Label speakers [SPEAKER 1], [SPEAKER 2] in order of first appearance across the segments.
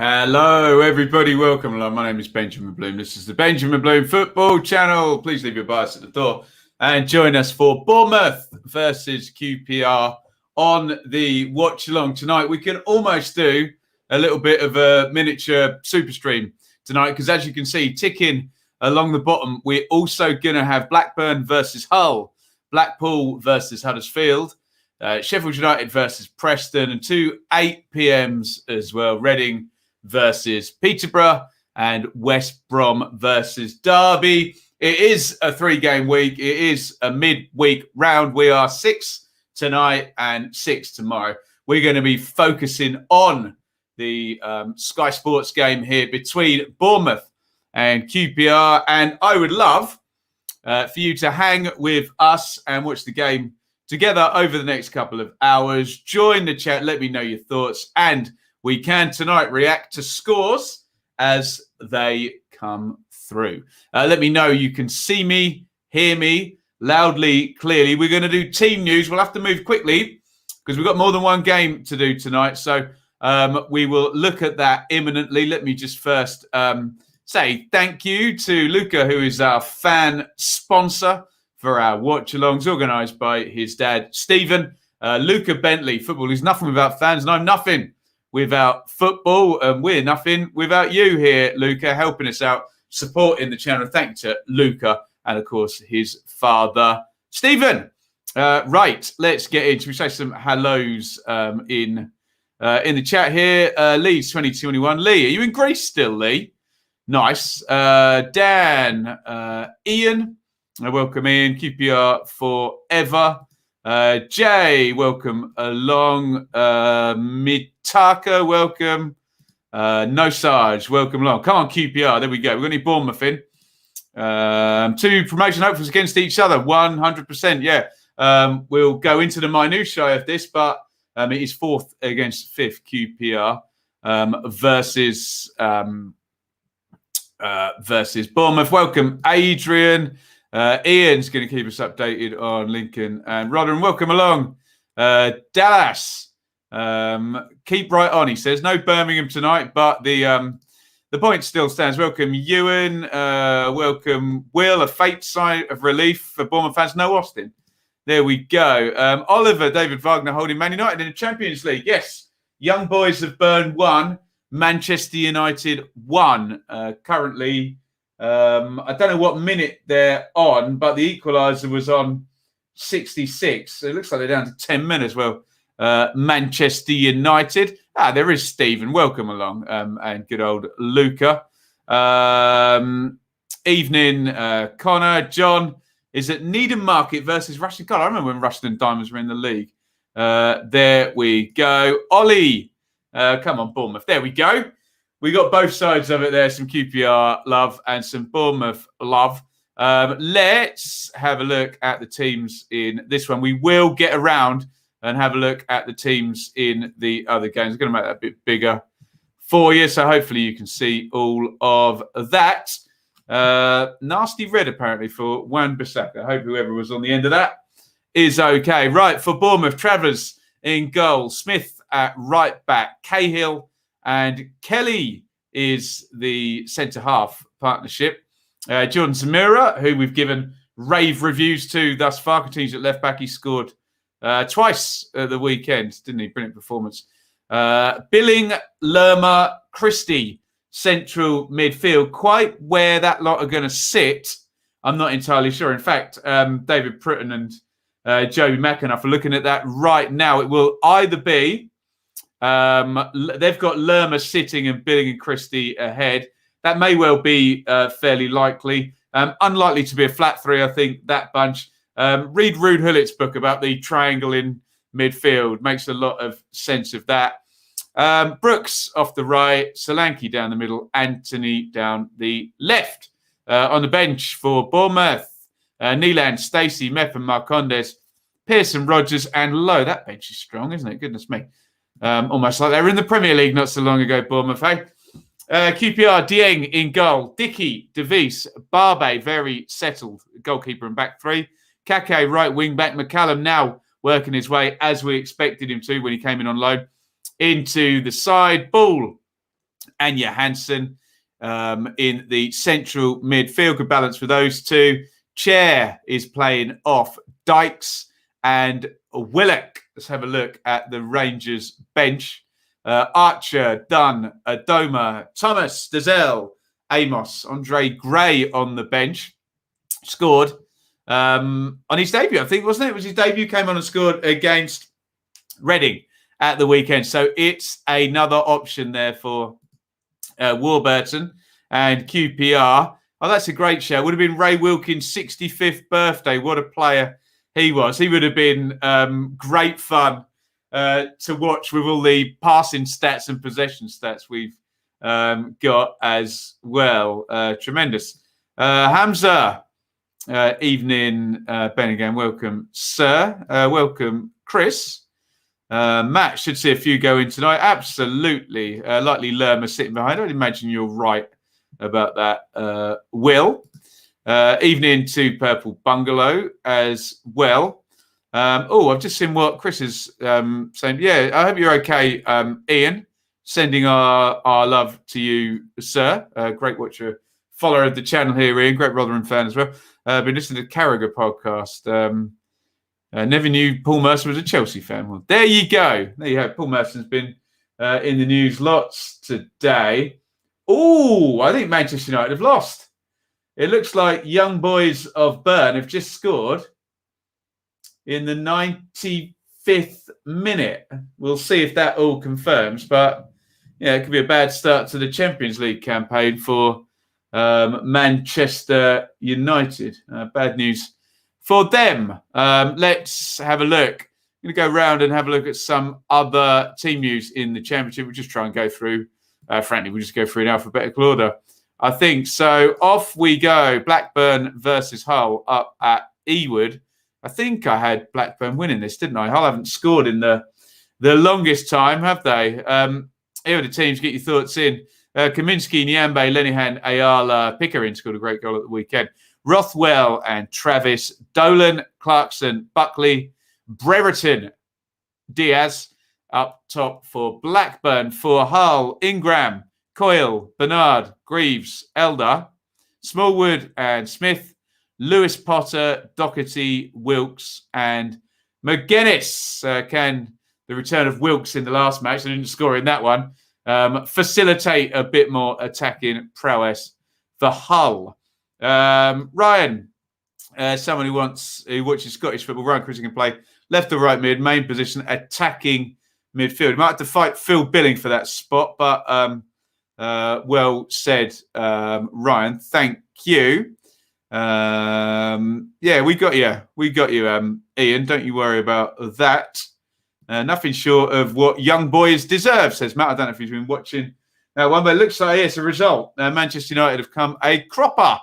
[SPEAKER 1] Hello, everybody. Welcome along. My name is Benjamin Bloom. This is the Benjamin Bloom Football Channel. Please leave your bias at the door and join us for Bournemouth versus QPR on the watch along tonight. We can almost do a little bit of a miniature super stream tonight because, as you can see, ticking along the bottom, we're also going to have Blackburn versus Hull, Blackpool versus Huddersfield, Sheffield United versus Preston, and two 8 p.m.s as well. Reading versus Peterborough and West Brom versus Derby. It is a 3-game week. It is a mid-week round. We are 6 tonight and 6 tomorrow. We're going to be focusing on the Sky Sports game here between Bournemouth and QPR. And I would love for you to hang with us and watch the game together over the next couple of hours. Join the chat. Let me know your thoughts. And we can tonight react to scores as they come through. Let me know you can see me, hear me loudly, clearly. We're going to do team news. We'll have to move quickly because we've got more than one game to do tonight. So we will look at that imminently. Let me just first say thank you to Luca, who is our fan sponsor for our watch-alongs, organised by his dad, Stephen. Luca Bentley, football is nothing without fans, and I'm nothing without football, and we're nothing without you here, Luca, helping us out, supporting the channel. Thanks to Luca and, of course, his father, Stephen. Right, let's get in. Should we say some hellos in the chat here? Lee's 2021. Lee, are you in Greece still, Lee? Nice. Dan, Iain, welcome in. QPR forever. Jay, welcome along. Mitaka, welcome. No Sarge, welcome along. Come on, QPR. There we go. We've got any Bournemouth in. Two promotion hopefuls against each other. 100%. Yeah. We'll go into the minutiae of this, but it is 4th against 5th QPR versus Bournemouth. Welcome, Adrian. Ian's going to keep us updated on Lincoln and Ruddock. Welcome along, Dallas. Keep right on, he says. No Birmingham tonight, but the point still stands. Welcome, Ewan. Welcome, Will. A fate sign of relief for Bournemouth fans. No Austin. There we go. Oliver, David Wagner holding Man United in the Champions League. Yes, Young Boys of Burn 1, Manchester United 1. Currently, I don't know what minute they're on, but the equaliser was on 66. So it looks like they're down to 10 men as well. Manchester United. There is Stephen. Welcome along. And good old Luca. Evening, Connor. John is at Needham Market versus Rushden. God, I remember when Rushden Diamonds were in the league. There we go. Ollie. Come on, Bournemouth. There we go. We got both sides of it there, some QPR love and some Bournemouth love. Let's have a look at the teams in this one. We will get around and have a look at the teams in the other games. I'm going to make that a bit bigger for you, so hopefully you can see all of that. Nasty red, apparently, for Wan-Bissaka. I hope whoever was on the end of that is okay. Right, for Bournemouth, Trevor's in goal. Smith at right back. Cahill and Kelly is the centre-half partnership. Jordan Zamira, who we've given rave reviews to thus far, continues at left-back. He scored twice at the weekend, didn't he? Brilliant performance. Billing, Lerma, Christie, central midfield. Quite where that lot are going to sit, I'm not entirely sure. In fact, David Pritton and Joey McAnuff are looking at that right now. It will either be they've got Lerma sitting and Billing and Christie ahead. That may well be fairly likely. Unlikely to be a flat three, I think, that bunch. Read Rude Hullett's book about the triangle in midfield. Makes a lot of sense of that. Brooks off the right, Solanke down the middle, Anthony down the left. On the bench for Bournemouth, Neeland, Stacey, Mep and Marcondes, Pearson, Rogers and Lowe. That bench is strong, isn't it? Goodness me. Almost like they were in the Premier League not so long ago, Bournemouth, hey? QPR, Dieng in goal. Dickey, DeVries, Barbe, very settled goalkeeper and back three. Kake, right wing back. McCallum now working his way, as we expected him to when he came in on loan, into the side. Ball and Johansson in the central midfield. Good balance with those two. Chair is playing off Dykes and Willock. Let's have a look at the Rangers bench. Archer, Dunn, Adoma, Thomas, Dazelle, Amos, Andre Gray on the bench. Scored on his debut, I think, wasn't it? It was his debut, came on and scored against Reading at the weekend. So it's another option there for Warburton and QPR. Oh, that's a great show. Would have been Ray Wilkins' 65th birthday. What a player he was. He would have been great fun to watch with all the passing stats and possession stats we've got as well. Tremendous. Hamza, evening, Ben again. Welcome, sir. Welcome, Chris. Matt, should see a few go in tonight. Absolutely. Likely Lerma sitting behind. I'd imagine you're right about that, Will. Evening to Purple Bungalow as well. I've just seen what Chris is saying. Yeah, I hope you're okay, Iain. Sending our love to you, sir. Great watcher, follower of the channel here, Iain. Great Rotherham fan as well. Been listening to the Carragher podcast. Never knew Paul Merson was a Chelsea fan. Well, there you go. There you go. Paul Merson's been in the news lots today. I think Manchester United have lost. It looks like young boys of Burn have just scored in the 95th minute. We'll see if that all confirms. But, yeah, it could be a bad start to the Champions League campaign for Manchester United. Bad news for them. Let's have a look. I'm going to go round and have a look at some other team news in the Championship. We'll just try and go through. Frankly, we'll just go through in alphabetical order, I think. So off we go. Blackburn versus Hull up at Ewood. I think I had Blackburn winning this, didn't I? Hull haven't scored in the longest time, have they? Here are the teams. Get your thoughts in. Kaminsky, Nyambe, Lenihan, Ayala, Pickering scored a great goal at the weekend. Rothwell and Travis, Dolan, Clarkson, Buckley, Brereton, Diaz up top for Blackburn. For Hull, Ingram, Coyle, Bernard, Greaves, Elder, Smallwood and Smith, Lewis Potter, Doherty, Wilkes and McGuinness. Can the return of Wilkes in the last match, they didn't score in that one, facilitate a bit more attacking prowess for Hull? Ryan, someone who watches Scottish football. Ryan Krissy can play left or right mid, main position, attacking midfield. Might have to fight Phil Billing for that spot, but well said, Ryan. Thank you. Yeah, we got you, Iain. Don't you worry about that. Nothing short of what young boys deserve, says Matt. I don't know if he's been watching one, but it looks like it's a result. Manchester United have come a cropper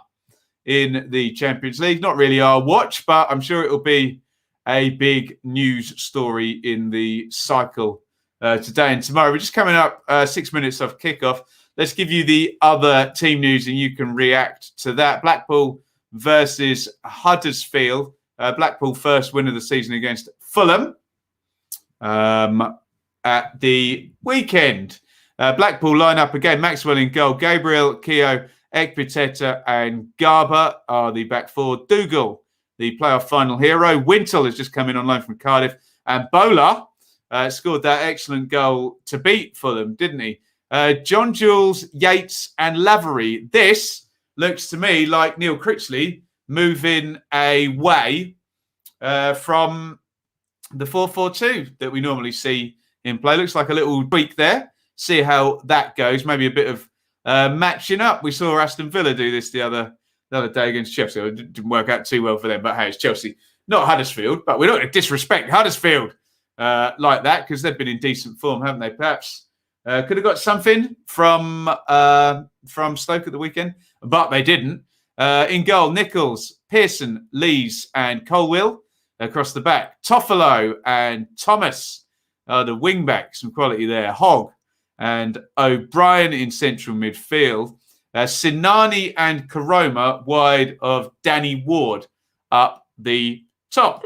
[SPEAKER 1] in the Champions League. Not really our watch, but I'm sure it will be a big news story in the cycle today and tomorrow. We're just coming up 6 minutes off kickoff. Let's give you the other team news and you can react to that. Blackpool versus Huddersfield. Blackpool first win of the season against Fulham at the weekend. Blackpool line up again. Maxwell in goal. Gabriel, Keogh, Ekpiteta and Garber are the back four. Dougal, the playoff final hero. Wintle has just come in on loan from Cardiff. And Bowler scored that excellent goal to beat Fulham, didn't he? John Jules, Yates and Lavery. This looks to me like Neil Critchley moving away from the 4-4-2 that we normally see him play. Looks like a little tweak there. See how that goes. Maybe a bit of matching up. We saw Aston Villa do this the other day against Chelsea. It didn't work out too well for them, but hey, it's Chelsea, not Huddersfield. But we're not going to disrespect Huddersfield like that because they've been in decent form, haven't they? Perhaps could have got something from Stoke at the weekend, but they didn't. In goal, Nichols, Pearson, Lees and Coyle. Across the back, Toffolo and Thomas, the wing-back, some quality there. Hogg and O'Brien in central midfield. Sinani and Karoma wide of Danny Ward up the top.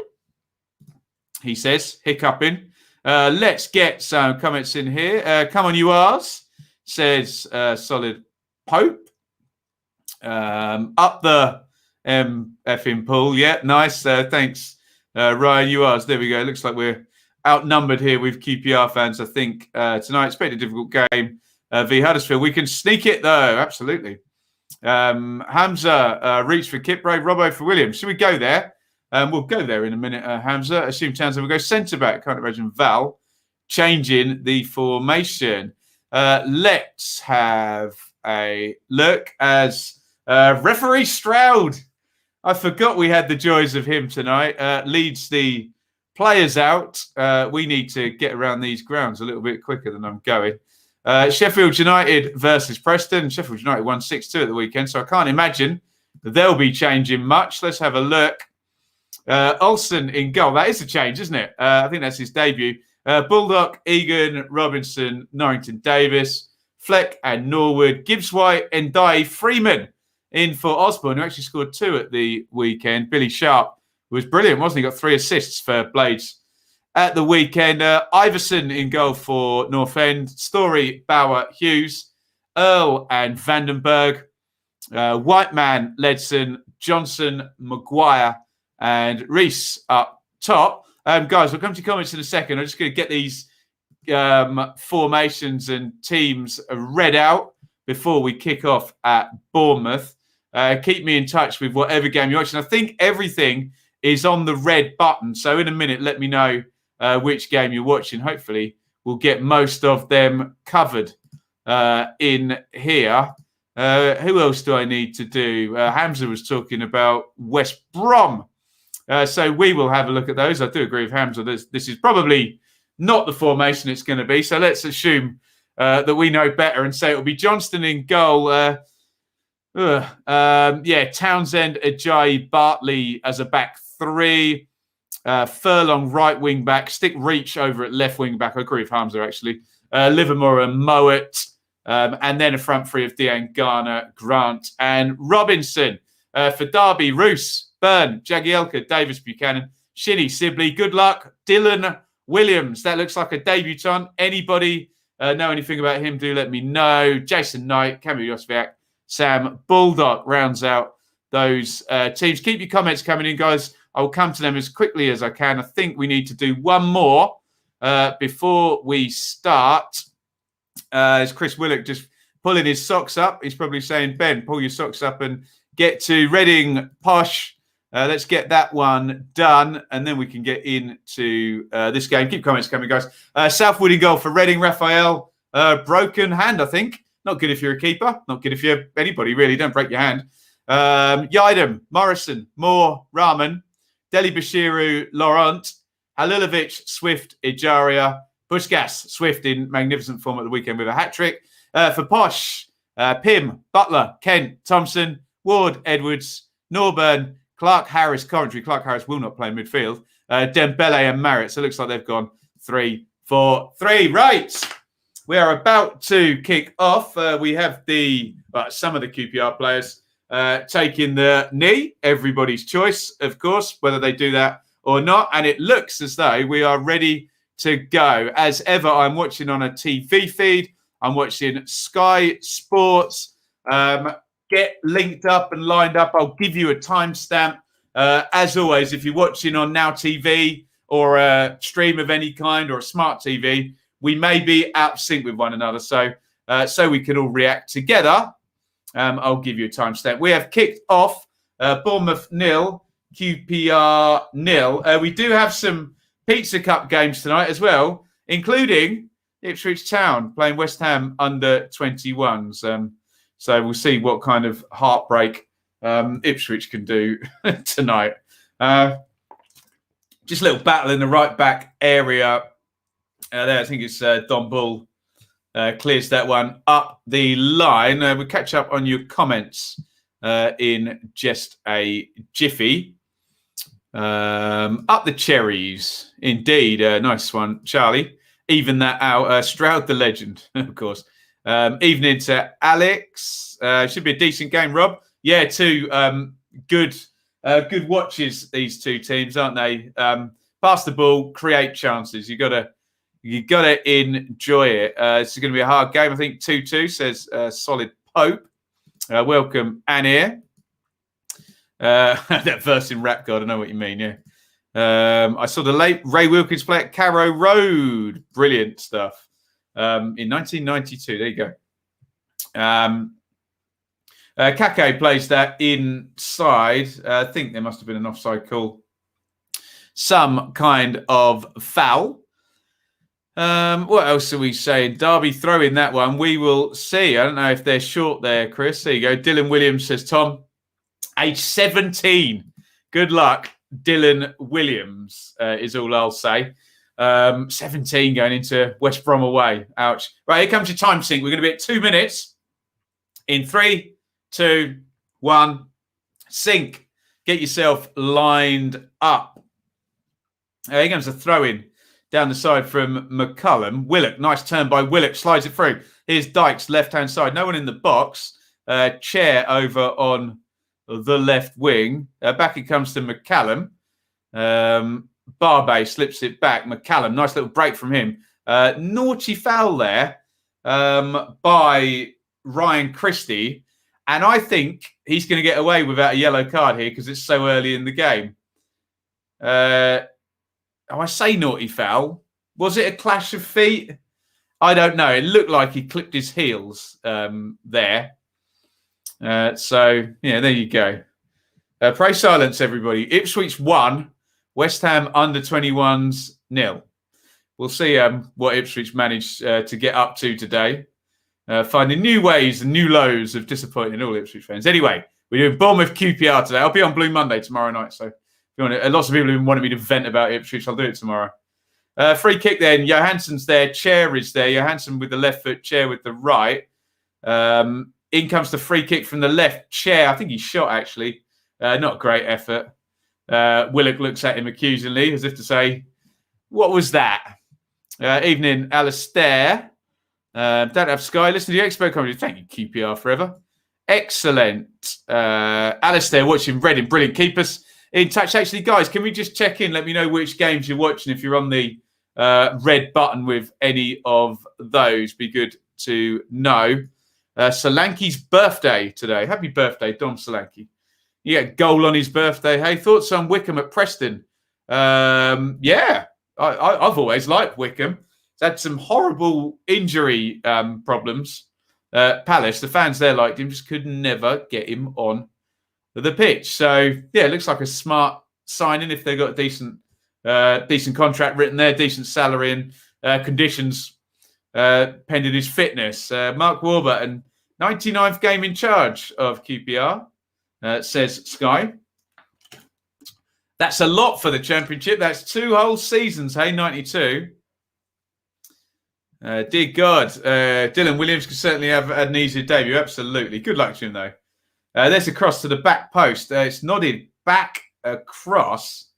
[SPEAKER 1] He says, hiccuping. Let's get some comments in here. Come on, you R's. says solid Pope. Up the effing pool. Yeah, nice. Thanks, Ryan. You are. There we go. Looks like we're outnumbered here with QPR fans, I think, tonight. It's been a difficult game v Huddersfield. We can sneak it, though. Absolutely. Hamza reached for Kipre, Robbo for Williams. Should we go there? We'll go there in a minute, Hamza. Assume Townsend will go centre-back. Can't imagine Val changing the formation. Let's have a look as referee Stroud. I forgot we had the joys of him tonight. Leads the players out. We need to get around these grounds a little bit quicker than I'm going. Sheffield United versus Preston. Sheffield United won 6-2 at the weekend, so I can't imagine that they'll be changing much. Let's have a look. Olsen in goal. That is a change, isn't it? I think that's his debut. Bulldog, Egan, Robinson, Norrington Davis, Fleck and Norwood, Gibbs White, and Ndai Freeman in for Osborne, who actually scored 2 at the weekend. Billy Sharp was brilliant, wasn't he? Got 3 assists for Blades at the weekend. Iverson in goal for North End. Story, Bauer, Hughes, Earl and Vandenberg. Whiteman, Ledson, Johnson, Maguire, and Reese up top. Guys, we'll come to comments in a second. I'm just going to get these formations and teams read out before we kick off at Bournemouth. Keep me in touch with whatever game you're watching. I think everything is on the red button. So in a minute, let me know which game you're watching. Hopefully, we'll get most of them covered in here. Who else do I need to do? Hamza was talking about West Brom. So we will have a look at those. I do agree with Hamza. This is probably not the formation it's going to be. So let's assume that we know better and say it'll be Johnston in goal. Townsend, Ajayi, Bartley as a back 3. Furlong right wing back. Stick Reach over at left wing back. I agree with Hamza actually. Livermore and Mowat. And then a front 3 of Dean, Garner, Grant and Robinson. For Darby, Roos, Byrne, Jagielka, Davis, Buchanan, Shinny, Sibley. Good luck. Dylan Williams. That looks like a debutant. Anybody know anything about him? Do let me know. Jason Knight, Camille Josviak, Sam Bulldog rounds out those teams. Keep your comments coming in, guys. I will come to them as quickly as I can. I think we need to do one more before we start. Is Chris Willock just pulling his socks up? He's probably saying, Ben, pull your socks up and get to Reading Posh. Let's get that one done, and then we can get into this game. Keep comments coming, guys. Southwood in goal for Reading. Raphael, broken hand, I think. Not good if you're a keeper. Not good if you're anybody, really. Don't break your hand. Yidam, Morrison, Moore, Rahman, Deli Bashiru, Laurent, Halilovic, Swift, Ejaria, Busquets, Swift in magnificent form at the weekend with a hat-trick. For Posh, Pym, Butler, Kent, Thompson, Ward, Edwards, Norburn, Clark Harris, Coventry. Clark Harris will not play midfield. Dembele and Marriott. So it looks like they've gone 3-4-3. Right. We are about to kick off. We have some of the QPR players taking the knee. Everybody's choice, of course, whether they do that or not. And it looks as though we are ready to go. As ever, I'm watching on a TV feed. I'm watching Sky Sports. Get linked up and lined up. I'll give you a timestamp. As always, if you're watching on Now TV or a stream of any kind or a smart TV, we may be out of sync with one another. So we can all react together. I'll give you a timestamp. We have kicked off Bournemouth 0, QPR 0. We do have some Pizza Cup games tonight as well, including Ipswich Town playing West Ham under 21s. So we'll see what kind of heartbreak Ipswich can do tonight. Just a little battle in the right back area. There, I think it's Don Bull clears that one up the line. We'll catch up on your comments in just a jiffy. Up the cherries, indeed. Nice one, Charlie. Even that out. Stroud the legend, of course. Evening to Alex. Should be a decent game, Rob. Yeah, two good watches, these two teams, aren't they? Pass the ball, create chances. You've got to You got to enjoy it. This is going to be a hard game. I think 2-2 says Solid Pope. Welcome, Anir. That verse in Rap God, I know what you mean, yeah. I saw the late Ray Wilkins play at Carrow Road. Brilliant stuff. In 1992. There you go. Kake plays that inside. I think there must have been an offside call. Some kind of foul. What else are we saying? Darby throwing that one. We will see. I don't know if they're short there, Chris. There you go. Dylan Williams says, Tom, age 17. Good luck, Dylan Williams, is all I'll say. 17 going into West Brom away. Ouch. Right, here comes your time sync. We're going to be at 2 minutes. In 3, 2, 1. Sync. Get yourself lined up. Here comes the throw-in down the side from McCullum. Willock, nice turn by Willock, slides it through. Here's Dykes, left-hand side. No one in the box. Chair over on the left wing. Back it comes to McCallum. Barbe slips it back. McCallum, nice little break from him. Naughty foul there by Ryan Christie. And I think he's going to get away without a yellow card here because it's so early in the game. I say naughty foul. Was it a clash of feet? I don't know. It looked like he clipped his heels there. So, yeah, there you go. Pray silence, everybody. Ipswich 1, West Ham under 21s 0. We'll see what Ipswich managed to get up to today. Finding new ways and new lows of disappointing all Ipswich fans. Anyway, we're doing Bournemouth QPR today. I'll be on Blue Monday tomorrow night, so lots of people have been wanting me to vent about Ipswich. I'll do it tomorrow. Free kick then. Johansson's there. Chair is there. Johansson with the left foot. Chair with the right. In comes the free kick from the left. Chair. I think he shot, actually. Not a great effort. Willock looks at him accusingly as if to say, what was that? Evening, Alistair. Don't have Sky. Listen to the expert commentary. Thank you, QPR forever. Excellent. Alistair watching Reading. Brilliant. Keep us in touch. Actually, guys, can we just check in? Let me know which games you're watching. If you're on the red button with any of those, be good to know. Solanke's birthday today. Happy birthday, Dom Solanke. You get a goal on his birthday. Hey, thoughts on Wickham at Preston? Yeah, I've always liked Wickham. He's had some horrible injury problems. Palace, the fans there liked him, just could never get him on the pitch. So, yeah, it looks like a smart signing if they've got a decent contract written there, decent salary and conditions pending his fitness. Mark Warburton, 99th game in charge of QPR, says Sky. That's a lot for the Championship. That's 2 whole seasons, hey, 92. Dear God, Dylan Williams could certainly have an easier debut. Absolutely. Good luck to him, though. There's a cross to the back post. It's nodded back across.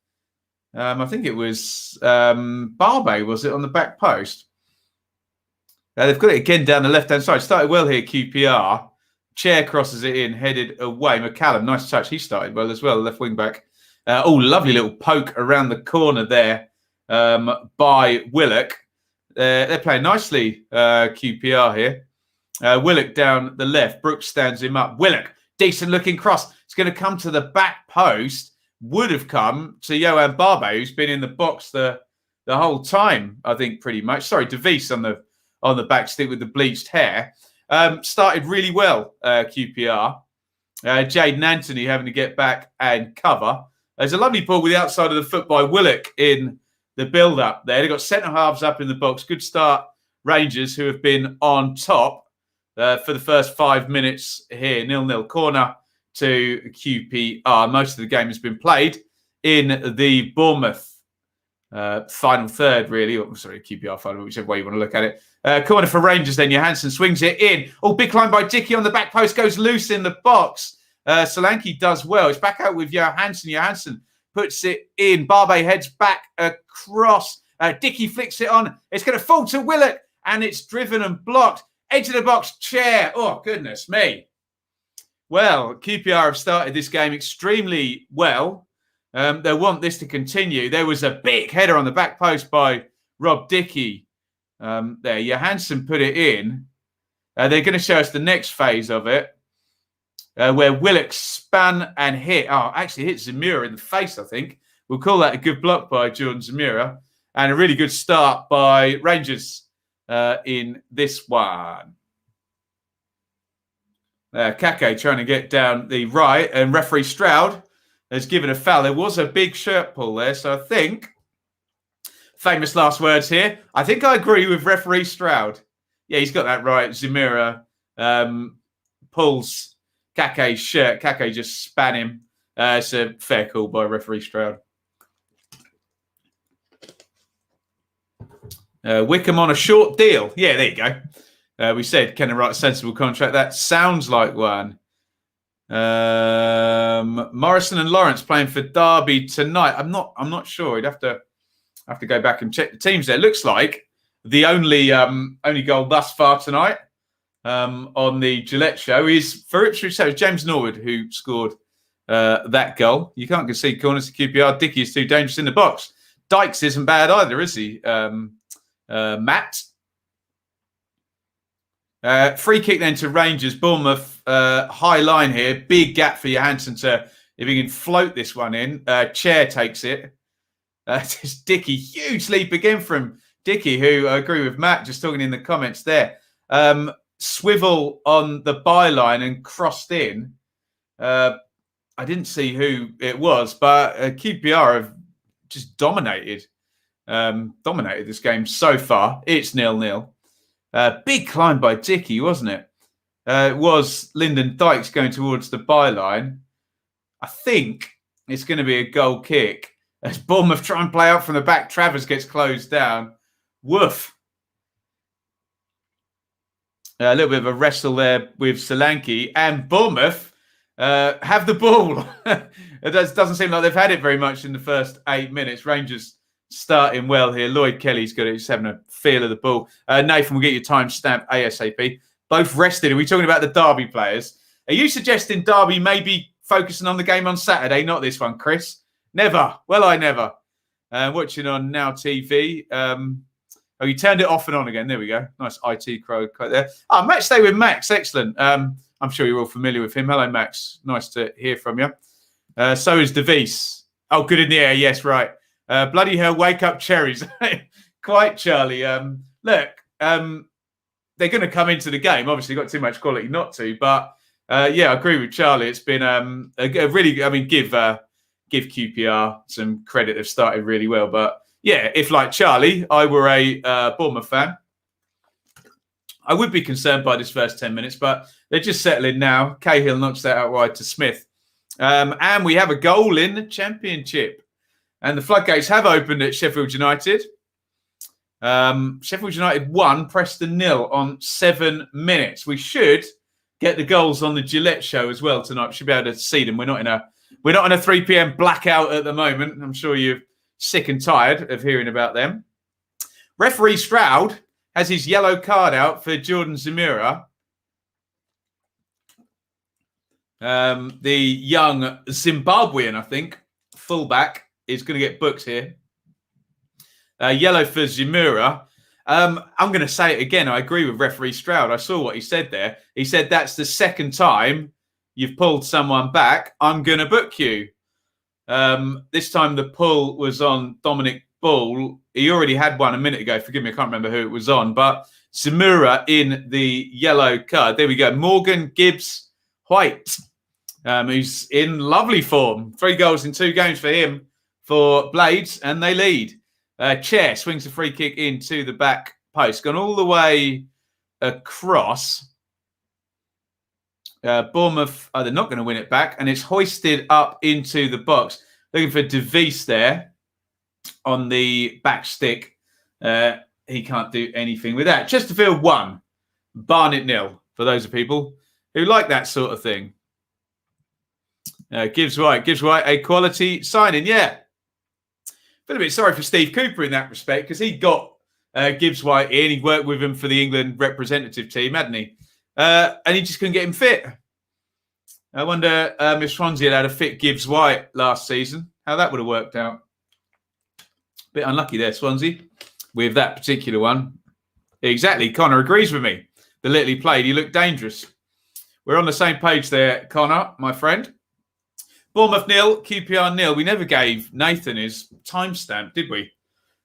[SPEAKER 1] I think it was Barbe, was it, on the back post? They've got it again down the left-hand side. Started well here, QPR. Chair crosses it in, headed away. McCallum, nice touch. He started well as well, left wing back. Lovely little poke around the corner there by Willock. They're playing nicely, QPR here. Willock down the left. Brooks stands him up. Willock, decent looking cross. It's going to come to the back post. Would have come to Johan Barbe, who's been in the box the whole time, I think, pretty much. Sorry, De Vries on the back stick with the bleached hair. Started really well, QPR. Jaden Anthony having to get back and cover. There's a lovely ball with the outside of the foot by Willock in the build-up there. They've got centre-halves up in the box. Good start, Rangers, who have been on top for the first 5 minutes here. 0-0 corner to QPR. Most of the game has been played in the Bournemouth final third, really. Oh, sorry, QPR final, whichever way you want to look at it. Corner for Rangers then. Johansson swings it in. Oh, big line by Dickey on the back post. Goes loose in the box. Solanke does well. It's back out with Johansson. Johansson puts it in. Barbe heads back across. Dickey flicks it on. It's going to fall to Willock, and it's driven and blocked. Edge of the box, Chair. Oh, goodness me. Well, QPR have started this game extremely well. They want this to continue. There was a big header on the back post by Rob Dickey There, Johansson put it in. They're going to show us the next phase of it, where Willock span and hit. Oh, actually hit Zemura in the face, I think. We'll call that a good block by Jordan Zemura. And a really good start by Rangers in this one. Kake trying to get down the right, and referee Stroud has given a foul. There was a big shirt pull there, so I think, famous last words here, I think I agree with referee Stroud. Yeah, he's got that right. Zemura pulls Kake's shirt. Kake just span him. It's a fair call by referee Stroud. Wickham on a short deal. Yeah, there you go. We said, can I write a sensible contract? That sounds like one. Morrison and Lawrence playing for Darby tonight. I'm not sure. You'd have to go back and check the teams there. Looks like the only goal thus far tonight on the Gillette show is for Ipswich. So it was James Norwood who scored that goal. You can't see corners to QPR. Dickie is too dangerous in the box. Dykes isn't bad either, is he? Matt. Free kick then to Rangers. Bournemouth high line here. Big gap for Johansson to, if he can float this one in. Chair takes it. Just Dickie. Huge leap again from Dickie, who I agree with Matt, just talking in the comments there. Swivel on the byline and crossed in. I didn't see who it was, but QPR have just dominated this game so far. It's 0-0. Big climb by Dickie, wasn't it? It was Lyndon Dykes going towards the byline. I think it's going to be a goal kick. As Bournemouth try and play out from the back, Travers gets closed down. Woof. A little bit of a wrestle there with Solanke. And Bournemouth have the ball. It doesn't seem like they've had it very much in the first 8 minutes. Rangers starting well here. Lloyd Kelly's got it. He's having a feel of the ball. Nathan will get your time stamp ASAP. Both rested. Are we talking about the Derby players? Are you suggesting Derby maybe focusing on the game on Saturday, not this one, Chris? Never. Well, I never. Watching on Now TV. Oh, you turned it off and on again. There we go. Nice IT crowd there. Match day with Max. Excellent. I'm sure you're all familiar with him. Hello, Max. Nice to hear from you. So is DeVries. Oh, good in the air. Yes, right. Bloody hell, wake up cherries. Quite, Charlie. Look, they're going to come into the game. Obviously, got too much quality not to. But, yeah, I agree with Charlie. It's been a really, I mean, give QPR some credit. They've started really well. But, yeah, if like Charlie, I were a Bournemouth fan, I would be concerned by this first 10 minutes. But they're just settling now. Cahill knocks that out wide to Smith. And we have a goal in the Championship. And the floodgates have opened at Sheffield United. Sheffield United 1, Preston 0 on 7 minutes. We should get the goals on the Gillette show as well tonight. We should be able to see them. We're not in a 3 p.m. blackout at the moment. I'm sure you're sick and tired of hearing about them. Referee Stroud has his yellow card out for Jordan Zemura. The young Zimbabwean, I think, fullback, is going to get booked here. Yellow for Zemura. I'm going to say it again. I agree with referee Stroud. I saw what he said there. He said that's the second time you've pulled someone back. I'm going to book you. This time the pull was on Dominic Bull. He already had one a minute ago. Forgive me, I can't remember who it was on. But Zemura in the yellow card. There we go. Morgan Gibbs White, who's in lovely form. 3 goals in 2 games for him for Blades, and they lead. Chair swings a free kick into the back post. Gone all the way across. Bournemouth, they're not going to win it back, and it's hoisted up into the box. Looking for DeVries there on the back stick. He can't do anything with that. Chesterfield 1, Barnet 0, for those of people who like that sort of thing. Gibbs White, a quality signing, yeah. Feel a bit sorry for Steve Cooper in that respect, because he got Gibbs White in. He worked with him for the England representative team, hadn't he? And he just couldn't get him fit. I wonder if Swansea had a fit Gibbs White last season, how that would have worked out. Bit unlucky there, Swansea, with that particular one. Exactly. Connor agrees with me. The little he played, he looked dangerous. We're on the same page there, Connor, my friend. Bournemouth 0, QPR 0. We never gave Nathan his timestamp, did we?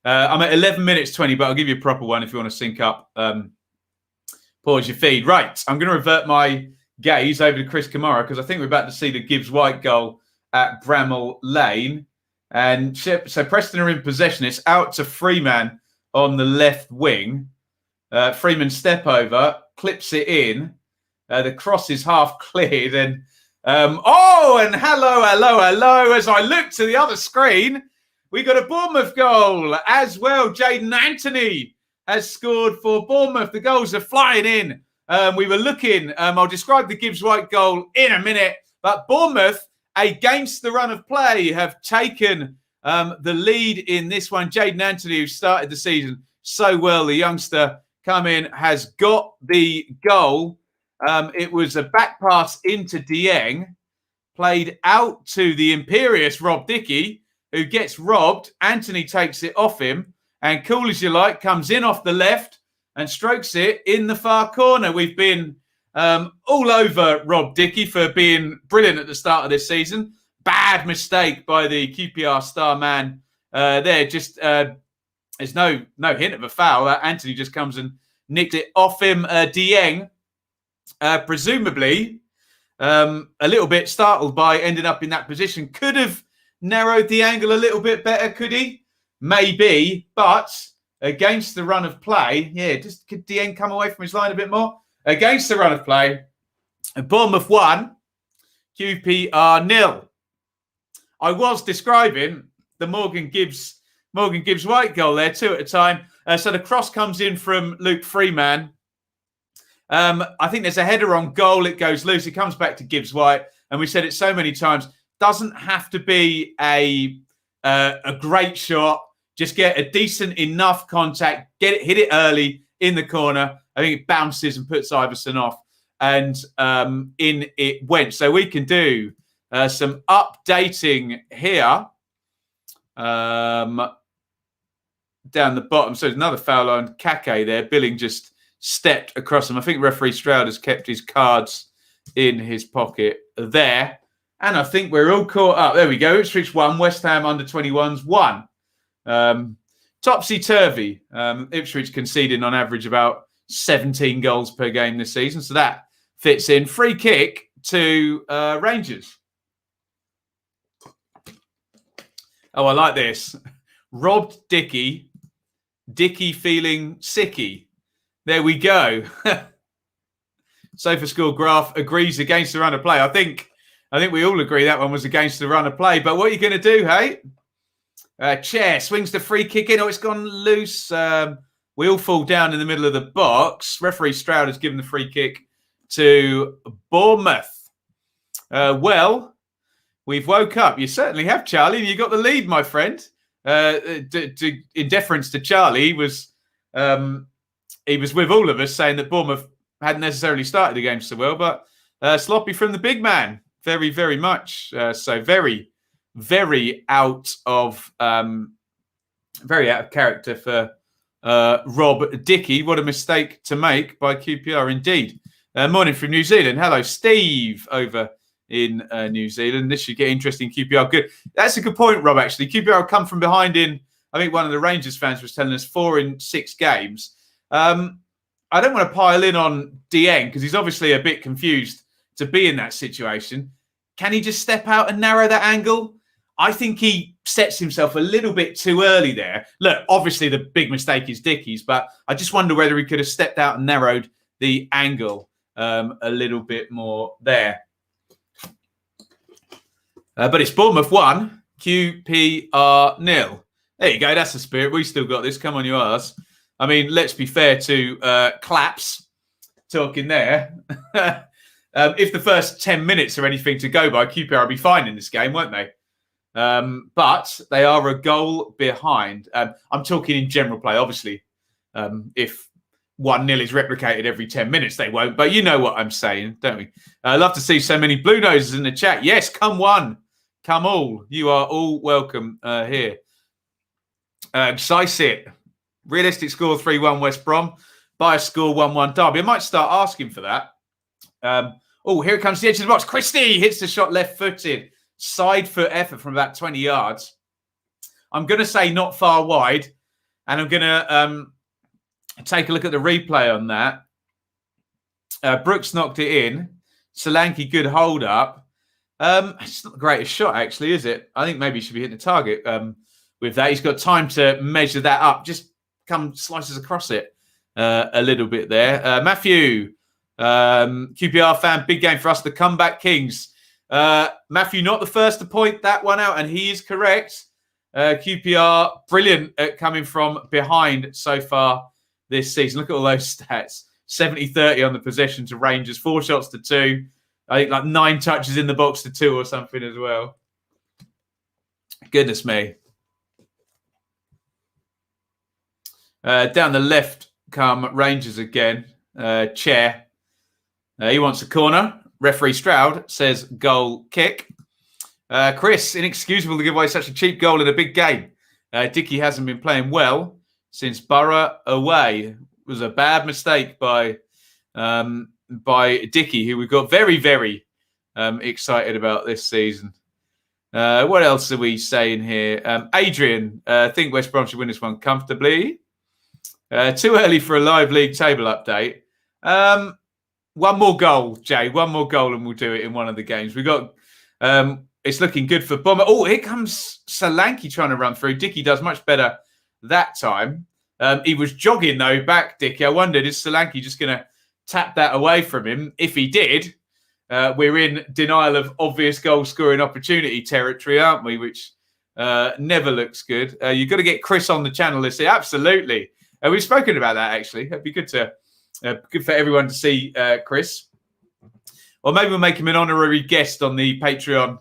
[SPEAKER 1] I'm at 11 minutes 20, but I'll give you a proper one if you want to sync up. Pause your feed. Right, I'm going to revert my gaze over to Chris Kamara because I think we're about to see the Gibbs-White goal at Bramall Lane. And so Preston are in possession. It's out to Freeman on the left wing. Freeman step over, clips it in. The cross is half cleared. And and hello. As I look to the other screen, we got a Bournemouth goal as well. Jaden Anthony has scored for Bournemouth. The goals are flying in. We were looking. I'll describe the Gibbs-White goal in a minute. But Bournemouth, against the run of play, have taken the lead in this one. Jaden Anthony, who started the season so well, the youngster come in, has got the goal. It was a back pass into Dieng, played out to the imperious Rob Dickie, who gets robbed. Anthony takes it off him, and cool as you like, comes in off the left and strokes it in the far corner. We've been all over Rob Dickie for being brilliant at the start of this season. Bad mistake by the QPR star man there. Just there's no hint of a foul. Anthony just comes and nicked it off him. Dieng, presumably a little bit startled by ending up in that position. Could have narrowed the angle a little bit better, could he? Maybe, but against the run of play, just could Dieng come away from his line a bit more? Against the run of play, Bournemouth 1, QPR 0. I was describing the Morgan Gibbs-White goal there, 2 at a time. So the cross comes in from Luke Freeman. I think there's a header on goal. It goes loose. It comes back to Gibbs-White. And we said it so many times. Doesn't have to be a great shot. Just get a decent enough contact. Hit it early in the corner. I think it bounces and puts Iverson off. And in it went. So we can do some updating here. Down the bottom. So there's another foul on Kake there. Billing just stepped across him. I think referee Stroud has kept his cards in his pocket there. And I think we're all caught up. There we go. Ipswich 1, West Ham under-21s 1. Topsy-turvy. Ipswich conceding on average about 17 goals per game this season. So that fits in. Free kick to Rangers. Oh, I like this. Robbed Dickie. Dickie feeling sicky. There we go. SofaScore graph agrees against the run of play. I think we all agree that one was against the run of play. But what are you going to do, hey? Chair swings the free kick in. Oh, it's gone loose. We all fall down in the middle of the box. Referee Stroud has given the free kick to Bournemouth. Well, we've woke up. You certainly have, Charlie. You got the lead, my friend. In deference to Charlie, he was with all of us saying that Bournemouth hadn't necessarily started the game so well, but sloppy from the big man. Very, very much. So very, very out of character for Rob Dickie. What a mistake to make by QPR indeed. Morning from New Zealand. Hello, Steve over in New Zealand. This should get interesting. QPR good. That's a good point, Rob, actually. QPR come from behind in, I think one of the Rangers fans was telling us, 4 in 6 games. I don't want to pile in on Dieng because he's obviously a bit confused to be in that situation. Can he just step out and narrow that angle? I think he sets himself a little bit too early there. Look, obviously the big mistake is Dickie's, but I just wonder whether he could have stepped out and narrowed the angle a little bit more there. But it's Bournemouth 1, QPR 0. There you go. That's the spirit. We still got this. Come on, you arse. I mean, let's be fair to Claps talking there. If the first 10 minutes are anything to go by, QPR will be fine in this game, won't they? But they are a goal behind. I'm talking in general play, obviously. If 1-0 is replicated every 10 minutes, they won't. But you know what I'm saying, don't we? I love to see so many blue noses in the chat. Yes, come one. Come all. You are all welcome here. Sice it. Realistic score 3-1 West Brom. by a score 1-1 Derby. I might start asking for that. Here it comes to the edge of the box. Krissy hits the shot left-footed. Side foot effort from about 20 yards. I'm going to say not far wide. And I'm going to take a look at the replay on that. Brooks knocked it in. Solanke, good hold up. It's not the greatest shot, actually, is it? I think maybe he should be hitting the target with that. He's got time to measure that up. Just slices across it a little bit there. Matthew, QPR fan, big game for us, the comeback kings. Matthew, not the first to point that one out, and he is correct. QPR, brilliant at coming from behind so far this season. Look at all those stats. 70-30 on the possession to Rangers, 4 shots to 2. I think like 9 touches in the box to 2 or something as well. Goodness me. Down the left come Rangers again. Chair. He wants a corner. Referee Stroud says goal kick. Chris, inexcusable to give away such a cheap goal in a big game. Dickey hasn't been playing well since Borough away. It was a bad mistake by Dickey, who we've got very, very excited about this season. What else are we saying here? Adrian, I think West Brom should win this one comfortably. Too early for a live league table update. One more goal, Jay. One more goal and we'll do it in one of the games. We've got... it's looking good for Bomber. Oh, here comes Solanke trying to run through. Dickey does much better that time. He was jogging, though, back, Dickey. I wondered, is Solanke just going to tap that away from him? If he did, we're in denial of obvious goal-scoring opportunity territory, aren't we? Which never looks good. You've got to get Chris on the channel this year. Absolutely. We've spoken about that, actually. It'd be good for everyone to see Chris. Or maybe we'll make him an honorary guest on the Patreon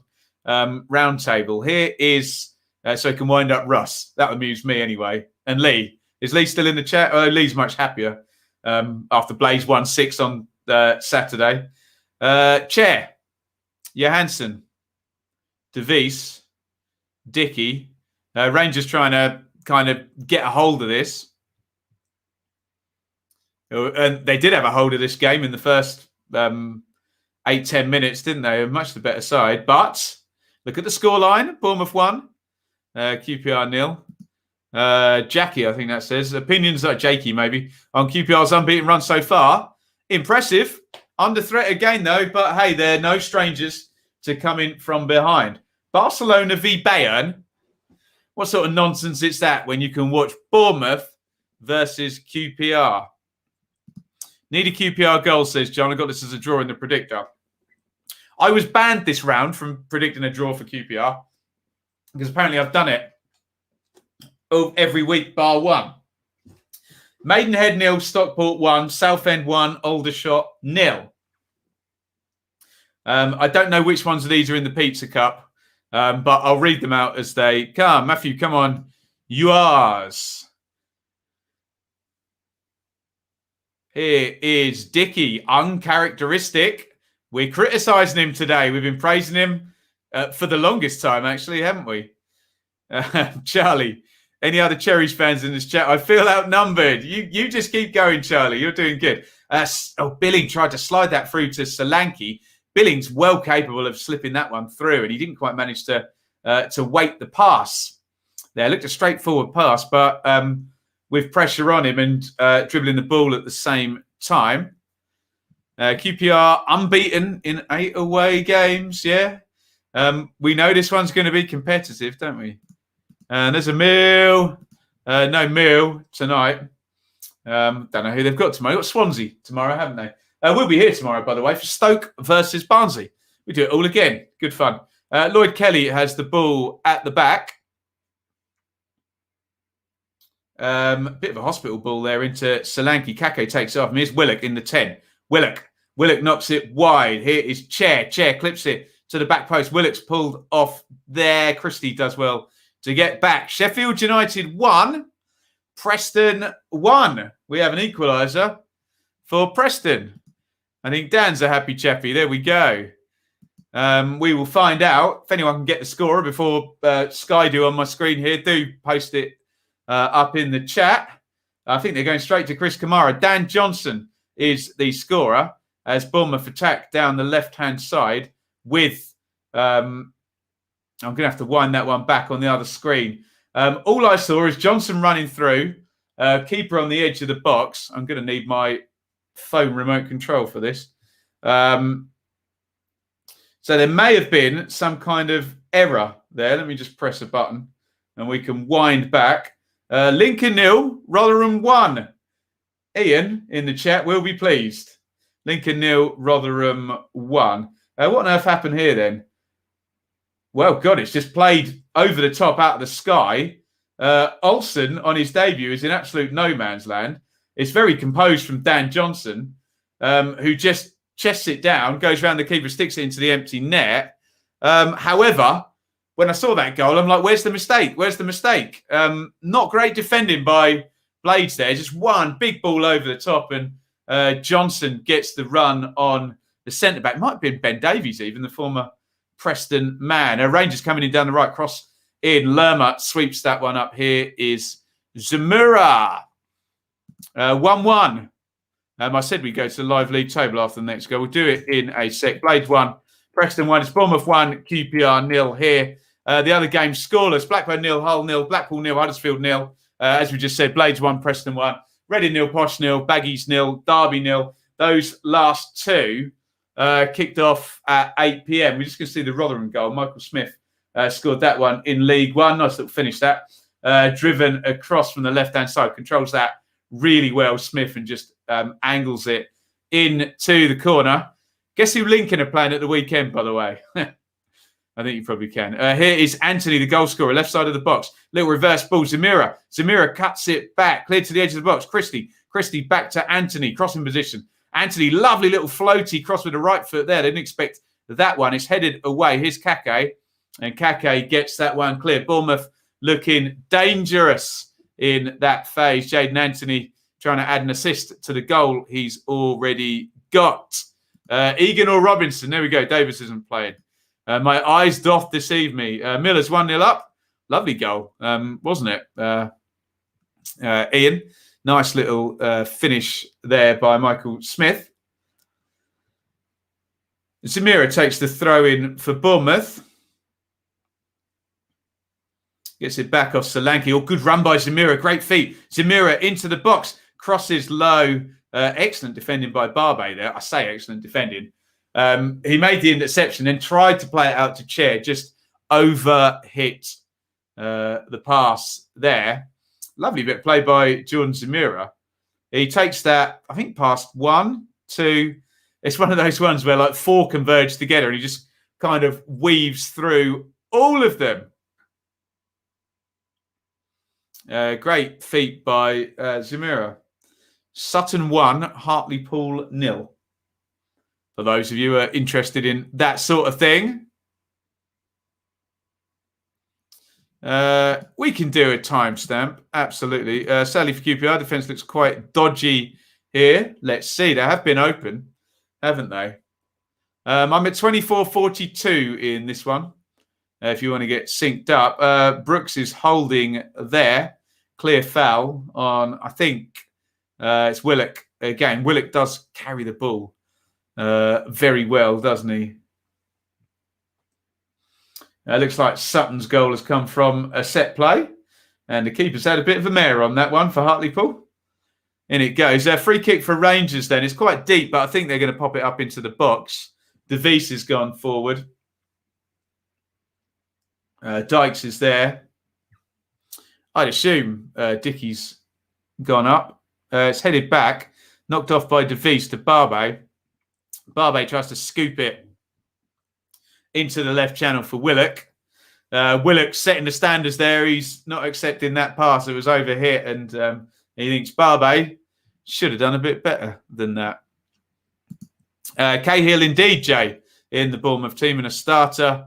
[SPEAKER 1] roundtable. Here is, so he can wind up Russ. That would amuse me anyway. And Lee. Is Lee still in the chat? Oh, Lee's much happier after Blaze 1-6 on Saturday. Chair. Johansson. DeVries. Dickey. Rangers trying to kind of get a hold of this. And they did have a hold of this game in the first 8-10 minutes, didn't they? Much the better side. But look at the scoreline. Bournemouth 1. QPR 0. Jackie, I think that says. Opinions like Jakey, maybe, on QPR's unbeaten run so far. Impressive. Under threat again, though. But, hey, they're no strangers to coming from behind. Barcelona v Bayern. What sort of nonsense is that when you can watch Bournemouth versus QPR? Need a QPR goal, says John. I got this as a draw in the predictor. I was banned this round from predicting a draw for QPR because apparently I've done it every week bar one. Maidenhead 0, Stockport 1, Southend 1, Aldershot 0. I don't know which ones of these are in the Pizza Cup, but I'll read them out as they come. Matthew, come on. Yours. Here is Dickey, uncharacteristic. We're criticising him today. We've been praising him for the longest time, actually, haven't we? Charlie, any other Cherries fans in this chat? I feel outnumbered. You just keep going, Charlie. You're doing good. Billing tried to slide that through to Solanke. Billing's well capable of slipping that one through, and he didn't quite manage to weight the pass. There looked a straightforward pass, but with pressure on him and dribbling the ball at the same time. QPR unbeaten in 8 away games, yeah. We know this one's going to be competitive, don't we? And there's a meal. No meal tonight. Don't know who they've got tomorrow. They've got Swansea tomorrow, haven't they? We'll be here tomorrow, by the way, for Stoke versus Barnsley. We do it all again. Good fun. Lloyd Kelly has the ball at the back. Bit of a hospital ball there into Solanke. Kake takes it off. And here's Willock in the 10. Willock knocks it wide. Here is Chair. Chair clips it to the back post. Willock's pulled off there. Christie does well to get back. Sheffield United 1. Preston 1. We have an equaliser for Preston. I think Dan's a happy chappy. There we go. We will find out if anyone can get the scorer before Sky do on my screen here. Do post it up in the chat. I think they're going straight to Chris Kamara. Dan Johnson is the scorer as Bournemouth attack down the left-hand side with... I'm going to have to wind that one back on the other screen. All I saw is Johnson running through, keeper on the edge of the box. I'm going to need my phone remote control for this. So there may have been some kind of error there. Let me just press a button and we can wind back. Lincoln 0, Rotherham 1. Iain in the chat will be pleased. Lincoln 0, Rotherham 1. What on earth happened here then? Well, God, it's just played over the top out of the sky. Olsen on his debut is in absolute no man's land. It's very composed from Dan Johnson, who just chests it down, goes around the keeper, sticks it into the empty net. However, when I saw that goal, I'm like, where's the mistake? Where's the mistake? Not great defending by Blades there. Just one big ball over the top, and Johnson gets the run on the centre-back. Might have been Ben Davies even, the former Preston man. Rangers coming in down the right, cross in. Lerma sweeps that one up. Here is Zamura. 1-1. I said we go to the live league table after the next goal. We'll do it in a sec. Blades 1, Preston 1. It's Bournemouth 1, QPR 0 here. The other game scoreless. Blackburn 0, Hull 0, Blackpool 0, Huddersfield 0. As we just said, Blades 1, Preston 1. Reading 0, Posh 0, Baggies 0, Derby 0. Those last two kicked off at 8 p.m. We're just going to see the Rotherham goal. Michael Smith scored that one in League One. Nice little finish that. Driven across from the left-hand side. Controls that really well, Smith, and just angles it into the corner. Guess who Lincoln are playing at the weekend, by the way? I think you probably can. Here is Anthony, the goal scorer, left side of the box. Little reverse ball. Zamira cuts it back, cleared to the edge of the box. Krissy back to Anthony, crossing position. Anthony, lovely little floaty cross with the right foot there. They didn't expect that one. It's headed away. Here's Kake, and Kake gets that one clear. Bournemouth looking dangerous in that phase. Jaden Anthony trying to add an assist to the goal he's already got. Egan or Robinson? There we go. Davis isn't playing. My eyes doth deceive me. Miller's 1-0 up. Lovely goal, wasn't it? Iain. Nice little finish there by Michael Smith. Zamira takes the throw in for Bournemouth. Gets it back off Solanke. Oh, good run by Zamira. Great feet. Zamira into the box. Crosses low. Excellent defending by Barbe there. I say excellent defending. He made the interception and tried to play it out to Chair. Just over hit the pass there. Lovely bit of play by Jordan Zamira. He takes that, I think, past 1, 2. It's one of those ones where like 4 converge together and he just kind of weaves through all of them. Great feat by Zamira. Sutton 1, Hartlepool 0. For those of you who are interested in that sort of thing. We can do a timestamp, absolutely. Sadly for QPR, defence looks quite dodgy here. Let's see, they have been open, haven't they? I'm at 24:42 in this one. If you want to get synced up, Brooks is holding there. Clear foul on, I think it's Willock again. Willock does carry the ball very well, doesn't he? Looks like Sutton's goal has come from a set play. And the keeper's had a bit of a mare on that one for Hartlepool. In it goes. A free kick for Rangers then. It's quite deep, but I think they're going to pop it up into the box. De Vries has gone forward. Dykes is there. I'd assume Dickey's gone up. It's headed back. Knocked off by De Vries to Barbe. Barbe tries to scoop it into the left channel for Willock. Willock setting the standards there. He's not accepting that pass. It was over hit, and he thinks Barbe should have done a bit better than that. Cahill indeed, Jay, in the Bournemouth team and a starter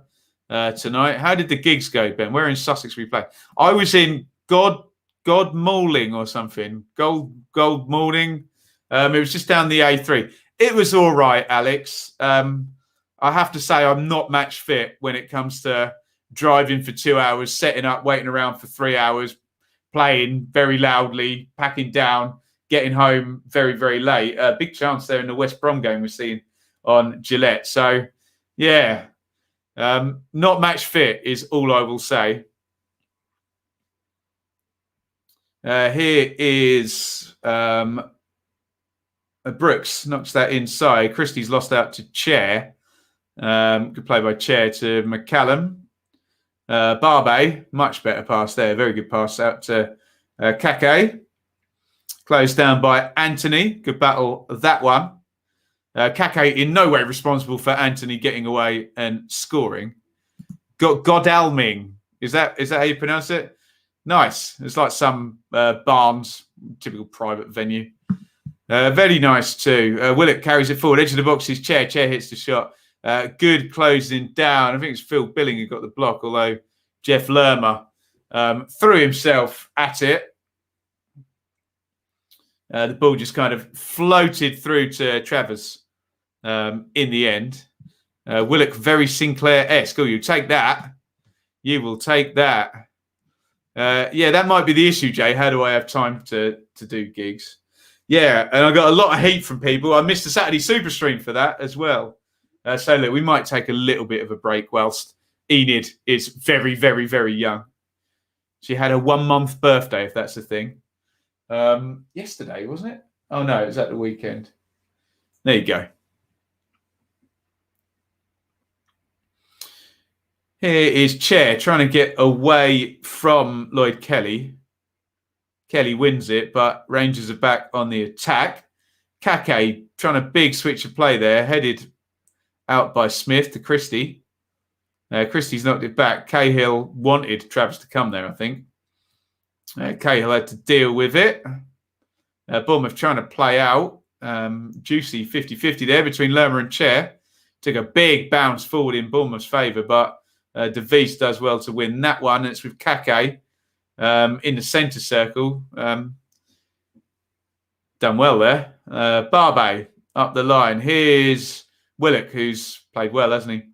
[SPEAKER 1] tonight. How did the gigs go, Ben? Where in Sussex we play? I was in Godmalling or something. Goldmalling. It was just down the A3. It was all right, Alex. I have to say I'm not match fit when it comes to driving for 2 hours, setting up, waiting around for 3 hours, playing very loudly, packing down, getting home very, very late. Big chance there in the West Brom game we're seeing on Gillette. So, yeah, not match fit is all I will say. Here is Brooks, knocks that inside. Christie's lost out to Chair. Good play by Chair to McCallum. Barbe, much better pass there. Very good pass out to Kake. Closed down by Anthony. Good battle, that one. Kake in no way responsible for Anthony getting away and scoring. Godalming. Is that how you pronounce it? Nice. It's like some Barnes, typical private venue. Very nice too. Willock carries it forward. Edge of the box is Chair. Chair hits the shot. Good closing down. I think it's Phil Billing who got the block, although Jeff Lerma threw himself at it. The ball just kind of floated through to Travers in the end. Willock very Sinclair-esque. Oh, you take that. You will take that. Yeah, that might be the issue, Jay. How do I have time to do gigs? Yeah, and I got a lot of heat from people. I missed the Saturday Super Stream for that as well. So look, we might take a little bit of a break whilst Enid is very, very, very young. She had a 1-month birthday, if that's a thing. Yesterday, wasn't it? Oh, no, it was at the weekend. There you go. Here is Chair trying to get away from Lloyd Kelly. Kelly wins it, but Rangers are back on the attack. Kake trying a big switch of play there, headed out by Smith to Christie. Christie's knocked it back. Cahill wanted Travers to come there, I think. Cahill had to deal with it. Bournemouth trying to play out. Juicy 50-50 there between Lerma and Chair. Took a big bounce forward in Bournemouth's favour, but De Vries does well to win that one. It's with Kake in the centre circle. Done well there. Barbe up the line. Here's Willock, who's played well, hasn't he?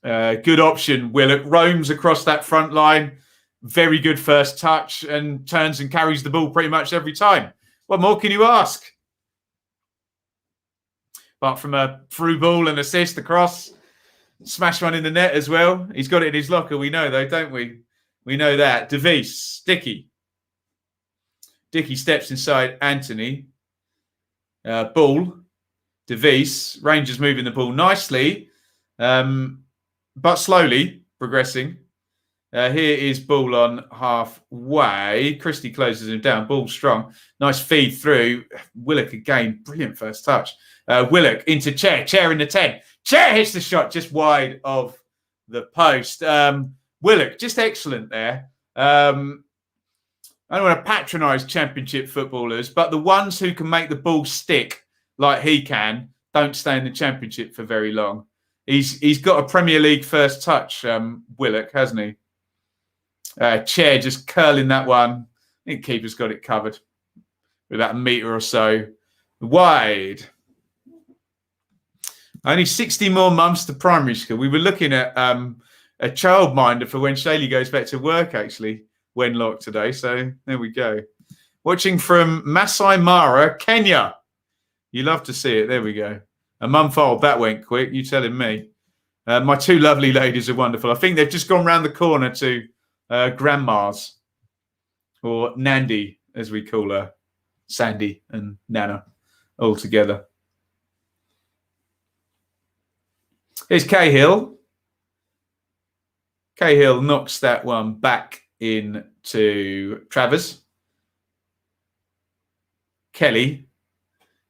[SPEAKER 1] Good option, Willock. Roams across that front line. Very good first touch and turns and carries the ball pretty much every time. What more can you ask? Apart from a through ball and assist across. Smash one in the net as well. He's got it in his locker. We know, though, don't we? We know that. De Vries, Dicky. Dicky steps inside Anthony. Ball. De Vries. Rangers moving the ball nicely, but slowly progressing. Here is ball on halfway. Christie closes him down. Ball strong. Nice feed through. Willock again. Brilliant first touch. Willock into Chair. Chair in the 10. Chair hits the shot just wide of the post. Willock, just excellent there. I don't want to patronise Championship footballers, but the ones who can make the ball stick like he can don't stay in the Championship for very long. He's got a Premier League first touch, Willock, hasn't he? Chair just curling that one. I think keeper's got it covered with about a metre or so wide. Only 60 more months to primary school. We were looking at a childminder for when Shaylee goes back to work, actually, when locked today. So there we go. Watching from Masai Mara, Kenya. You love to see it. There we go. A month old. That went quick. You telling me. My two lovely ladies are wonderful. I think they've just gone round the corner to Grandma's, or Nandi, as we call her. Sandy and Nana all together. Here's Cahill. Cahill knocks that one back into Travers. Kelly.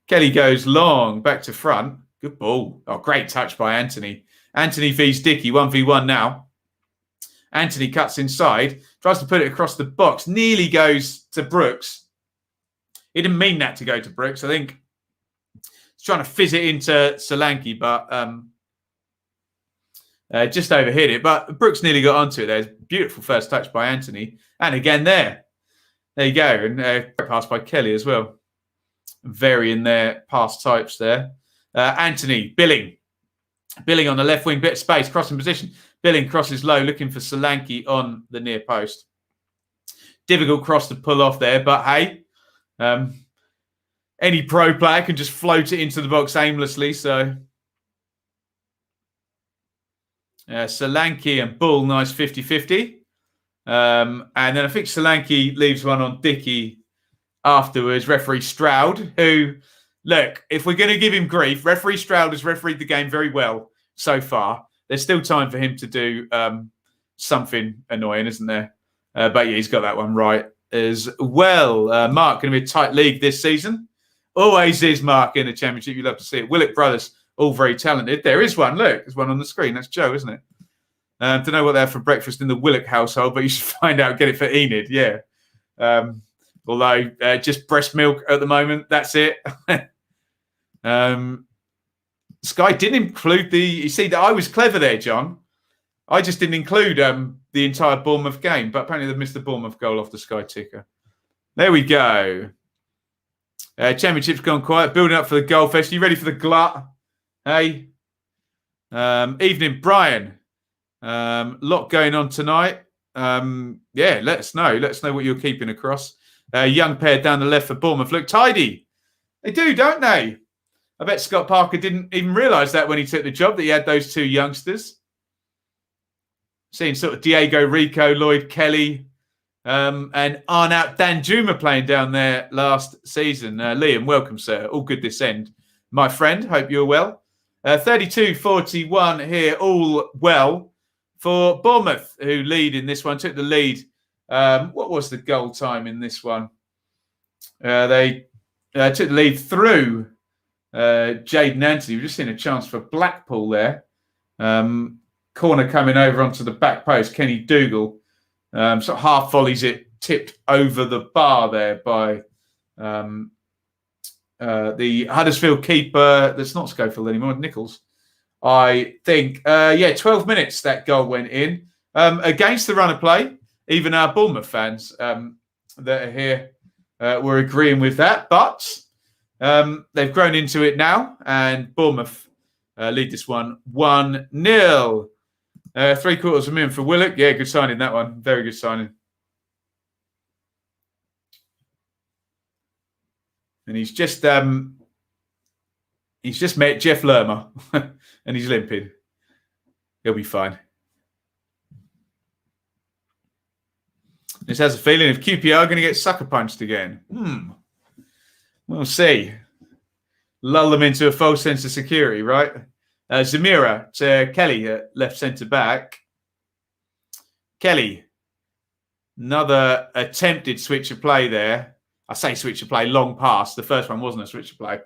[SPEAKER 1] Kelly goes long, back to front. Good ball. Oh, great touch by Anthony. Anthony vs Dicky, 1v1 now. Anthony cuts inside, tries to put it across the box, nearly goes to Brooks. He didn't mean that to go to Brooks. I think he's trying to fizz it into Solanke, but just overhit it. But Brooks nearly got onto it there. Beautiful first touch by Anthony. And again there. There you go. And pass by Kelly as well. Varying their pass types there. Anthony, Billing. Billing on the left wing, bit of space, crossing position. Billing crosses low, looking for Solanke on the near post. Difficult cross to pull off there, but hey, any pro player can just float it into the box aimlessly. So Solanke and Bull, nice 50-50. And then I think Solanke leaves one on Dickey afterwards. Referee Stroud, who, look, if we're going to give him grief, referee Stroud has refereed the game very well so far. There's still time for him to do something annoying, isn't there? But yeah, he's got that one right as well. Mark, going to be a tight league this season. Always is, Mark, in the Championship. You love to see it. Willock brothers, all very talented. There is one. Look, there's one on the screen. That's Joe, isn't it? Don't know what they have for breakfast in the Willock household, but you should find out. Get it for Enid, yeah. Although just breast milk at the moment. That's it. Sky didn't include the... You see, that I was clever there, John. I just didn't include the entire Bournemouth game, but apparently they've missed the Bournemouth goal off the Sky ticker. There we go. Championship's gone quiet. Building up for the goal fest. You ready for the glut? Hey? Evening, Brian. Lot going on tonight. Yeah, let us know. Let us know what you're keeping across. Young pair down the left for Bournemouth. Look tidy. They do, don't they? I bet Scott Parker didn't even realise that when he took the job, that he had those two youngsters. Seeing sort of Diego Rico, Lloyd Kelly, and Arnaut Danjuma playing down there last season. Liam, welcome, sir. All good this end. My friend, hope you're well. 32-41 here, all well for Bournemouth, who lead in this one. Took the lead. What was the goal time in this one? They took the lead through Jaden Anthony. We've just seen a chance for Blackpool there. Corner coming over onto the back post. Kenny Dougal sort of half volleys it, tipped over the bar there by the Huddersfield keeper. That's not Schofield anymore, Nichols. I think, 12 minutes that goal went in. Against the run of play, even our Bournemouth fans that are here were agreeing with that. But they've grown into it now, and Bournemouth lead this one 1-0. 750,000 for Willock. Yeah, good signing, that one. Very good signing. And he's just met Jeff Lerma and he's limping. He'll be fine. This has a feeling if QPR are going to get sucker punched again. We'll see. Lull them into a false sense of security, right? Zamira to Kelly at left centre back. Kelly, another attempted switch of play there. I say switch of play, long pass. The first one wasn't a switch of play.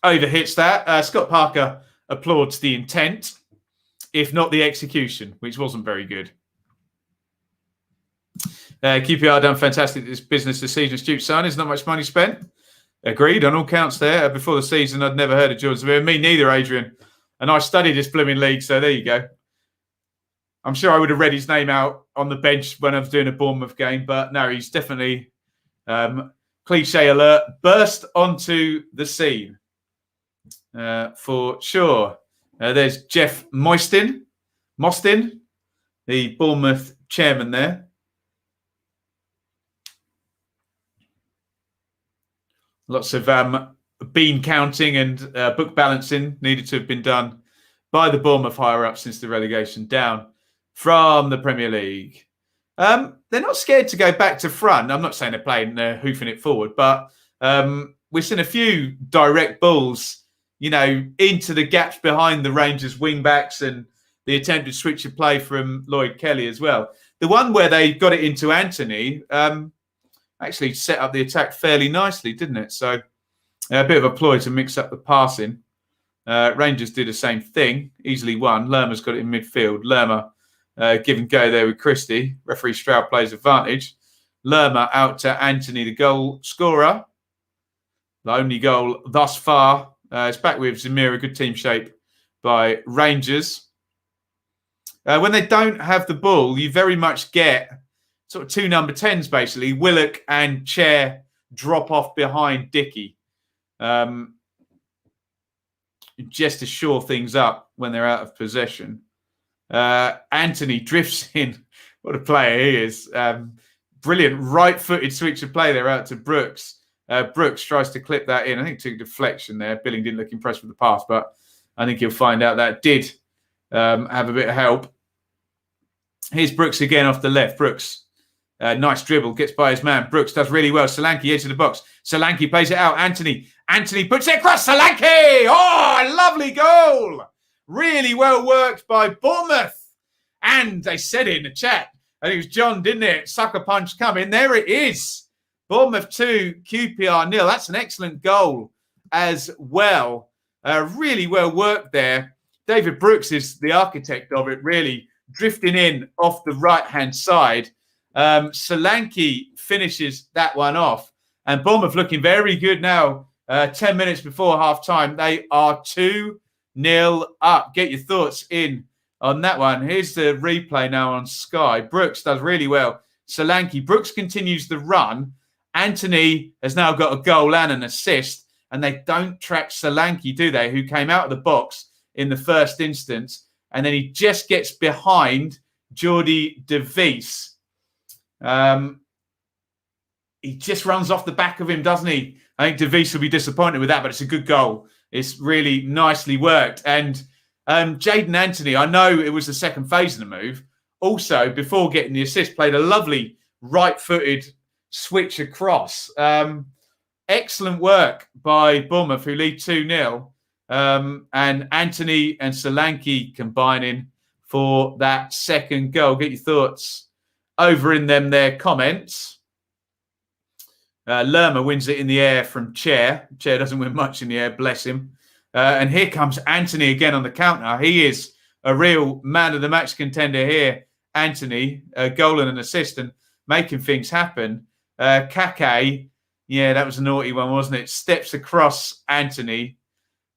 [SPEAKER 1] Overhits that. Scott Parker applauds the intent, if not the execution, which wasn't very good. QPR done fantastic this business this season. Stupid signings, not much money spent. Agreed on all counts there. Before the season, I'd never heard of George Zamir. Me neither, Adrian. And I studied this blooming league, so there you go. I'm sure I would have read his name out on the bench when I was doing a Bournemouth game, but no, he's definitely, cliche alert, burst onto the scene for sure. There's Jeff Mostyn, the Bournemouth chairman there. Lots of bean counting and book balancing needed to have been done by the Bournemouth higher-up since the relegation down from the Premier League. They're not scared to go back to front. I'm not saying they're playing, they're hoofing it forward, but we've seen a few direct balls, into the gaps behind the Rangers wing-backs and the attempted switch of play from Lloyd Kelly as well. The one where they got it into Anthony actually set up the attack fairly nicely, didn't it? So a bit of a ploy to mix up the passing. Rangers did the same thing, easily won. Lerma's got it in midfield. Lerma give and go there with Krissy. Referee Stroud plays advantage. Lerma out to Anthony, the goal scorer. The only goal thus far. It's back with Zamira, good team shape by Rangers. When they don't have the ball, you very much get sort of two number 10s, basically. Willock and Chair drop off behind Dickey. Just to shore things up when they're out of possession. Anthony drifts in What a player he is. Brilliant right-footed switch of play there out to Brooks. Brooks tries to clip that in. I think it took a deflection there. Billing didn't look impressed with the pass, but I think he'll find out that did have a bit of help. Here's Brooks again off the left. Brooks, nice dribble, gets by his man. Brooks does really well. Solanke edge of the box. Solanke plays it out. Anthony puts it across. Solanke! Oh, lovely goal! Really well worked by Bournemouth. And they said it in the chat. I think it was John, didn't it? Sucker punch coming. There it is. Bournemouth 2, QPR 0. That's an excellent goal as well. Really well worked there. David Brooks is the architect of it, really drifting in off the right-hand side. Solanke finishes that one off. And Bournemouth looking very good now. 10 minutes before half-time. They are 2-0 up. Get your thoughts in on that one. Here's the replay now on Sky. Brooks does really well. Solanke. Brooks continues the run. Anthony has now got a goal and an assist. And they don't track Solanke, do they? Who came out of the box in the first instance. And then he just gets behind Jordy De Vries. He just runs off the back of him, doesn't he? I think De Vries will be disappointed with that, but it's a good goal. It's really nicely worked. And Jaden Anthony, I know it was the second phase of the move. Also, before getting the assist, played a lovely right-footed switch across. Excellent work by Bournemouth, who lead 2-0. And Anthony and Solanke combining for that second goal. Get your thoughts over in them there comments. Lerma wins it in the air from Chair. Chair doesn't win much in the air, bless him. And here comes Anthony again on the counter. He is a real man of the match contender here. Anthony, a goal and an assist and making things happen. Kake, yeah, that was a naughty one, wasn't it? Steps across Anthony.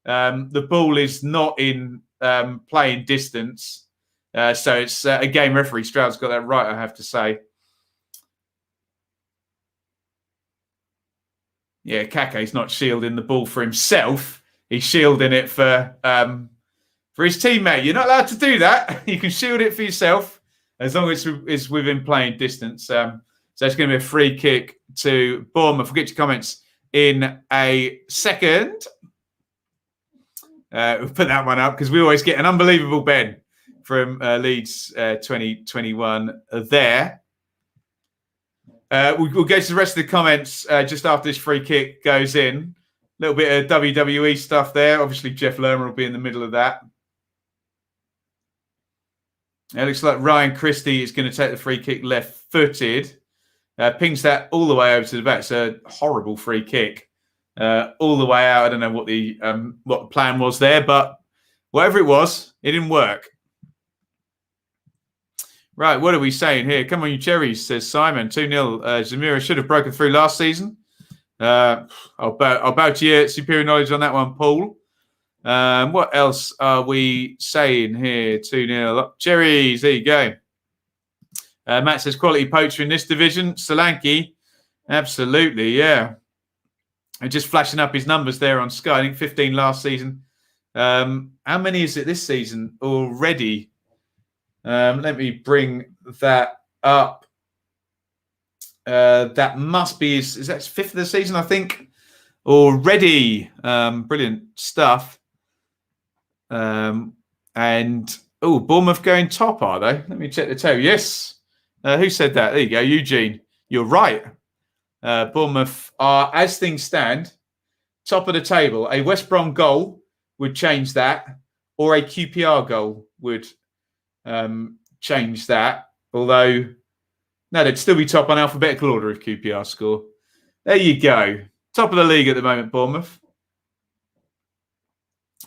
[SPEAKER 1] The ball is not in playing distance. So it's a game referee. Stroud's got that right, I have to say. Yeah, Kake's not shielding the ball for himself. He's shielding it for his teammate. You're not allowed to do that. You can shield it for yourself as long as it's within playing distance. So it's going to be a free kick to Bournemouth. We'll get your comments in a second. We'll put that one up because we always get an unbelievable Ben from Leeds 2021 there. We'll go to the rest of the comments just after this free kick goes in. A little bit of WWE stuff there. Obviously, Jeff Lerma will be in the middle of that. It looks like Ryan Christie is going to take the free kick left-footed. Pings that all the way over to the back. It's a horrible free kick. All the way out. I don't know what the plan was there, but whatever it was, it didn't work. Right, what are we saying here? Come on, you cherries, says Simon. 2-0. Zamira should have broken through last season. I'll bow to your superior knowledge on that one, Paul. What else are we saying here? 2-0. Cherries, there you go. Matt says quality poacher in this division. Solanke, absolutely, yeah. And just flashing up his numbers there on Sky. I think 15 last season. How many is it this season already? Let me bring that up. That must be is that fifth of the season, I think, already. Brilliant stuff. And Bournemouth going top, are they? Let me check the table. Yes. Who said that? There you go, Eugene. You're right. Bournemouth are, as things stand, top of the table. A West Brom goal would change that, or a QPR goal would change that. Although, no, they'd still be top on alphabetical order if QPR score. There you go. Top of the league at the moment, Bournemouth.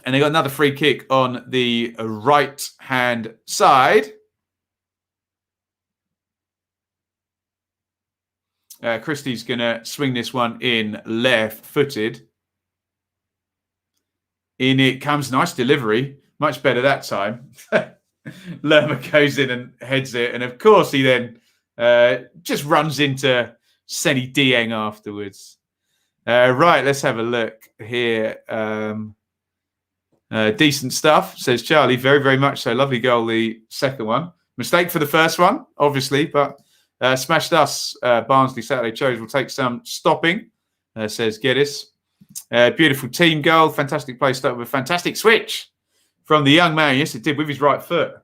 [SPEAKER 1] And they got another free kick on the right-hand side. Christie's going to swing this one in left-footed. In it comes. Nice delivery. Much better that time. Lerma goes in and heads it. And, of course, he then just runs into Seni Dieng afterwards. Right, let's have a look here. Decent stuff, says Charlie. Very, very much so. Lovely goal, the second one. Mistake for the first one, obviously, but smashed us. Barnsley Saturday chose will take some stopping, says Geddes. Beautiful team goal. Fantastic play. Started with a fantastic switch from the young man. Yes, it did, with his right foot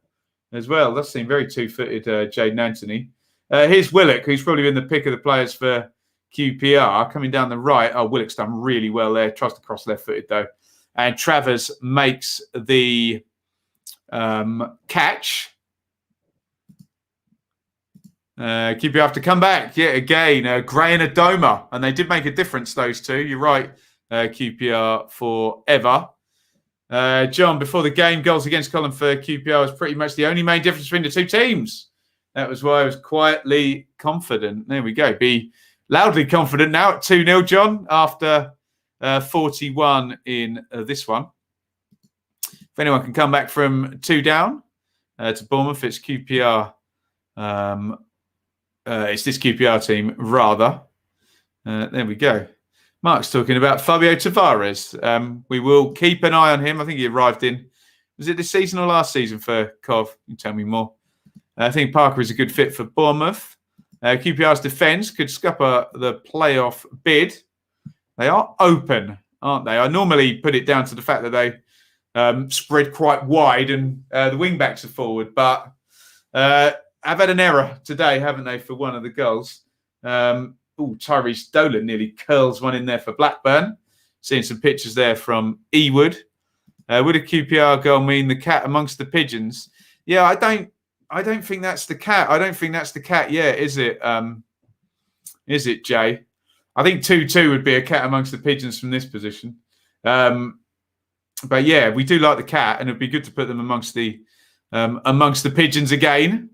[SPEAKER 1] as well. That seemed very two-footed, Jaden Anthony. Here's Willock, who's probably been the pick of the players for QPR, coming down the right. Oh, Willock's done really well there. Tries to cross left-footed, though. And Travers makes the catch. QPR have to come back yet again. Gray and Adoma, and they did make a difference, those two. You're right, QPR forever. John, before the game, goals against column for QPR was pretty much the only main difference between the two teams. That was why I was quietly confident. There we go. Be loudly confident now at 2-0, John, after 41 in this one. If anyone can come back from 2 down to Bournemouth, it's QPR. It's this QPR team, rather. There we go. Mark's talking about Fabio Tavares. We will keep an eye on him. I think he arrived in, was it this season or last season for Cov? You can tell me more. I think Parker is a good fit for Bournemouth. QPR's defence could scupper the playoff bid. They are open, aren't they? I normally put it down to the fact that they spread quite wide and the wing-backs are forward. But I've had an error today, haven't they, for one of the goals. Tyrese Dolan nearly curls one in there for Blackburn. Seeing some pictures there from Ewood. Would a QPR goal mean the cat amongst the pigeons? Yeah, I don't think that's the cat. I don't think that's the cat yet, is it? Is it, Jay? I think 2-2 would be a cat amongst the pigeons from this position. But yeah, we do like the cat, and it'd be good to put them amongst the pigeons again.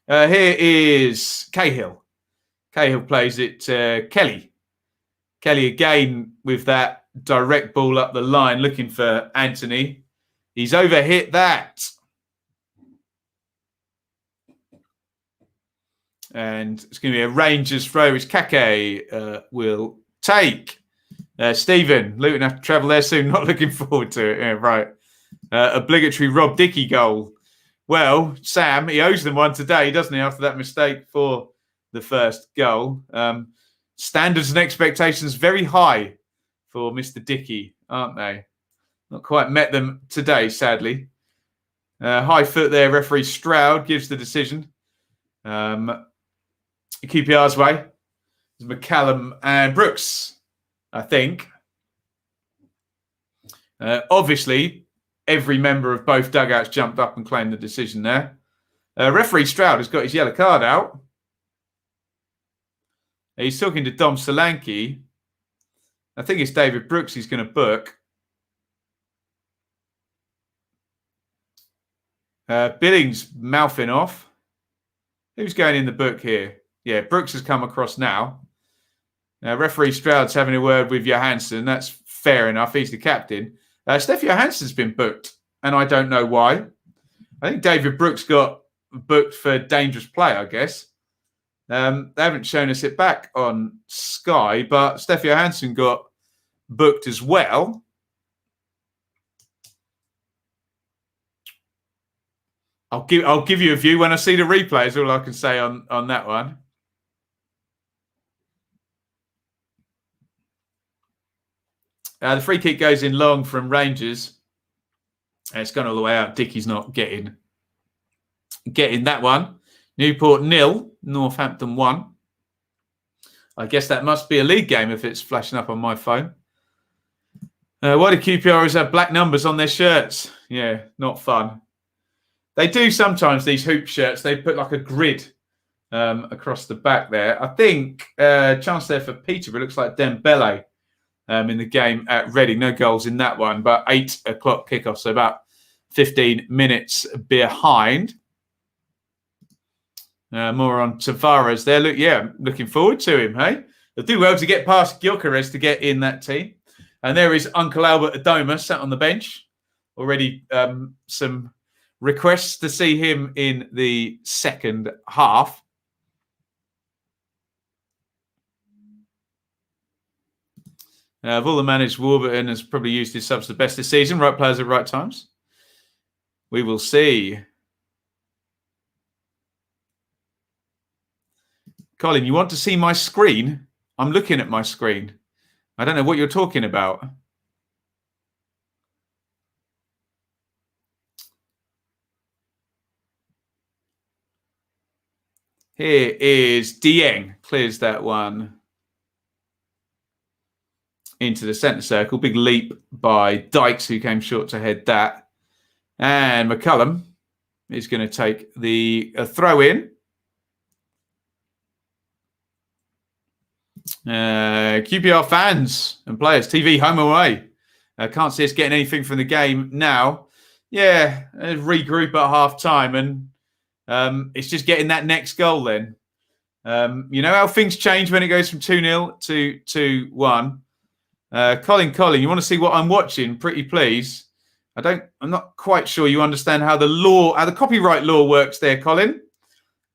[SPEAKER 1] Here is Cahill. Cahill plays it Kelly. Kelly again with that direct ball up the line, looking for Anthony. He's overhit that. And it's going to be a Rangers throw, which Kake will take. Stephen, Luton have to travel there soon. Not looking forward to it. Yeah, right. Obligatory Rob Dickey goal. Well, Sam, he owes them one today, doesn't he, after that mistake for the first goal. Standards and expectations very high for Mr. Dickey, aren't they? Not quite met them today, sadly. High foot there, referee Stroud gives the decision. QPR's way. It's McCallum and Brooks, I think. Obviously, every member of both dugouts jumped up and claimed the decision there. Referee Stroud has got his yellow card out. He's talking to Dom Solanke. I think it's David Brooks he's going to book. Billings mouthing off. Who's going in the book here? Yeah, Brooks has come across now. Referee Stroud's having a word with Johansson. That's fair enough. He's the captain. Steph Johansson's been booked, and I don't know why. I think David Brooks got booked for dangerous play, I guess. They haven't shown us it back on Sky, but Steph Johansson got booked as well. I'll give you a view when I see the replay, is all I can say on that one. The free kick goes in long from Rangers. It's gone all the way out. Dickey's not getting that one. Newport 0, Northampton 1. I guess that must be a league game if it's flashing up on my phone. Why do QPR always have black numbers on their shirts? Yeah, not fun. They do sometimes, these hoop shirts. They put like a grid across the back there. I think chance there for Peterborough. Looks like Dembele in the game at Reading. No goals in that one, but 8 o'clock kickoff, so about 15 minutes behind. More on Tavares there. Look, yeah, looking forward to him, hey? They'll do well to get past Gyökeres to get in that team. And there is Uncle Albert Adoma sat on the bench. Already some requests to see him in the second half. Of all the managed, Warburton has probably used his subs the best this season. Right players at right times. We will see. Colin, you want to see my screen? I'm looking at my screen. I don't know what you're talking about. Here is Dieng. Clears that one into the centre circle. Big leap by Dykes, who came short to head that. And McCullum is going to take the throw in. QPR fans and players, TV home away. Can't see us getting anything from the game now. Yeah, regroup at half time, and it's just getting that next goal then. You know how things change when it goes from 2-0 to 2-1. Colin, you want to see what I'm watching? Pretty please. I'm not quite sure you understand how the copyright law works there, Colin.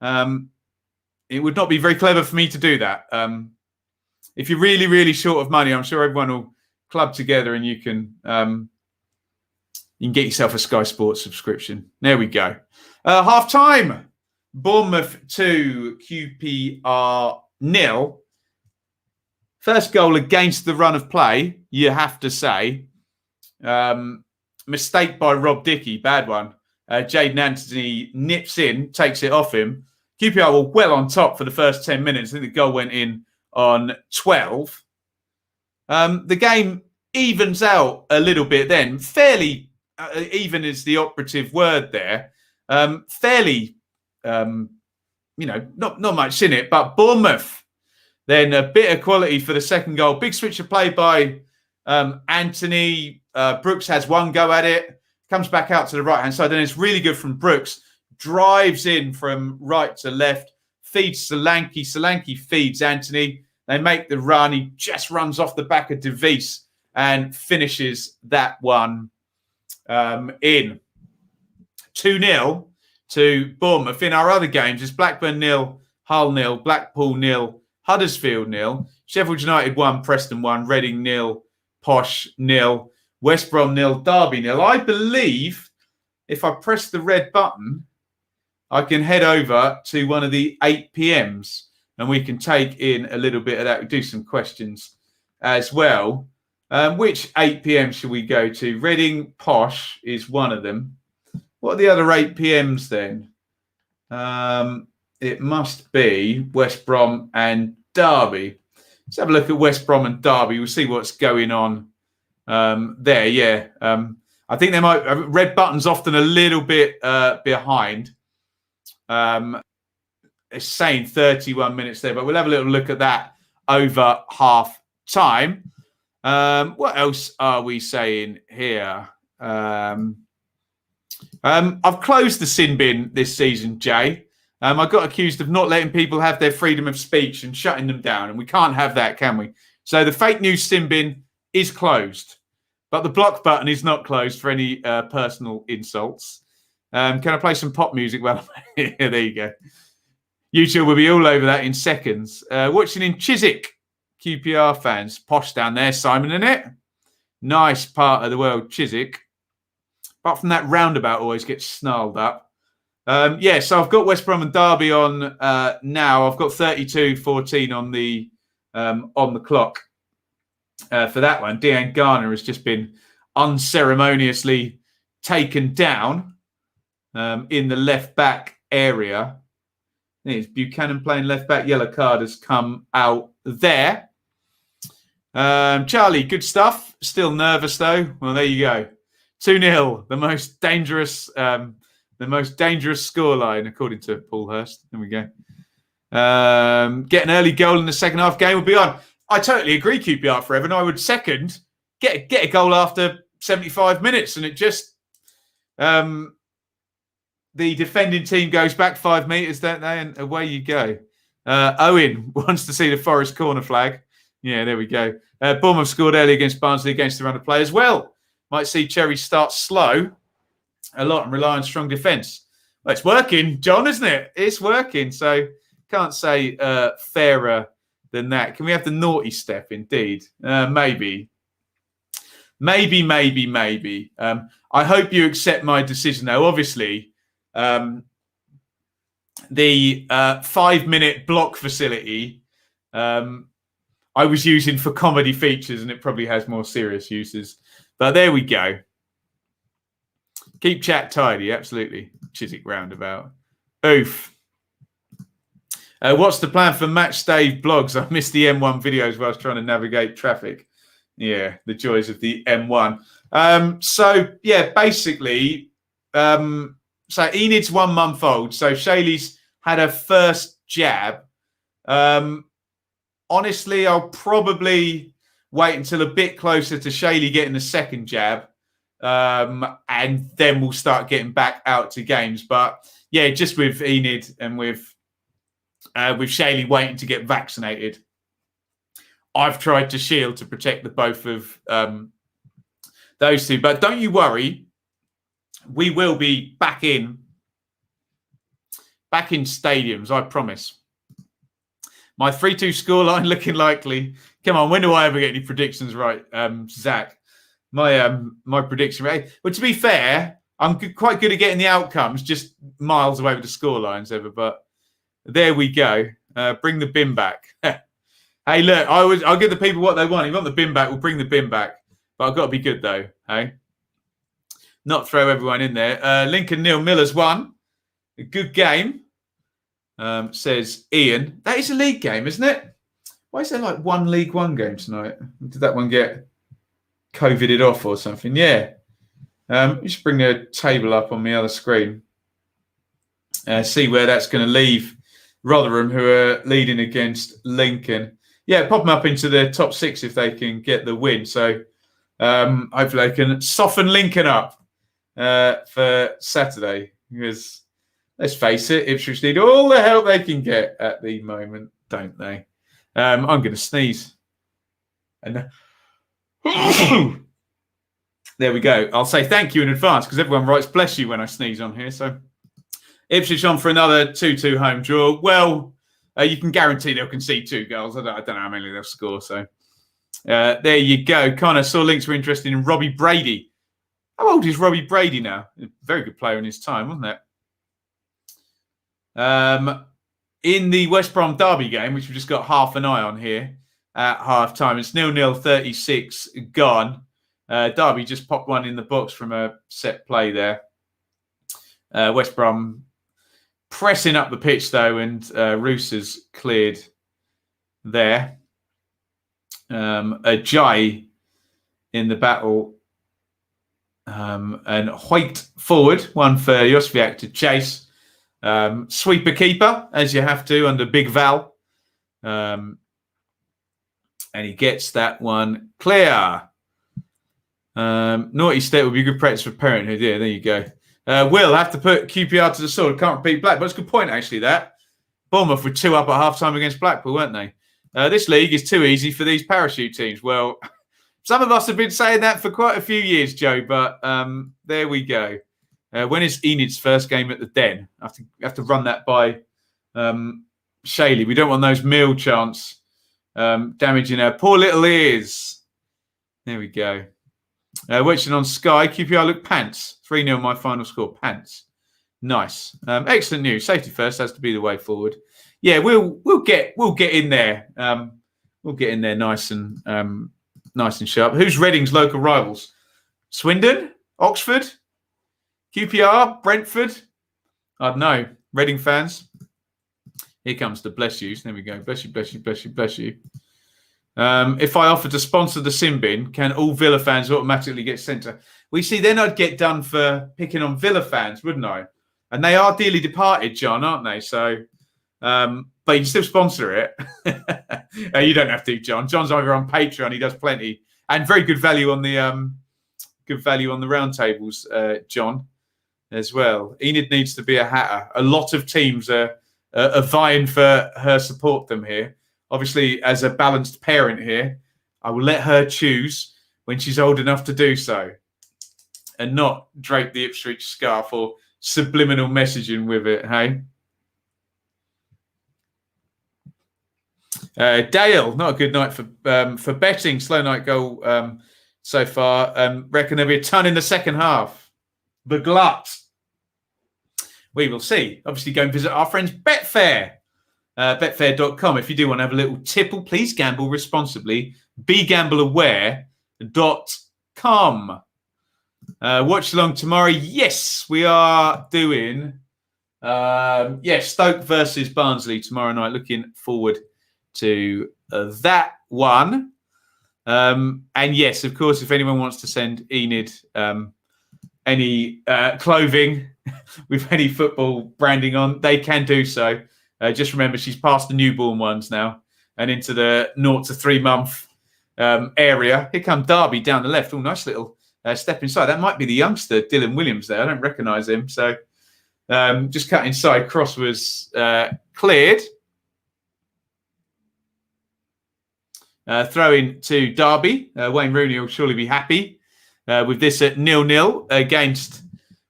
[SPEAKER 1] It would not be very clever for me to do that. If you're really, really short of money, I'm sure everyone will club together and you can get yourself a Sky Sports subscription. There we go. Half time. Bournemouth 2, QPR 0. First goal against the run of play, you have to say. Mistake by Rob Dickey, bad one. Jaden Anthony nips in, takes it off him. QPR were well on top for the first 10 minutes. I think the goal went in on 12. The game evens out a little bit then. Fairly even is the operative word there. Fairly, not much in it, but Bournemouth, then a bit of quality for the second goal. Big switch of play by Anthony. Brooks has one go at it, comes back out to the right-hand side, and it's really good from Brooks. Drives in from right to left, feeds Solanke. Solanke feeds Anthony. They make the run. He just runs off the back of DeVries and finishes that one in. 2-0 to Bournemouth. In our other games, it's Blackburn 0, Hull 0, Blackpool 0, Huddersfield 0, Sheffield United 1, Preston 1, Reading 0, Posh 0, West Brom 0, Derby 0. I believe if I press the red button, I can head over to one of the 8 p.m.s and we can take in a little bit of that. We do some questions as well. Which 8 p.m. should we go to? Reading, Posh is one of them. What are the other 8 p.m.s then? It must be West Brom and Derby. Let's have a look at West Brom and Derby. We'll see what's going on there. Yeah. I think they might red buttons often a little bit behind. It's saying 31 minutes there, but we'll have a little look at that over half time. What else are we saying here? I've closed the sin bin this season, Jay. I got accused of not letting people have their freedom of speech and shutting them down, and we can't have that, can we? So the fake news sin bin is closed, but the block button is not closed for any personal insults. Can I play some pop music? Well, there you go. YouTube will be all over that in seconds. Watching in Chiswick, QPR fans. Posh down there, Simon, in it. Nice part of the world, Chiswick. Apart from that roundabout always gets snarled up. So I've got West Brom and Derby on now. I've got 32-14 on the clock for that one. Dean Garner has just been unceremoniously taken down in the left back area. It's Buchanan playing left back. Yellow card has come out there. Charlie, good stuff. Still nervous though. Well, there you go. 2-0, the most dangerous scoreline according to Paul Hurst. There we go. Get an early goal in the second half. Game will be on. I totally agree, QPR forever. And I would second get a goal after 75 minutes, and it just the defending team goes back 5 meters, don't they? And away you go. Owen wants to see the Forest corner flag. Yeah, there we go. Bournemouth scored early against Barnsley against the run of play as well. Might see Cherry start slow a lot and rely on strong defence. Well, it's working, John, isn't it? It's working. So can't say fairer than that. Can we have the naughty step? Indeed. Maybe. Maybe. I hope you accept my decision, though. Obviously, the 5-minute block facility I was using for comedy features, and it probably has more serious uses. But there we go. Keep chat tidy, absolutely. Chiswick roundabout. Oof. What's the plan for Match Day blogs? I missed the M1 videos while I was trying to navigate traffic. Yeah, the joys of the M1. Basically, so Enid's 1 month old. So Shaylee's had her first jab. Honestly, I'll probably wait until a bit closer to Shaylee getting the second jab. And then we'll start getting back out to games. But yeah, just with Enid and with Shaylee waiting to get vaccinated, I've tried to shield to protect the both of those two. But don't you worry, we will be back in stadiums, I promise. My 3-2 scoreline looking likely. Come on, when do I ever get any predictions right, Zach? My prediction rate. Well, to be fair, I'm quite good at getting the outcomes, just miles away with the scorelines ever. But there we go. Bring the bin back. Hey, look, I'll give the people what they want. If you want the bin back, we'll bring the bin back. But I've got to be good, though. Hey, not throw everyone in there. Lincoln Neil Miller's won. A good game, says Iain. That is a league game, isn't it? Why is there like one League One game tonight? Did that one get COVIDed off or something? Yeah. You should bring the table up on the other screen. See where that's going to leave Rotherham, who are leading against Lincoln. Yeah, pop them up into the top 6 if they can get the win. So hopefully they can soften Lincoln up for Saturday. Because let's face it, Ipswich need all the help they can get at the moment, don't they? I'm going to sneeze. And there we go. I'll say thank you in advance because everyone writes bless you when I sneeze on here. So Ipswich on for another 2-2 home draw. Well, you can guarantee they'll concede 2 goals. I don't know how many they'll score. So there you go. Connor saw links were interested in Robbie Brady. How old is Robbie Brady now? A very good player in his time, wasn't it? In the West Brom Derby game, which we've just got half an eye on here at half time, it's 0-0, 36 gone. Derby just popped one in the box from a set play there. West Brom pressing up the pitch, though, and Roos's cleared there. Ajay in the battle. And White forward, one for Josviak to chase. Sweeper keeper, as you have to under Big Val. And he gets that one clear. Naughty step would be good practice for parenthood. Yeah, there you go. Will have to put QPR to the sword. Can't repeat Blackpool. That's a good point, actually, that. Bournemouth were 2 up at half-time against Blackpool, weren't they? This league is too easy for these parachute teams. Well, some of us have been saying that for quite a few years, Joe, but there we go. When is Enid's first game at the Den? I have to run that by Shaylee. We don't want those meal chants damaging our poor little ears. There we go. Watching on Sky, QPR look pants. 3-0 my final score. Pants. Nice. Excellent news. Safety first has to be the way forward. Yeah, we'll get in there. We'll get in there nice and sharp. Who's Reading's local rivals? Swindon? Oxford? QPR? Brentford? I don't know. Reading fans. Here comes the bless yous. There we go. Bless you, bless you, bless you, bless you. If I offer to sponsor the sin bin, can all Villa fans automatically get sent to? We see, then I'd get done for picking on Villa fans, wouldn't I? And they are dearly departed, John, aren't they? So, but you can still sponsor it. You don't have to, John. John's over on Patreon. He does plenty and very good value on the round tables, John, as well. Enid needs to be a hatter. A lot of teams are vying for her support them here. Obviously, as a balanced parent here, I will let her choose when she's old enough to do so and not drape the Ipswich scarf or subliminal messaging with it, hey? Dale, not a good night for betting. Slow night goal so far. Reckon there'll be a ton in the second half. The glut. We will see. Obviously, go and visit our friends Betfair. Betfair.com. If you do want to have a little tipple, please gamble responsibly. BeGambleAware.com. Watch along tomorrow. Yes, we are doing Stoke versus Barnsley tomorrow night. Looking forward to that one. And yes, of course, if anyone wants to send Enid any clothing with any football branding on, they can do so. Just remember, she's past the newborn ones now and into the 0 to 3 month area. Here comes Darby down the left. Oh, nice little step inside. That might be the youngster, Dylan Williams there. I don't recognise him. So just cut inside. Cross was cleared. Throw in to Darby. Wayne Rooney will surely be happy with this at 0-0 against,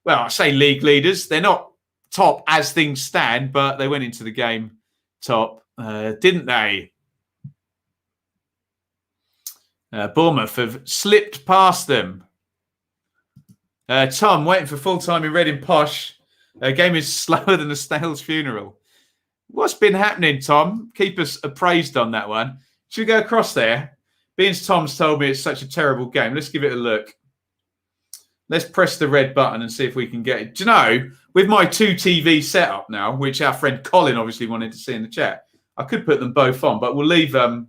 [SPEAKER 1] well, I say league leaders. They're not top as things stand, but they went into the game top, didn't they? Bournemouth have slipped past them. Tom, waiting for full time in Reading Posh. Game is slower than a snail's funeral. What's been happening, Tom? Keep us appraised on that one. Should we go across there? Being Tom's told me it's such a terrible game. Let's give it a look. Let's press the red button and see if we can get it. Do you know, with my 2 TV setup now, which our friend Colin obviously wanted to see in the chat, I could put them both on, but we'll leave the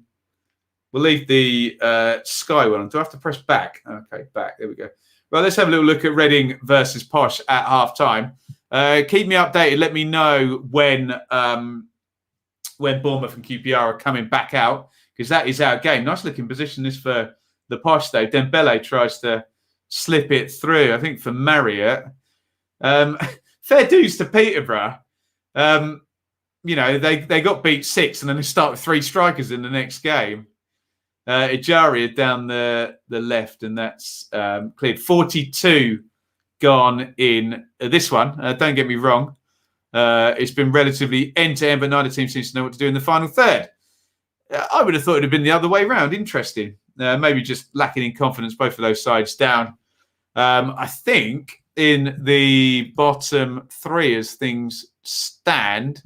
[SPEAKER 1] Sky one. Do I have to press back? Okay, back. There we go. Well, let's have a little look at Reading versus Posh at half time. Keep me updated. Let me know when Bournemouth and QPR are coming back out, because that is our game. Nice looking position this for the Posh though. Dembele tries to slip it through, I think, for Marriott. Fair dues to Peterborough. They got beat 6 and then they start with 3 strikers in the next game. Ejaria down the left, and that's cleared. 42 gone in this one. Don't get me wrong. It's been relatively end-to-end, but neither team seems to know what to do in the final third. I would have thought it would have been the other way round. Interesting. Maybe just lacking in confidence, both of those sides down. I think in the bottom 3 as things stand.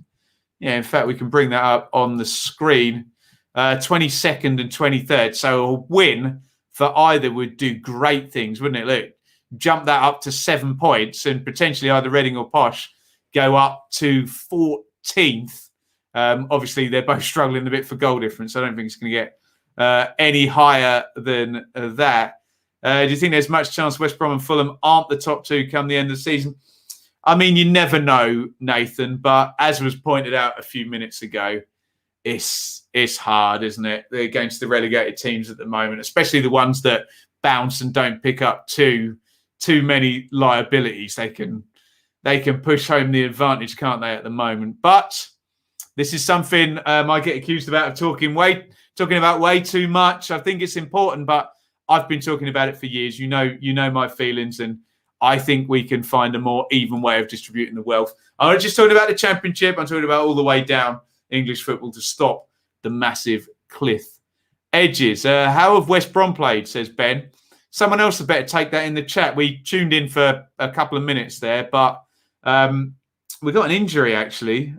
[SPEAKER 1] Yeah, in fact, we can bring that up on the screen. 22nd and 23rd. So a win for either would do great things, wouldn't it? Look, jump that up to 7 points and potentially either Reading or Posh go up to 14th. Obviously, they're both struggling a bit for goal difference. I don't think it's going to get any higher than that. Do you think there's much chance West Brom and Fulham aren't the top 2 come the end of the season? I mean, you never know, Nathan, but as was pointed out a few minutes ago, it's hard, isn't it, against the relegated teams at the moment, especially the ones that bounce and don't pick up too many liabilities. They can push home the advantage, can't they, at the moment? But this is something I get accused about of talking about way too much. I think it's important, but I've been talking about it for years. You know my feelings, and I think we can find a more even way of distributing the wealth. I'm not just talking about the Championship. I'm talking about all the way down English football to stop the massive cliff edges. How have West Brom played, says Ben. Someone else had better take that in the chat. We tuned in for a couple of minutes there, but we got an injury, actually,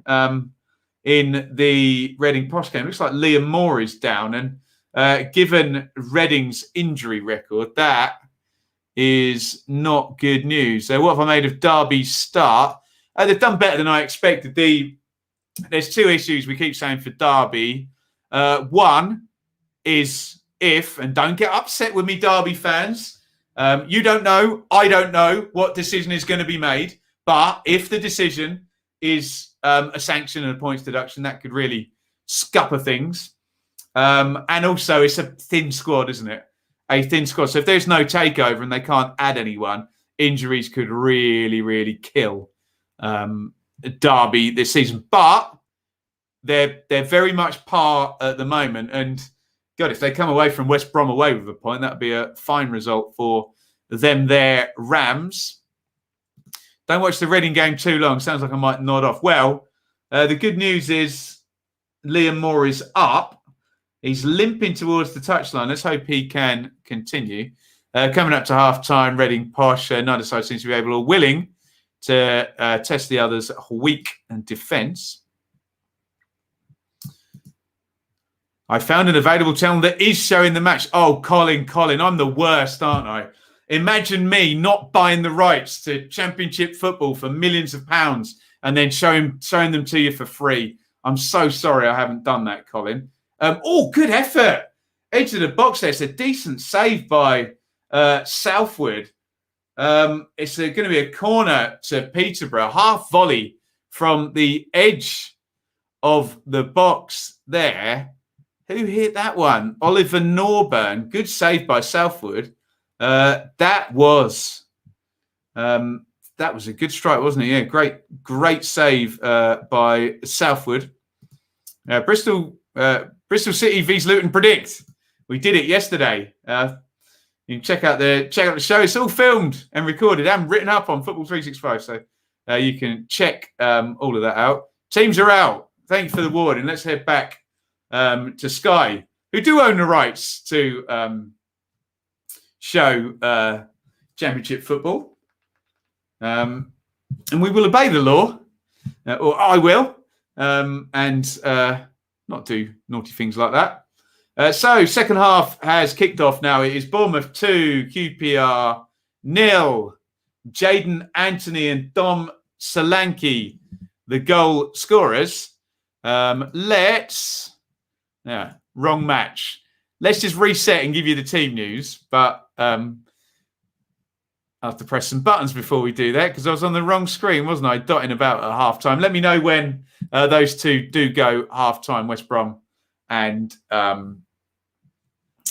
[SPEAKER 1] in the Reading Posh game. Looks like Liam Moore is down, and given Reading's injury record, that is not good news. What have I made of Derby's start? They've done better than I expected. There's 2 issues we keep saying for Derby. One is and don't get upset with me, Derby fans. You don't know, I don't know what decision is going to be made. But if the decision is a sanction and a points deduction, that could really scupper things. And also, it's a thin squad, isn't it? A thin squad. So if there's no takeover and they can't add anyone, injuries could really, really kill Derby this season. But they're very much par at the moment. And God, if they come away from West Brom away with a point, that would be a fine result for them there, Rams. Don't watch the Reading game too long. Sounds like I might nod off. Well, the good news is Liam Moore is up. He's limping towards the touchline. Let's hope he can continue. Coming up to half-time, Reading, Posh, neither side seems to be able or willing to test the other's weak and defence. I found an available channel that is showing the match. Oh, Colin, I'm the worst, aren't I? Imagine me not buying the rights to Championship football for millions of pounds and then showing them to you for free. I'm so sorry I haven't done that, Colin. Good effort. Edge of the box there. It's a decent save by Southwood. It's going to be a corner to Peterborough. Half volley from the edge of the box there. Who hit that one? Oliver Norburn. Good save by Southwood. That was a good strike, wasn't it? Yeah, great save by Southwood. Bristol City vs Luton Predict. We did it yesterday. You can check out the show. It's all filmed and recorded and written up on Football 365, so you can check all of that out. Teams are out. Thank you for the warning. Let's head back to Sky, who do own the rights to show Championship football. And we will obey the law, or I will, and not do naughty things like that. So, second half has kicked off now. It is Bournemouth 2, QPR 0. Jaden Anthony and Dom Solanke, the goal scorers. Wrong match. Let's just reset and give you the team news. But I have to press some buttons before we do that because I was on the wrong screen, wasn't I? Dotting about at half-time. Let me know when those two do go half-time, West Brom and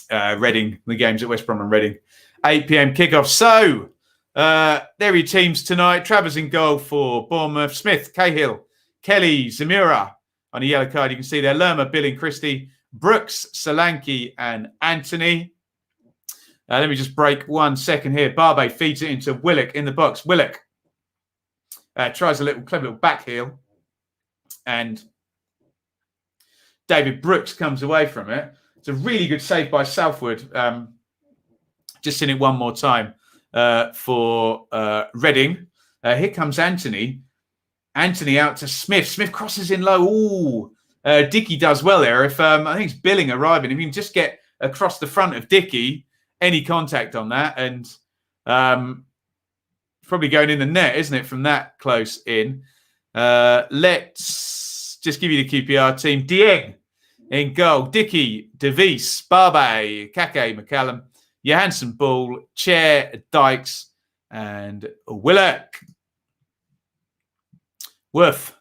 [SPEAKER 1] Reading. The games at West Brom and Reading. 8 p.m. kickoff. So, there are your teams tonight. Trevor's in goal for Bournemouth. Smith, Cahill, Kelly, Zamira on a yellow card. You can see there. Lerma, Billing, Christie, Brooks, Solanke and Anthony. Let me just break 1 second here. Barbe feeds it into Willock in the box. Willock tries a clever little back heel. And David Brooks comes away from it. It's a really good save by Southwood. Just in it one more time for Reading. Here comes Anthony. Anthony out to Smith. Smith crosses in low. Ooh. Dickey does well there. If I think it's Billing arriving. If you can just get across the front of Dickey, any contact on that, and probably going in the net, isn't it, from that close in? Let's just give you the QPR team. Dieng in goal. Dickey, Devis, Barbe, Kake, McCallum, Johansson, Ball, Chair, Dykes, and Willock. Woof.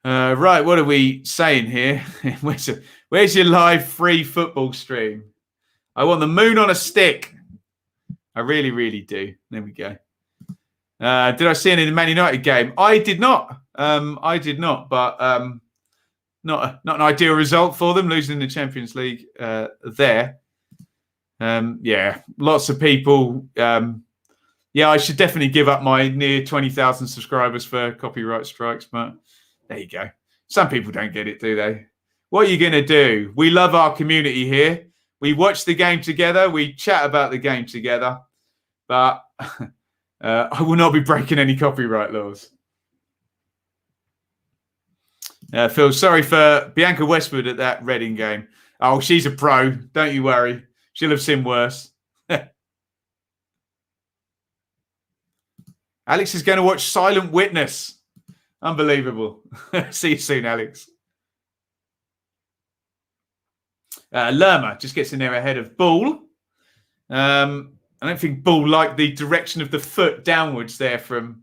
[SPEAKER 1] Right, what are we saying here? Where's your live free football stream? I want the moon on a stick. I really, really do. There we go. Did I see any of the Man United game? I did not. But not an ideal result for them, losing the Champions League there. Lots of people. I should definitely give up my near 20,000 subscribers for copyright strikes, but there you go. Some people don't get it, do they? What are you going to do? We love our community here. We watch the game together. We chat about the game together. But I will not be breaking any copyright laws. Phil, sorry for Bianca Westwood at that Reading game. Oh, she's a pro. Don't you worry. She'll have seen worse. Alex is going to watch Silent Witness. Unbelievable. See you soon, Alex. Lerma just gets in there ahead of Ball. I don't think Ball liked the direction of the foot downwards there from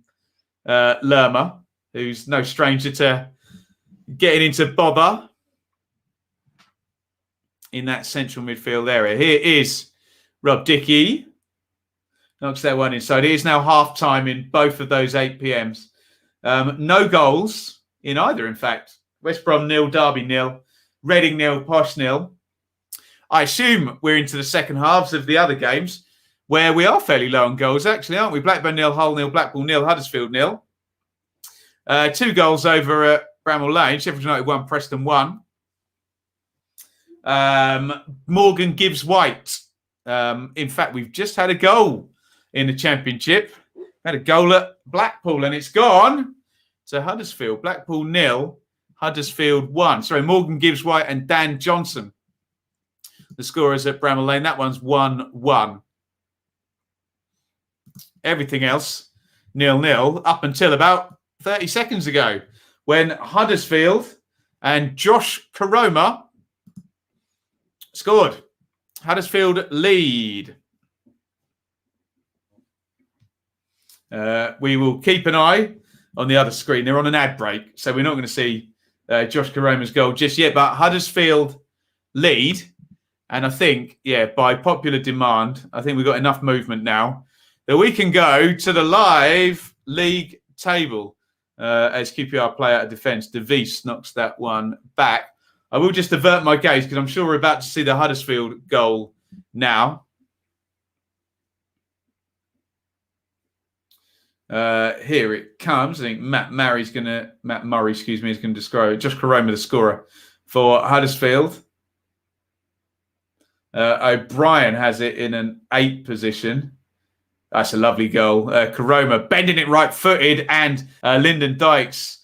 [SPEAKER 1] Lerma, who's no stranger to getting into bother in that central midfield area. Here is Rob Dickey. Knocks that one inside. It is now half-time in both of those 8 p.m s. No goals in either, in fact. West Brom 0, Derby 0, Reading 0, Posh 0. I assume we're into the second halves of the other games where we are fairly low on goals, actually, aren't we? Blackburn 0, Hull 0, Blackpool 0, Huddersfield 0. 2 goals over at Bramall Lane. Sheffield United 1, Preston 1. Morgan gives White. In fact, we've just had a goal in the Championship. Had a goal at Blackpool, and it's gone to Huddersfield. Blackpool 0, Huddersfield 1. Sorry, Morgan gives White and Dan Johnson, the scorers at Bramall Lane. That one's 1-1. Everything else 0-0 up until about 30 seconds ago, when Huddersfield and Josh Karoma scored. Huddersfield lead. We will keep an eye on the other screen. They're on an ad break, so we're not going to see Josh Karoma's goal just yet. But Huddersfield lead. And I think, by popular demand, I think we've got enough movement now that we can go to the live league table as QPR play out of defence. De Vries knocks that one back. I will just avert my gaze because I'm sure we're about to see the Huddersfield goal now. Here it comes. I think Matt Murray is going to describe it. Josh Karoma, the scorer for Huddersfield. O'Brien has it in an 8 position. That's a lovely goal. Karoma bending it right-footed, and Lyndon Dykes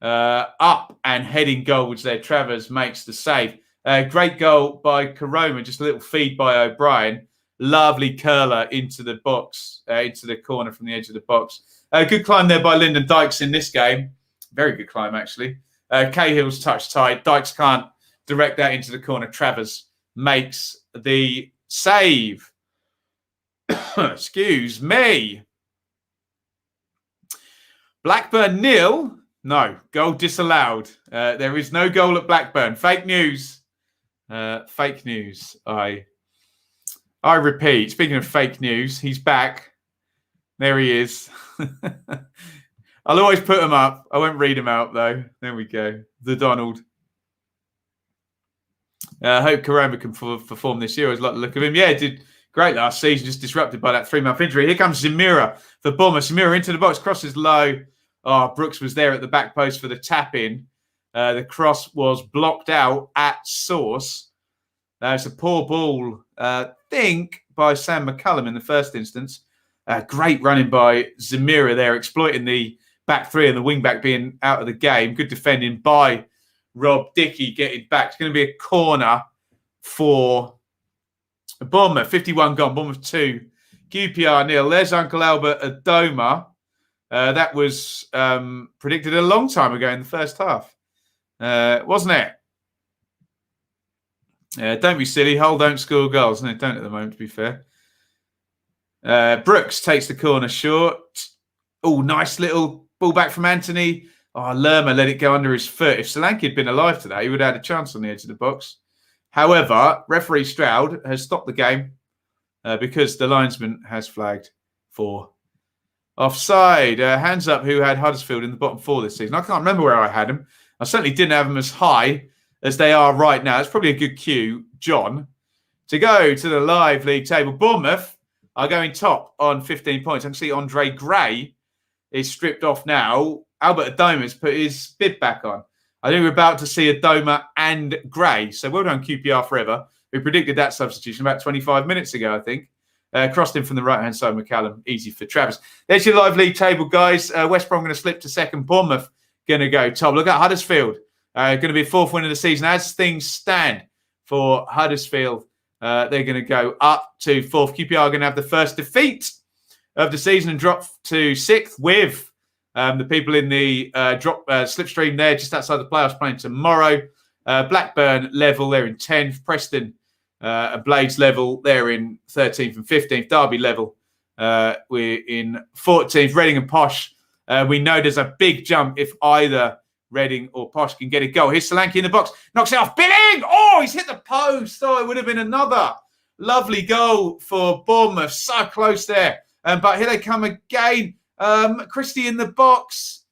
[SPEAKER 1] up and heading goalwards there. Travers makes the save. Great goal by Karoma. Just a little feed by O'Brien. Lovely curler into the box, into the corner from the edge of the box. Good climb there by Lyndon Dykes in this game. Very good climb, actually. Cahill's touch tight. Dykes can't direct that into the corner. Travers makes the save. Excuse me. Blackburn 0. No, goal disallowed. There is no goal at Blackburn. Fake news. Fake news. I repeat. Speaking of fake news, he's back. There he is. I'll always put him up. I won't read him out, though. There we go. The Donald. I hope Karoma can perform this year. I like the look of him. Yeah, did great last season, just disrupted by that 3-month injury. Here comes Zemira for Bournemouth. Zemira into the box, crosses low. Oh, Brooks was there at the back post for the tap-in. The cross was blocked out at source. It's a poor ball, I think, by Sam McCullum in the first instance. Great running by Zemira there, exploiting the back three and the wing-back being out of the game. Good defending by Rob Dickey getting back. It's going to be a corner for Bournemouth. 51 gone. Bournemouth 2. QPR 0. There's Uncle Albert Adoma. That was predicted a long time ago in the first half. Wasn't it? Don't be silly. Hull don't score goals. No, don't at the moment, to be fair. Brooks takes the corner short. Oh, nice little ball back from Anthony. Oh, Lerma let it go under his foot. If Solanke had been alive today, he would have had a chance on the edge of the box. However, referee Stroud has stopped the game because the linesman has flagged for offside. Hands up, who had Huddersfield in the bottom 4 this season. I can't remember where I had them. I certainly didn't have them as high as they are right now. It's probably a good cue, John, to go to the live league table. Bournemouth are going top on 15 points. I can see Andre Gray is stripped off now. Albert Adoma's put his bib back on. I think we're about to see Adoma and Gray. So well done, QPR forever. We predicted that substitution about 25 minutes ago, I think. Crossed in from the right-hand side, McCallum. Easy for Travis. There's your live league table, guys. West Brom going to slip to second. Bournemouth going to go top. Look at Huddersfield. Going to be a 4th win of the season. As things stand for Huddersfield, they're going to go up to 4th. QPR are going to have the first defeat of the season and drop to 6th with the people in the slipstream there just outside the playoffs playing tomorrow. Blackburn level, they're in 10th. Preston Blades level, they're in 13th and 15th. Derby level, we're in 14th. Reading and Posh, we know there's a big jump if either Reading or Posh can get a goal. Here's Solanke in the box. Knocks it off. Billing! Oh, he's hit the post. Oh, it would have been another lovely goal for Bournemouth. So close there. But here they come again. Krissy in the box.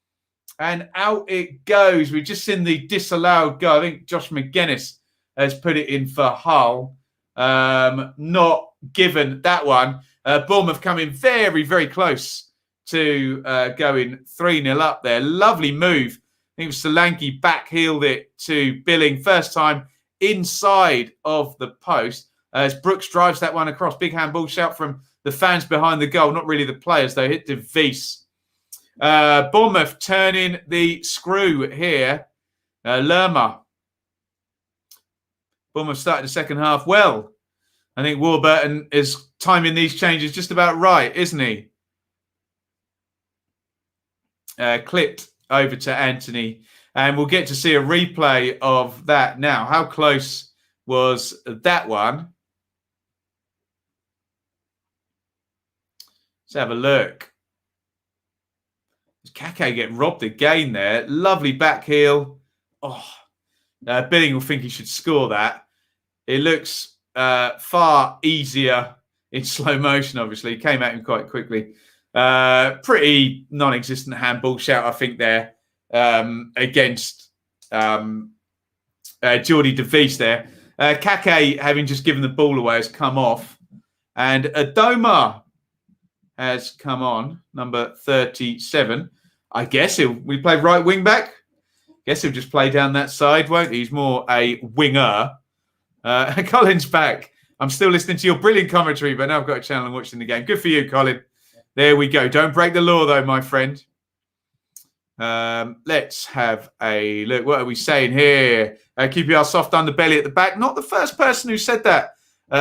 [SPEAKER 1] And out it goes. We've just seen the disallowed goal. I think Josh McGuinness has put it in for Hull. Not given that one. Bournemouth coming very, very close to going 3-0 up there. Lovely move. I think it was Solanke backheeled it to Billing. First time inside of the post as Brooks drives that one across. Big handball shout from the fans behind the goal. Not really the players, though. Hit De Vries. Bournemouth turning the screw here. Lerma. Bournemouth started the second half well. I think Warburton is timing these changes just about right, isn't he? Clipped over to Anthony. And we'll get to see a replay of that now. How close was that one? Let's have a look. Does Kake get robbed again there? Lovely back heel. Oh, Billing will think he should score that. It looks far easier in slow motion, obviously. Came at him quite quickly. Pretty non-existent handball shout, I think, there against Geordie De Vries there. Kake, having just given the ball away, has come off. And Adoma has come on, number 37. I guess we play right wing back. Guess he'll just play down that side, won't he? He's more a winger. Colin's back. I'm still listening to your brilliant commentary, but now I've got a channel and watching the game. Good for you, Colin. There we go. Don't break the law, though, my friend. Let's have a look. What are we saying here? QPR soft underbelly at the back. Not the first person who said that.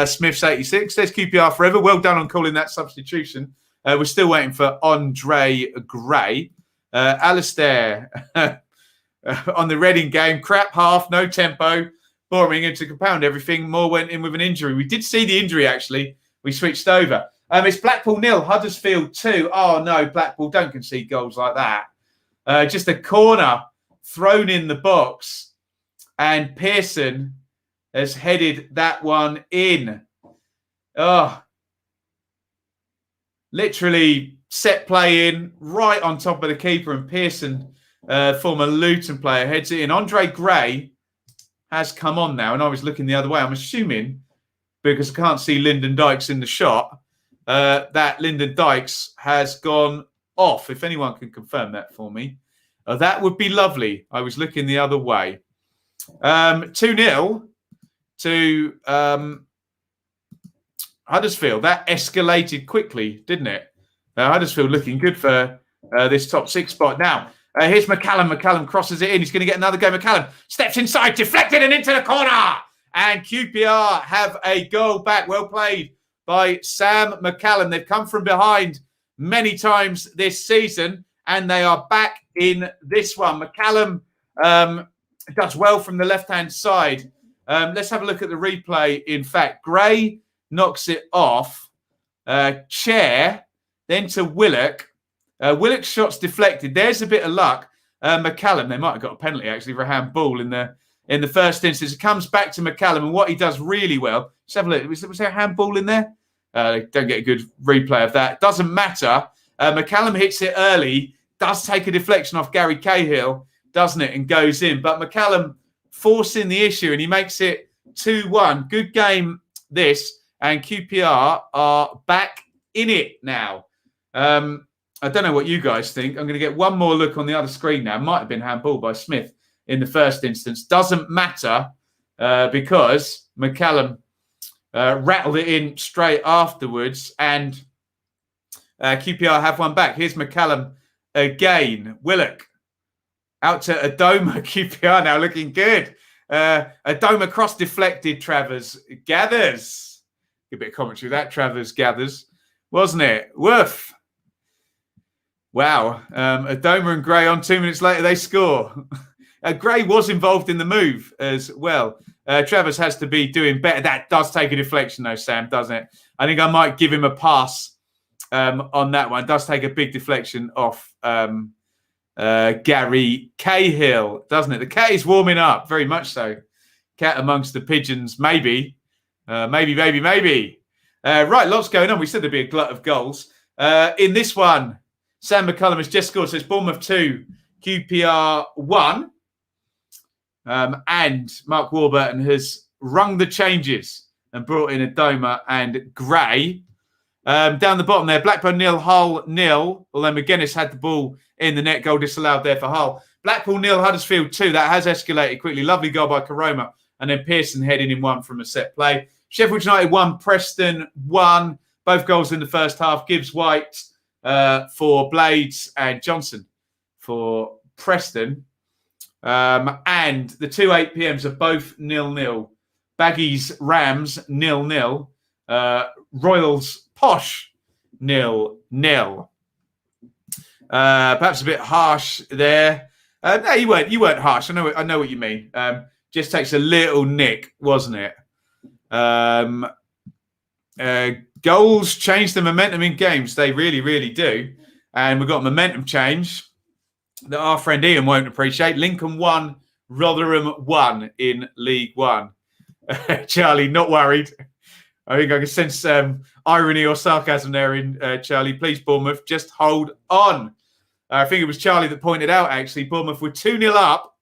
[SPEAKER 1] Smith's 86 says QPR forever. Well done on calling that substitution. We're still waiting for Andre Gray. Alistair on the Reading game. Crap half, no tempo. Boring, and to compound everything, Moore went in with an injury. We did see the injury, actually. We switched over. It's Blackpool 0, Huddersfield 2. Oh, no, Blackpool, don't concede goals like that. Just a corner thrown in the box. And Pearson has headed that one in. Oh, literally set play in right on top of the keeper. And Pearson, former Luton player, heads it in. Andre Gray has come on now. And I was looking the other way. I'm assuming, because I can't see Lyndon Dykes in the shot, that Lyndon Dykes has gone off. If anyone can confirm that for me, that would be lovely. I was looking the other way. 2-0 to Huddersfield. That escalated quickly, didn't it? Huddersfield looking good for this top 6 spot. Now, here's McCallum. McCallum crosses it in. He's going to get another go. McCallum steps inside, deflected and into the corner. And QPR have a goal back. Well played by Sam McCallum. They've come from behind many times this season, and they are back in this one. McCallum does well from the left-hand side. Let's have a look at the replay. In fact, Gray knocks it off. Chair, then to Willock. Willock's shot's deflected. There's a bit of luck. McCallum, they might have got a penalty, actually, for a handball in the first instance. It comes back to McCallum, and what he does really well. Let's have a look. Was there a handball in there? Don't get a good replay of that. Doesn't matter. McCallum hits it early. Does take a deflection off Gary Cahill, doesn't it? And goes in. But McCallum forcing the issue, and he makes it 2-1. Good game, this. And QPR are back in it now. I don't know what you guys think. I'm going to get one more look on the other screen now. Might have been handball by Smith in the first instance. Doesn't matter because McCallum rattled it in straight afterwards, and QPR have one back. Here's McCallum again. Willock out to Adoma. QPR now looking good. Adoma cross deflected. Travers gathers. A bit of commentary with that. Travers gathers, wasn't it? Woof. Wow. Adoma and Gray on 2 minutes later, they score. Gray was involved in the move as well. Travers has to be doing better. That does take a deflection, though, Sam, doesn't it? I think I might give him a pass on that one. It does take a big deflection off Gary Cahill, doesn't it? The cat is warming up, very much so. Cat amongst the pigeons, maybe. Maybe. Right, lots going on. We said there'd be a glut of goals. In this one, Sam McCallum has just scored. So it's Bournemouth 2, QPR 1. And Mark Warburton has rung the changes and brought in Adoma and Gray. Down the bottom there, Blackburn 0, Hull 0. Although McGuinness had the ball in the net, goal disallowed there for Hull. Blackpool 0, Huddersfield 2. That has escalated quickly. Lovely goal by Karoma and then Pearson heading in one from a set play. Sheffield United 1, Preston 1. Both goals in the first half. Gibbs White for Blades and Johnson for Preston. And the two 8 PMs are both 0-0. Baggies Rams 0-0. Royals Posh 0-0. Perhaps a bit harsh there. No, you weren't harsh. I know what you mean. Just takes a little nick, wasn't it? Goals change the momentum in games. They really, really do. And we've got a momentum change that our friend Iain won't appreciate. Lincoln 1, Rotherham 1 in League One. Charlie, not worried. I think I can sense irony or sarcasm there in Charlie. Please, Bournemouth, just hold on. I think it was Charlie that pointed out, actually, Bournemouth were 2-0 up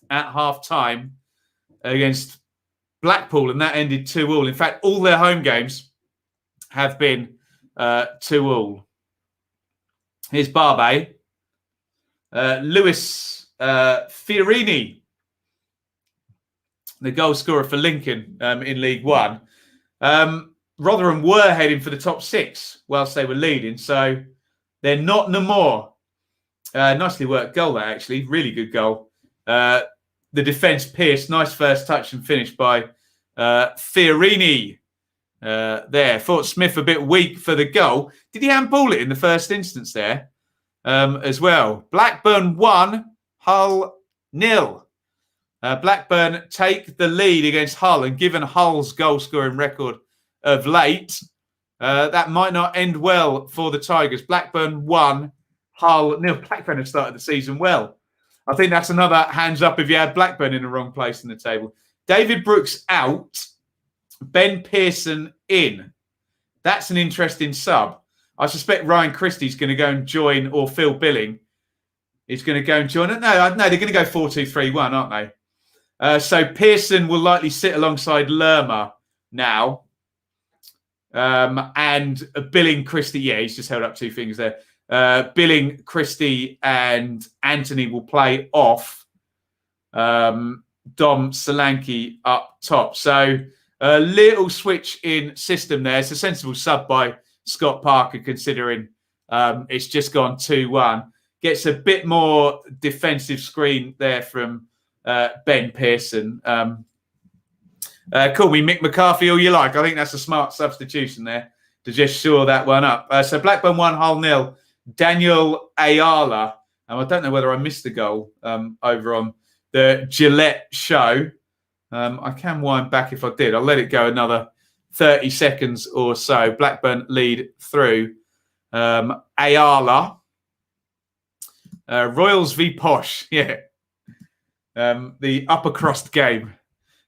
[SPEAKER 1] at half-time against Blackpool, and that ended 2-2. In fact, all their home games have been 2-2. Here's Barbe. Lewis Ferjani, the goal scorer for Lincoln in League One. Rotherham were heading for the top 6 whilst they were leading, so they're not no more. Nicely worked goal, that actually. Really good goal. The defence pierced. Nice first touch and finish by Ferjani there. Thought Smith a bit weak for the goal. Did he handball it in the first instance there as well? Blackburn 1, Hull 0. Blackburn take the lead against Hull, and given Hull's goal-scoring record of late, that might not end well for the Tigers. Blackburn 1, Hull 0. Blackburn have started the season well. I think that's another hands up if you had Blackburn in the wrong place in the table. David Brooks out, Ben Pearson in. That's an interesting sub. I suspect Ryan Christie's going to go and join, or Phil Billing is going to go and join. No, they're going to go 4-2-3-1, aren't they? So Pearson will likely sit alongside Lerma now. And Billing, Christie, yeah, he's just held up 2 fingers there. Billing, Christie and Anthony will play off Dom Solanke up top. So a little switch in system there. It's a sensible sub by Scott Parker, considering it's just gone 2-1. Gets a bit more defensive screen there from Ben Pearson. Call me Mick McCarthy all you like. I think that's a smart substitution there to just shore that one up. So Blackburn 1, Hull 0. Daniel Ayala. I don't know whether I missed the goal over on the Gillette show. I can wind back if I did. I'll let it go another 30 seconds or so. Blackburn lead through. Ayala. Royals v Posh. Yeah. The upper crust game.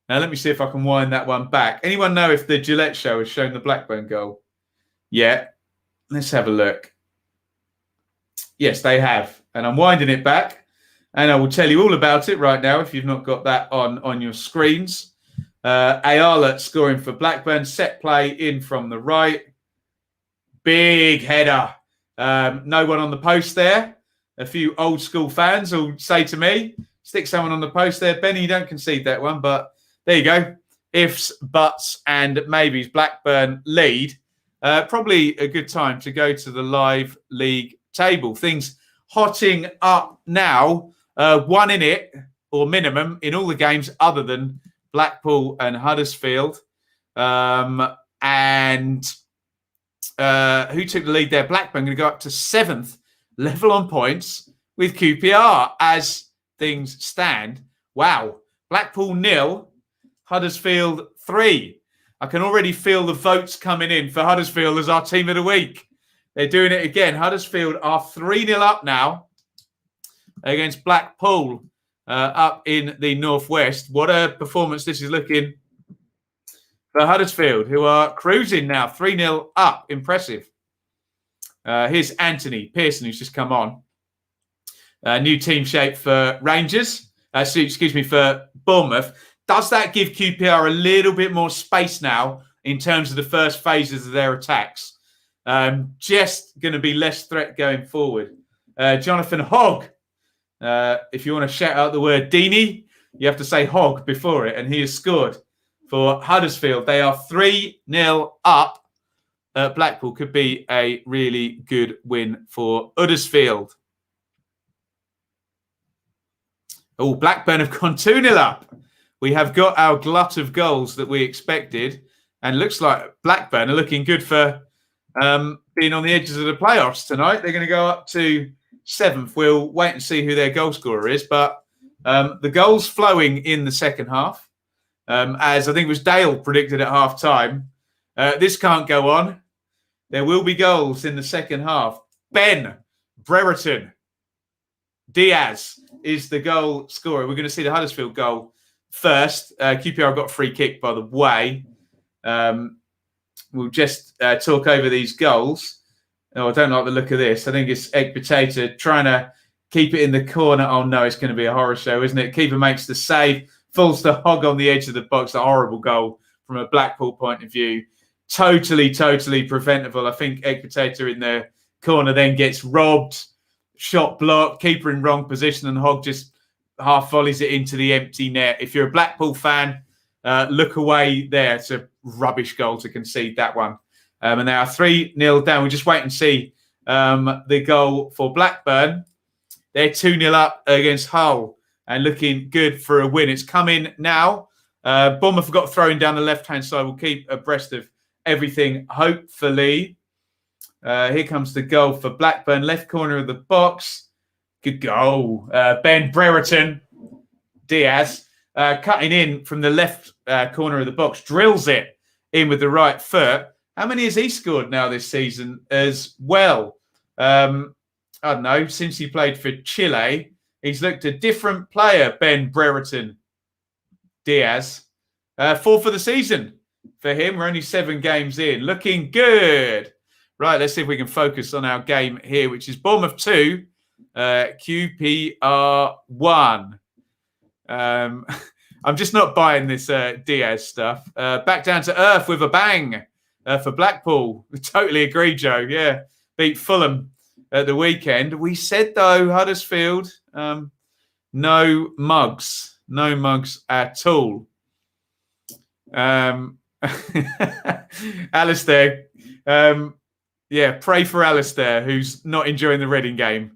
[SPEAKER 1] Now, let me see if I can wind that one back. Anyone know if the Gillette show has shown the Blackburn goal? Yeah. Let's have a look. Yes, they have. And I'm winding it back. And I will tell you all about it right now if you've not got that on your screens. Ayala scoring for Blackburn. Set play in from the right. Big header. No one on the post there. A few old school fans will say to me, stick someone on the post there. Benny, you don't concede that one, but there you go. Ifs, buts, and maybes. Blackburn lead. Probably a good time to go to the live league table. Things hotting up now. 1 in it, or minimum, in all the games other than Blackpool and Huddersfield. And who took the lead there? Blackburn going to go up to 7th, level on points with QPR as things stand. Wow. Blackpool 0, Huddersfield 3. I can already feel the votes coming in for Huddersfield as our team of the week. They're doing it again. Huddersfield are 3-0 up now against Blackpool up in the northwest. What a performance this is looking for Huddersfield, who are cruising now, 3-0 up. Impressive. Here's Anthony Pearson, who's just come on. New team shape for Rangers. For Bournemouth. Does that give QPR a little bit more space now in terms of the first phases of their attacks? Just going to be less threat going forward. Jonathan Hogg, if you want to shout out the word Deeney, You have to say Hog before it, and he has scored for Huddersfield. They are 3-0 up. Blackpool could be a really good win for Huddersfield. Oh, Blackburn have gone 2-0 up. We have got our glut of goals that we expected. And looks like Blackburn are looking good for being on the edges of the playoffs tonight. They're going to go up to 7th. We'll wait and see who their goal scorer is. But the goals flowing in the second half, as I think it was Dale predicted at half time. This can't go on. There will be goals in the second half. Ben Brereton Diaz is the goal scorer. We're going to see the Huddersfield goal first. QPR got a free kick, by the way. We'll just talk over these goals. Oh, I don't like the look of this. I think it's Egg Potato trying to keep it in the corner. Oh, no, it's going to be a horror show, isn't it? Keeper makes the save, falls to Hog on the edge of the box. A horrible goal from a Blackpool point of view. Totally preventable. I think Egg Potato in the corner then gets robbed. Shot blocked, keeper in wrong position, and Hog just half volleys it into the empty net. If you're a Blackpool fan, look away there. It's a rubbish goal to concede that one. And they are 3-0 down. We'll just wait and see the goal for Blackburn. They're 2-0 up against Hull and looking good for a win. It's coming now. Bournemouth have got throwing down the left-hand side. We'll keep abreast of everything, hopefully. Here comes the goal for Blackburn. Left corner of the box. Good goal. Ben Brereton Diaz cutting in from the left corner of the box. Drills it in with the right foot. How many has he scored now this season as well? I don't know. Since he played for Chile, he's looked a different player, Ben Brereton Diaz. 4 for the season for him. We're only 7 games in. Looking good. Right, let's see if we can focus on our game here, which is Bournemouth 2, QPR 1. I'm just not buying this Diaz stuff. Back down to earth with a bang for Blackpool. Totally agree, Joe. Yeah, beat Fulham at the weekend. We said, though, Huddersfield, no mugs. No mugs at all. Alistair, yeah, pray for Alistair, who's not enjoying the Reading game.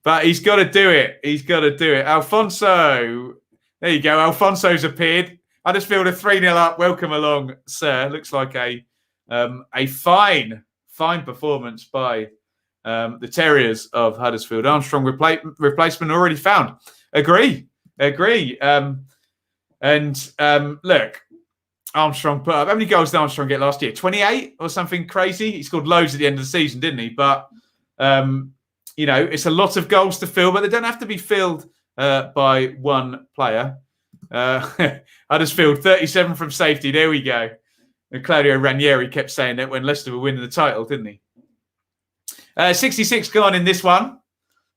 [SPEAKER 1] But he's got to do it. He's got to do it. Alfonso, there you go. Alfonso's appeared. Huddersfield are 3-0 up. Welcome along, sir. Looks like a fine performance by the Terriers of Huddersfield. Armstrong replacement already found. Agree. Look, Armstrong put up, how many goals did Armstrong get last year? 28 or something crazy? He scored loads at the end of the season, didn't he? But, it's a lot of goals to fill, but they don't have to be filled by one player. Huddersfield, 37 from safety. There we go. And Claudio Ranieri kept saying that when Leicester were winning the title, didn't he? 66 gone in this one.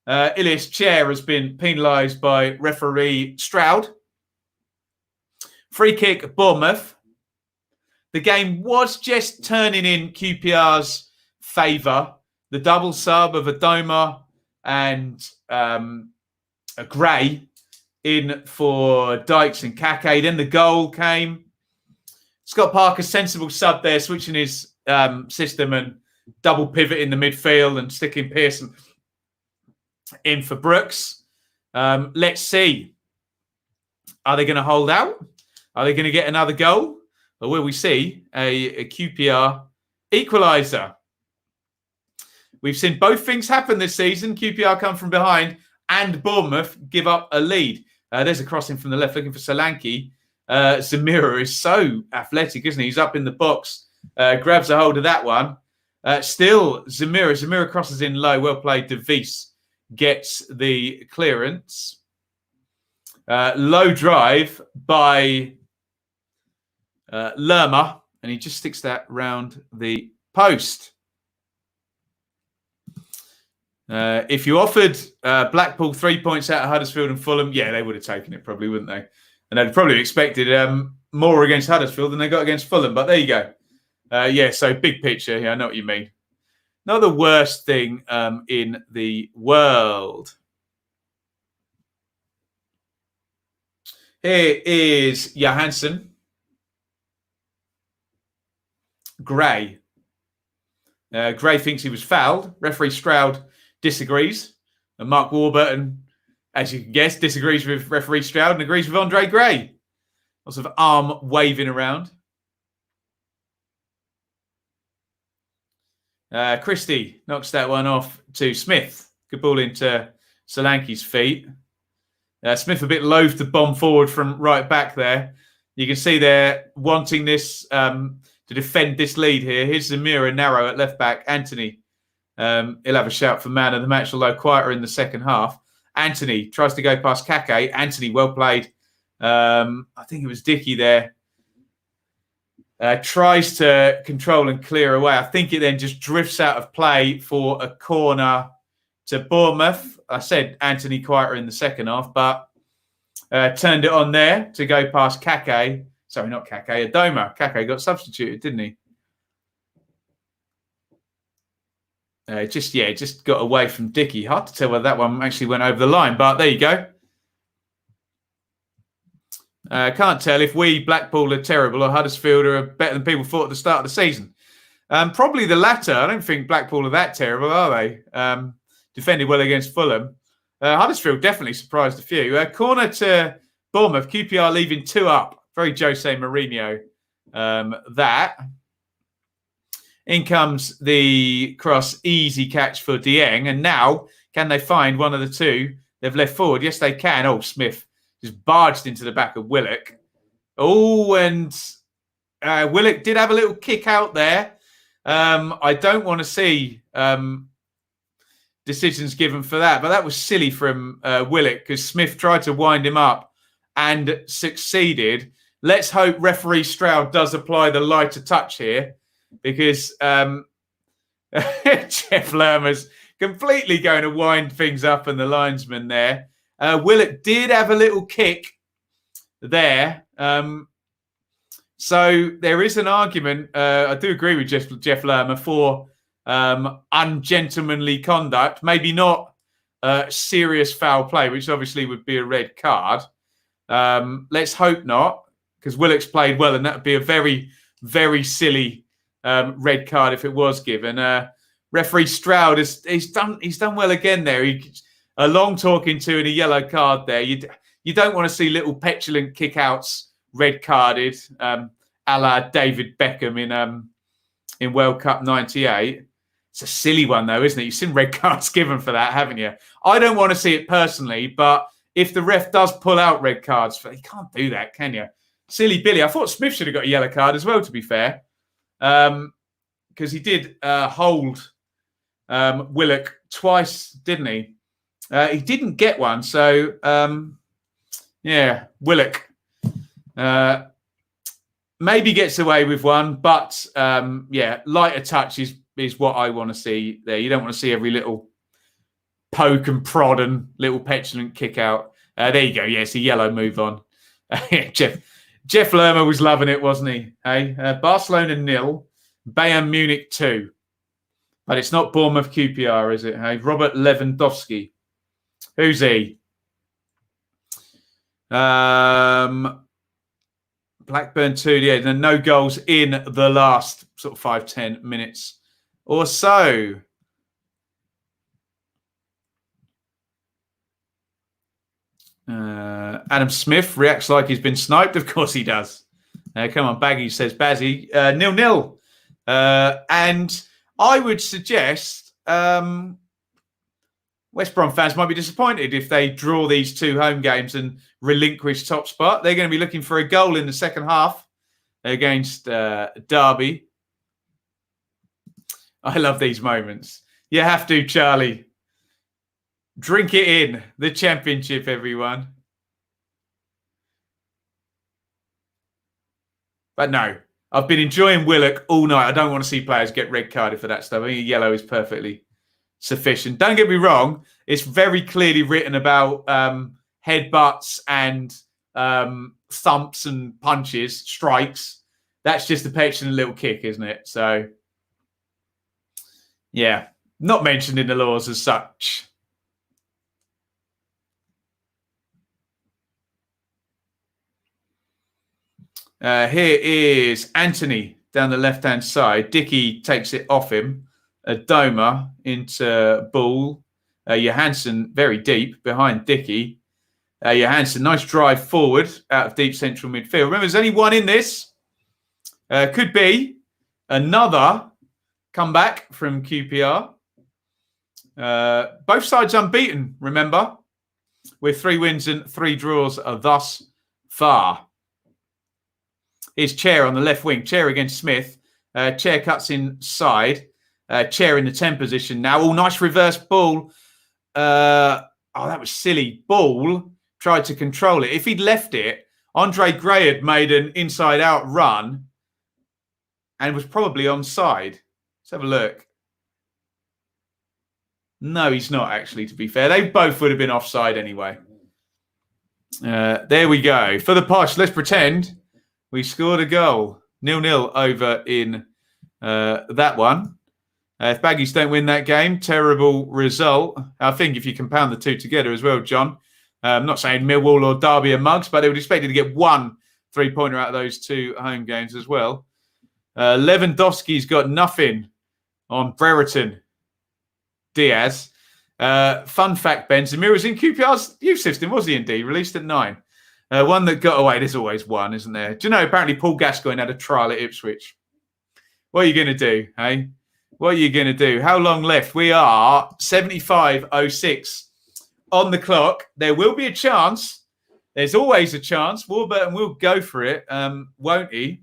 [SPEAKER 1] Ilias Chair has been penalised by referee Stroud. Free kick, Bournemouth. The game was just turning in QPR's favour. The double sub of Adoma and a Gray in for Dykes and Kake. Then the goal came. Scott Parker, sensible sub there, switching his system and double pivot in the midfield and sticking Pearson in for Brooks. Let's see. Are they going to hold out? Are they going to get another goal? Or will we see a QPR equaliser? We've seen both things happen this season. QPR come from behind and Bournemouth give up a lead. There's a crossing from the left looking for Solanke. Zamira is so athletic, isn't he? He's up in the box, grabs a hold of that one. Still, Zamira crosses in low. Well played. De Vries gets the clearance. Low drive by Lerma, and he just sticks that round the post. If you offered Blackpool 3 points out of Huddersfield and Fulham, yeah, they would have taken it probably, wouldn't they? And they'd probably expected more against Huddersfield than they got against Fulham. But there you go. So big picture. Yeah, I know what you mean. Not the worst thing in the world. Here is Johansson. Gray. Gray thinks he was fouled. Referee Stroud disagrees. And Mark Warburton, as you can guess, disagrees with referee Stroud and agrees with Andre Gray. Lots of arm waving around. Christie knocks that one off to Smith. Good ball into Solanke's feet. Smith a bit loath to bomb forward from right back there. You can see they're wanting this to defend this lead here. Here's Zamira narrow at left back. Anthony, he'll have a shout for man of the match, although quieter in the second half. Anthony tries to go past Kake. Anthony, well played. I think it was Dickey there. Tries to control and clear away. I think it then just drifts out of play for a corner to Bournemouth. I said Anthony quieter in the second half, but turned it on there to go past Kake. Sorry, not Kake, Adoma. Kake got substituted, didn't he? Just got away from Dickey. Hard to tell whether that one actually went over the line, but there you go. Can't tell if we, Blackpool, are terrible or Huddersfield are better than people thought at the start of the season. Probably the latter. I don't think Blackpool are that terrible, are they? Defended well against Fulham. Huddersfield definitely surprised a few. Corner to Bournemouth. QPR leaving 2 up. Very Jose Mourinho. That. In comes the cross. Easy catch for Iain. And now, can they find one of the two they've left forward? Yes, they can. Oh, Smith just barged into the back of Willock. Oh, and Willock did have a little kick out there. I don't want to see decisions given for that, but that was silly from Willock because Smith tried to wind him up and succeeded. Let's hope referee Stroud does apply the lighter touch here because Jeff Lerma's completely going to wind things up and the linesman there. Willock did have a little kick there. So there is an argument. I do agree with Jeff Lerma for ungentlemanly conduct. Maybe not serious foul play, which obviously would be a red card. Let's hope not, because Willock's played well, and that would be a very, very silly red card if it was given. Referee Stroud he's done well again there. A long talking to and a yellow card there. You don't want to see little petulant kickouts red carded, a la David Beckham in World Cup '98. It's a silly one though, isn't it? You've seen red cards given for that, haven't you? I don't want to see it personally, but if the ref does pull out red cards, you can't do that, can you? Silly Billy. I thought Smith should have got a yellow card as well, to be fair, because he did hold Willock twice, didn't he? He didn't get one, so Willock maybe gets away with one, but lighter touch is what I want to see there. You don't want to see every little poke and prod and little petulant kick out. There you go. Yes, a yellow move on. Jeff Lerma was loving it, wasn't he? Hey, Barcelona 0, Bayern Munich 2. But it's not Bournemouth QPR, is it? Hey, Robert Lewandowski. Who's he? Blackburn 2, yeah, no goals in the last sort of 5-10 minutes or so. Adam Smith reacts like he's been sniped. Of course he does. Come on, Baggy, says Bazzy. 0-0. And I would suggest West Brom fans might be disappointed if they draw these 2 home games and relinquish top spot. They're going to be looking for a goal in the second half against Darby. I love these moments. You have to, Charlie. Drink it in. The championship, everyone. But no, I've been enjoying Willock all night. I don't want to see players get red carded for that stuff. I think yellow is perfectly sufficient. Don't get me wrong. It's very clearly written about headbutts and thumps and punches, strikes. That's just a petulant little kick, isn't it? So, yeah, not mentioned in the laws as such. Here is Anthony down the left-hand side. Dickey takes it off him. Adoma into Bull. Johansson very deep behind Dickey. Johansson, nice drive forward out of deep central midfield. Remember, there's only one in this. Could be another comeback from QPR. Both sides unbeaten, remember, with 3 wins and 3 draws thus far. Here's Chair on the left wing. Chair against Smith. Chair cuts inside. Chair in the 10 position now. Oh, nice reverse ball. That was silly. Ball tried to control it. If he'd left it, Andre Gray had made an inside-out run and was probably onside. Let's have a look. No, he's not, actually, to be fair. They both would have been offside anyway. There we go. For the posh, let's pretend we scored a goal. 0-0 over in that one. If Baggies don't win that game, terrible result. I think if you compound the two together as well, John. I'm not saying Millwall or Derby are mugs, but they would expect to get 1 3-pointer out of those 2 home games as well. Lewandowski's got nothing on Brereton Diaz. Fun fact, Ben, Zamir was in QPR's youth system, was he indeed? Released at 9. One that got away. There's always one, isn't there? Do you know, apparently Paul Gascoigne had a trial at Ipswich. What are you going to do, hey? What are you going to do? How long left? We are 75:06 on the clock. There will be a chance. There's always a chance. Warburton will go for it, won't he?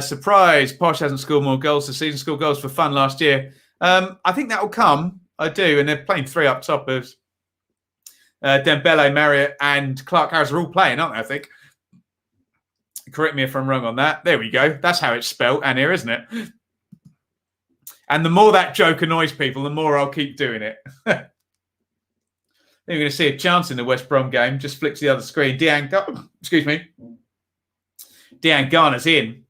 [SPEAKER 1] Surprise. Posh hasn't scored more goals this season. Scored goals for fun last year. I think that will come. I do. And they're playing 3 up top of Dembele, Marriott and Clark Harris are all playing, aren't they, I think? Correct me if I'm wrong on that. There we go. That's how it's spelt, Anir, isn't it? And the more that joke annoys people, the more I'll keep doing it. Then we're going to see a chance in the West Brom game. Just flick to the other screen. Dejan Garner's in.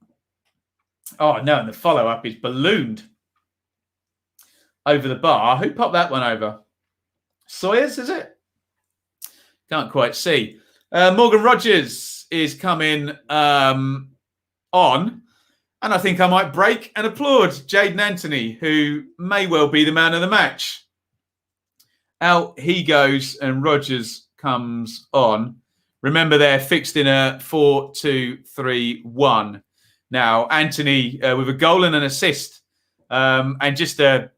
[SPEAKER 1] Oh, no, and the follow-up is ballooned over the bar. Who popped that one over? Sawyers, is it? Can't quite see. Morgan Rogers is coming on. And I think I might break and applaud Jaden Anthony, who may well be the man of the match. Out he goes and Rogers comes on. Remember, they're fixed in a 4-2-3-1. Now, Anthony with a goal and an assist and just a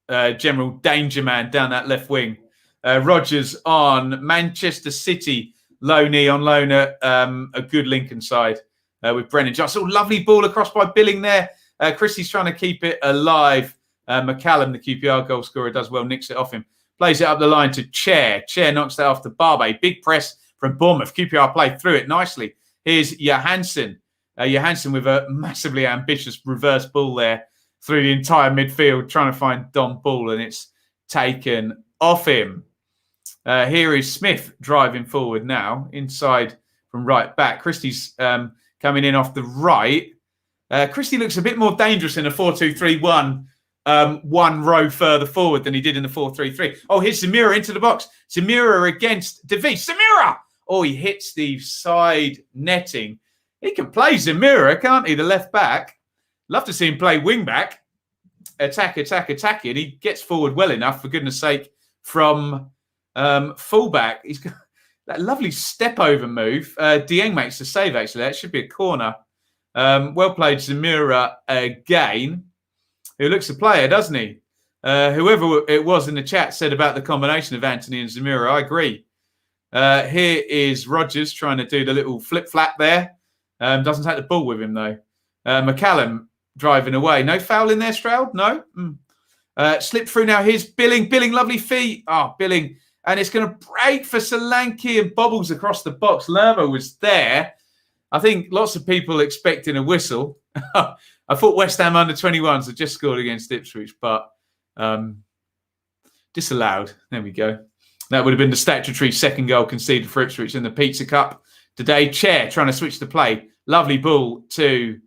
[SPEAKER 1] general danger man down that left wing. Rogers on Manchester City, loanee on loan at a good Lincoln side with Brennan. Just a lovely ball across by Billing there. Krissy's trying to keep it alive. McCallum, the QPR goal scorer, does well, nicks it off him. Plays it up the line to Chair. Chair knocks that off to Barbe. Big press from Bournemouth. QPR played through it nicely. Here's Johansson. Johansson with a massively ambitious reverse ball there through the entire midfield, trying to find Don Ball, and it's taken off him. Here is Smith driving forward now, inside from right back. Christie's coming in off the right. Christie looks a bit more dangerous in a 4-2-3-1, one row further forward than he did in the 4-3-3. Oh, here's Zamira into the box. Zamira against DeVries. Zamira! Oh, he hits the side netting. He can play Zamira, can't he, the left back? Love to see him play wing back. Attack. And he gets forward well enough, for goodness sake, from fullback. He's got that lovely step over move. Dieng makes the save, actually. That should be a corner. Well played, Zamira again, who looks a player, doesn't he? Whoever it was in the chat said about the combination of Anthony and Zamira. I agree. Here is Rogers trying to do the little flip-flap there. Doesn't take the ball with him, though. McCallum driving away. No foul in there, Stroud? No? Slip through now. Here's Billing. Billing, lovely feet. Billing. And it's going to break for Solanke and bobbles across the box. Lerma was there. I think lots of people expecting a whistle. I thought West Ham under-21s had just scored against Ipswich, but disallowed. There we go. That would have been the statutory second goal conceded for Ipswich in the Pizza Cup today. Chair trying to switch the play. Lovely ball to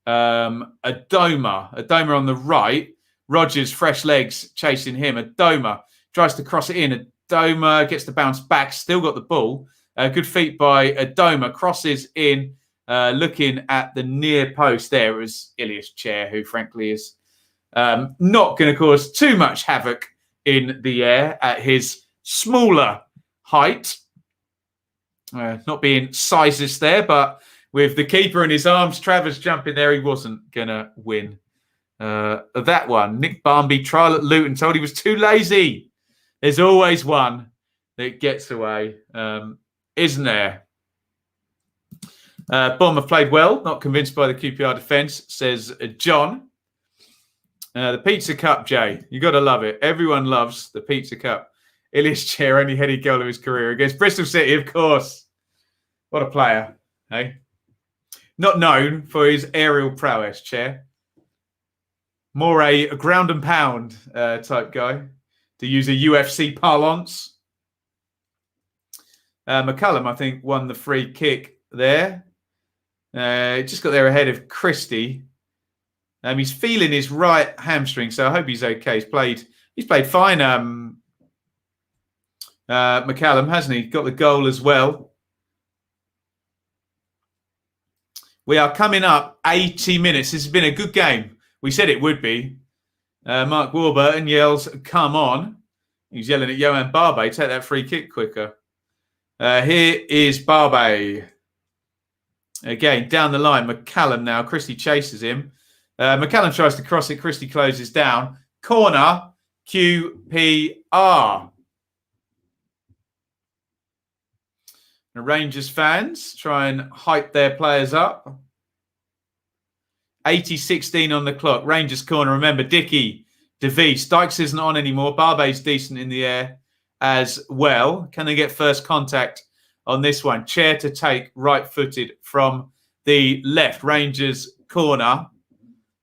[SPEAKER 1] Adoma. Adoma on the right. Rogers, fresh legs, chasing him. Adoma tries to cross it in. Adoma gets the bounce back. Still got the ball. Good feet by Adoma. Crosses in, looking at the near post there. It was Ilias Chair, who frankly is not going to cause too much havoc in the air at his smaller height. Not being sizes there, but with the keeper in his arms, Trevor's jumping there, he wasn't going to win that one. Nick Barmby, trial at Luton, told he was too lazy. There's always one that gets away, isn't there? Bournemouth played well, not convinced by the QPR defence, says John. The Pizza Cup, Jay, you got to love it. Everyone loves the Pizza Cup. Ilias Chair, only headed goal of his career against Bristol City, of course. What a player, eh? Not known for his aerial prowess, Chair. More a ground and pound type guy, to use a UFC parlance. McCullum, I think, won the free kick there. Just got there ahead of Krissy. He's feeling his right hamstring, so I hope he's okay. He's played fine. McCullum, hasn't he? Got the goal as well. We are coming up 80 minutes. This has been a good game. We said it would be. Mark Warburton yells, "Come on." He's yelling at Johan Barbe, take that free kick quicker. Here is Barbe. Again, down the line. McCullum now. Krissy chases him. McCullum tries to cross it. Krissy closes down. Corner, QPR. The Rangers fans try and hype their players up. 80-16 on the clock. Rangers corner. Remember, Dickey, DeVries. Dykes isn't on anymore. Barbe's decent in the air as well. Can they get first contact on this one? Chair to take, right-footed from the left. Rangers corner.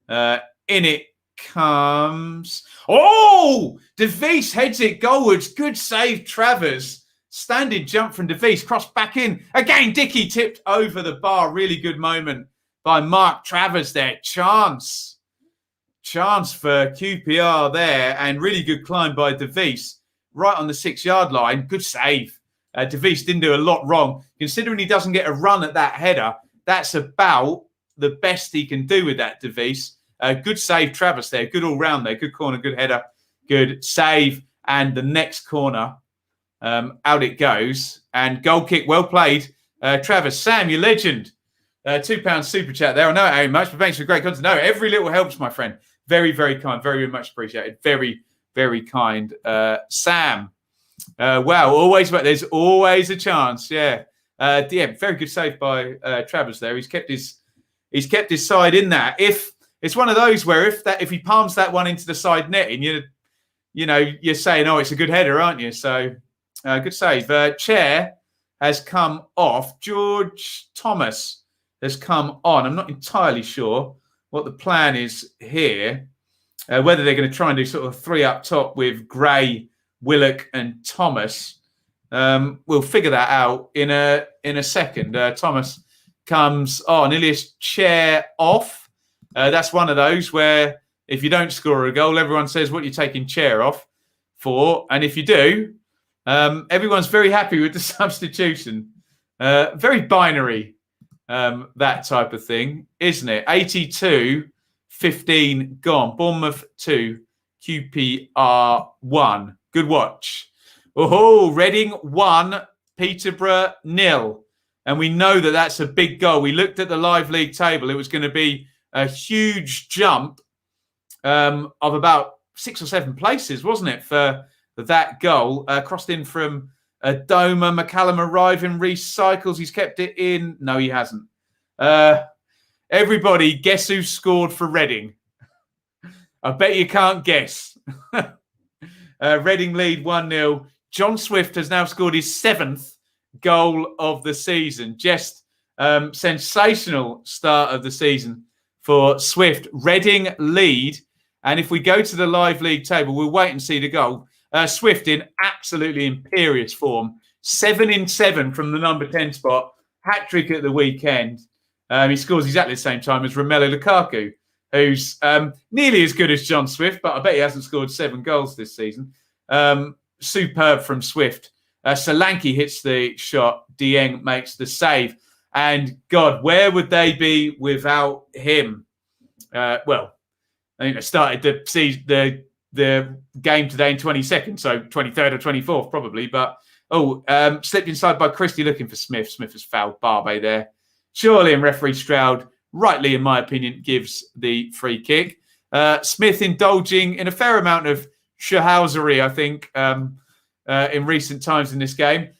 [SPEAKER 1] In it comes. Oh! DeVries heads it goalwards. Good save, Travers. Standing jump from DeVries. Cross back in. Again, Dickey tipped over the bar. Really good moment by Mark Travers there. Chance for QPR there. And really good climb by DeVries. Right on the 6-yard line. Good save. DeVries didn't do a lot wrong. Considering he doesn't get a run at that header, that's about the best he can do with that, DeVries. Good save, Travers there. Good all round there. Good corner, good header, good save. And the next corner, out it goes. And goal kick, well played. Travers, Sam, you legend. £2 super chat there. I know it ain't much, but thanks for great content. No, every little helps, my friend. Very, very kind. Very much appreciated. Very, very kind. Sam. Wow, always, there's always a chance. Yeah. Very good save by Travers there. He's kept his side in that. If it's one of those where if he palms that one into the side netting, you're saying, oh, it's a good header, aren't you? So good save. Chair has come off. George Thomas has come on. I'm not entirely sure what the plan is here. Whether they're going to try and do sort of 3 up top with Gray, Willock, and Thomas. We'll figure that out in a second. Thomas comes on. Ilias Chair off. That's one of those where if you don't score a goal, everyone says what you're taking Chair off for. And if you do, everyone's very happy with the substitution. Very binary, that type of thing, isn't it? 82-15 gone. Bournemouth 2, QPR 1. Good watch. Oh, Reading 1, Peterborough 0. And we know that that's a big goal. We looked at the live league table. It was going to be a huge jump of about 6 or 7 places, wasn't it, for that goal? Crossed in from Adoma. McCullum arriving, recycles. He's kept it in. No, he hasn't. Everybody, guess who scored for Reading? I bet you can't guess. Reading lead 1-0. John Swift has now scored his 7th goal of the season. Just sensational start of the season for Swift. Reading lead. And if we go to the live league table, we'll wait and see the goal. Swift in absolutely imperious form. 7 in 7 from the number 10 spot. Hat-trick at the weekend. He scores exactly the same time as Romelu Lukaku, who's nearly as good as John Swift, but I bet he hasn't scored 7 goals this season. Superb from Swift. Solanke hits the shot. Dieng makes the save. And God, where would they be without him? Well, I think they started the game today in 22nd, so 23rd or 24th probably. But slipped inside by Krissy looking for Smith. Smith has fouled Barbe there. Surely, and referee Stroud, rightly in my opinion, gives the free kick. Smith indulging in a fair amount of shahousery, I think, in recent times in this game.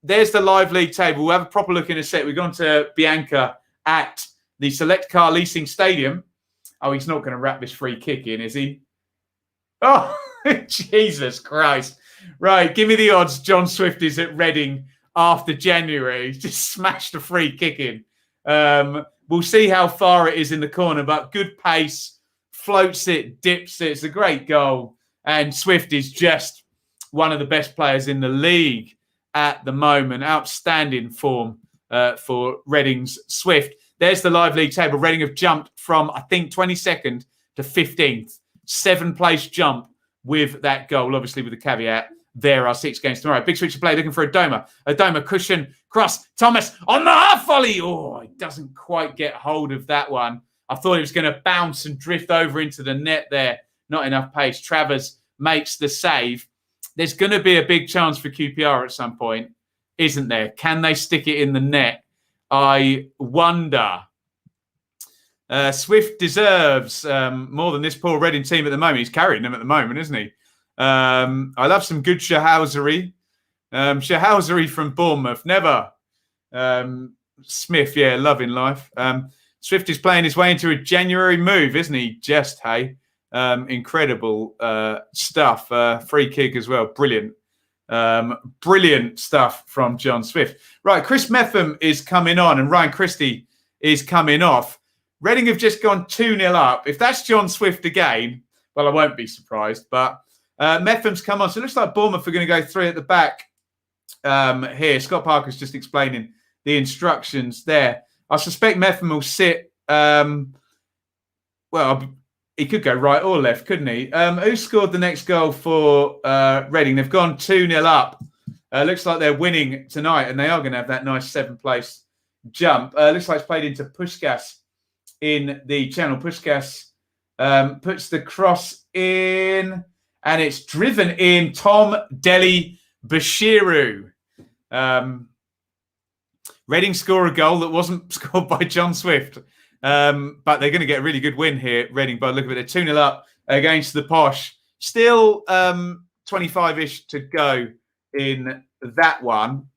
[SPEAKER 1] There's the live league table. We'll have a proper look in a sec. We've gone to Bianca at the Select Car Leasing Stadium. Oh, he's not going to wrap this free kick in, is he? Oh, Jesus Christ. Right, give me the odds John Swift is at Reading after January. Just smashed the free kick in. We'll see how far it is in the corner, but good pace, floats it, dips it. It's a great goal. And Swift is just one of the best players in the league at the moment. Outstanding form for Reading's Swift. There's the live league table. Reading have jumped from, I think, 22nd to 15th. 7-place jump with that goal, obviously with the caveat. There are 6 games tomorrow. Big switch of play looking for Adoma. Adoma, cushion, cross. Thomas on the half volley. Oh, he doesn't quite get hold of that one. I thought he was going to bounce and drift over into the net there. Not enough pace. Travers makes the save. There's going to be a big chance for QPR at some point, isn't there? Can they stick it in the net? I wonder. Swift deserves more than this poor Reading team at the moment. He's carrying them at the moment, isn't he? I love some good shahousery. Shahousery from Bournemouth. Never. Smith, yeah, loving life. Swift is playing his way into a January move, isn't he? Just, hey. Incredible stuff. Free kick as well. Brilliant. Brilliant stuff from John Swift. Right, Chris Metham is coming on and Ryan Christie is coming off. Reading have just gone 2-0 up. If that's John Swift again, well, I won't be surprised. But Metham's come on. So it looks like Bournemouth are going to go 3 at the back here. Scott Parker's just explaining the instructions there. I suspect Metham will sit... he could go right or left, couldn't he? Who scored the next goal for Reading? They've gone 2-0 up. Looks like they're winning tonight, and they are going to have that nice 7th-place jump. Looks like it's played into Puskás in the channel. Puskás puts the cross in, and it's driven in. Tom Deli Bashiru. Reading score a goal that wasn't scored by John Swift. But they're going to get a really good win here, Reading, by the look of it. They're 2-0 up against the Posh. Still 25-ish to go in that one.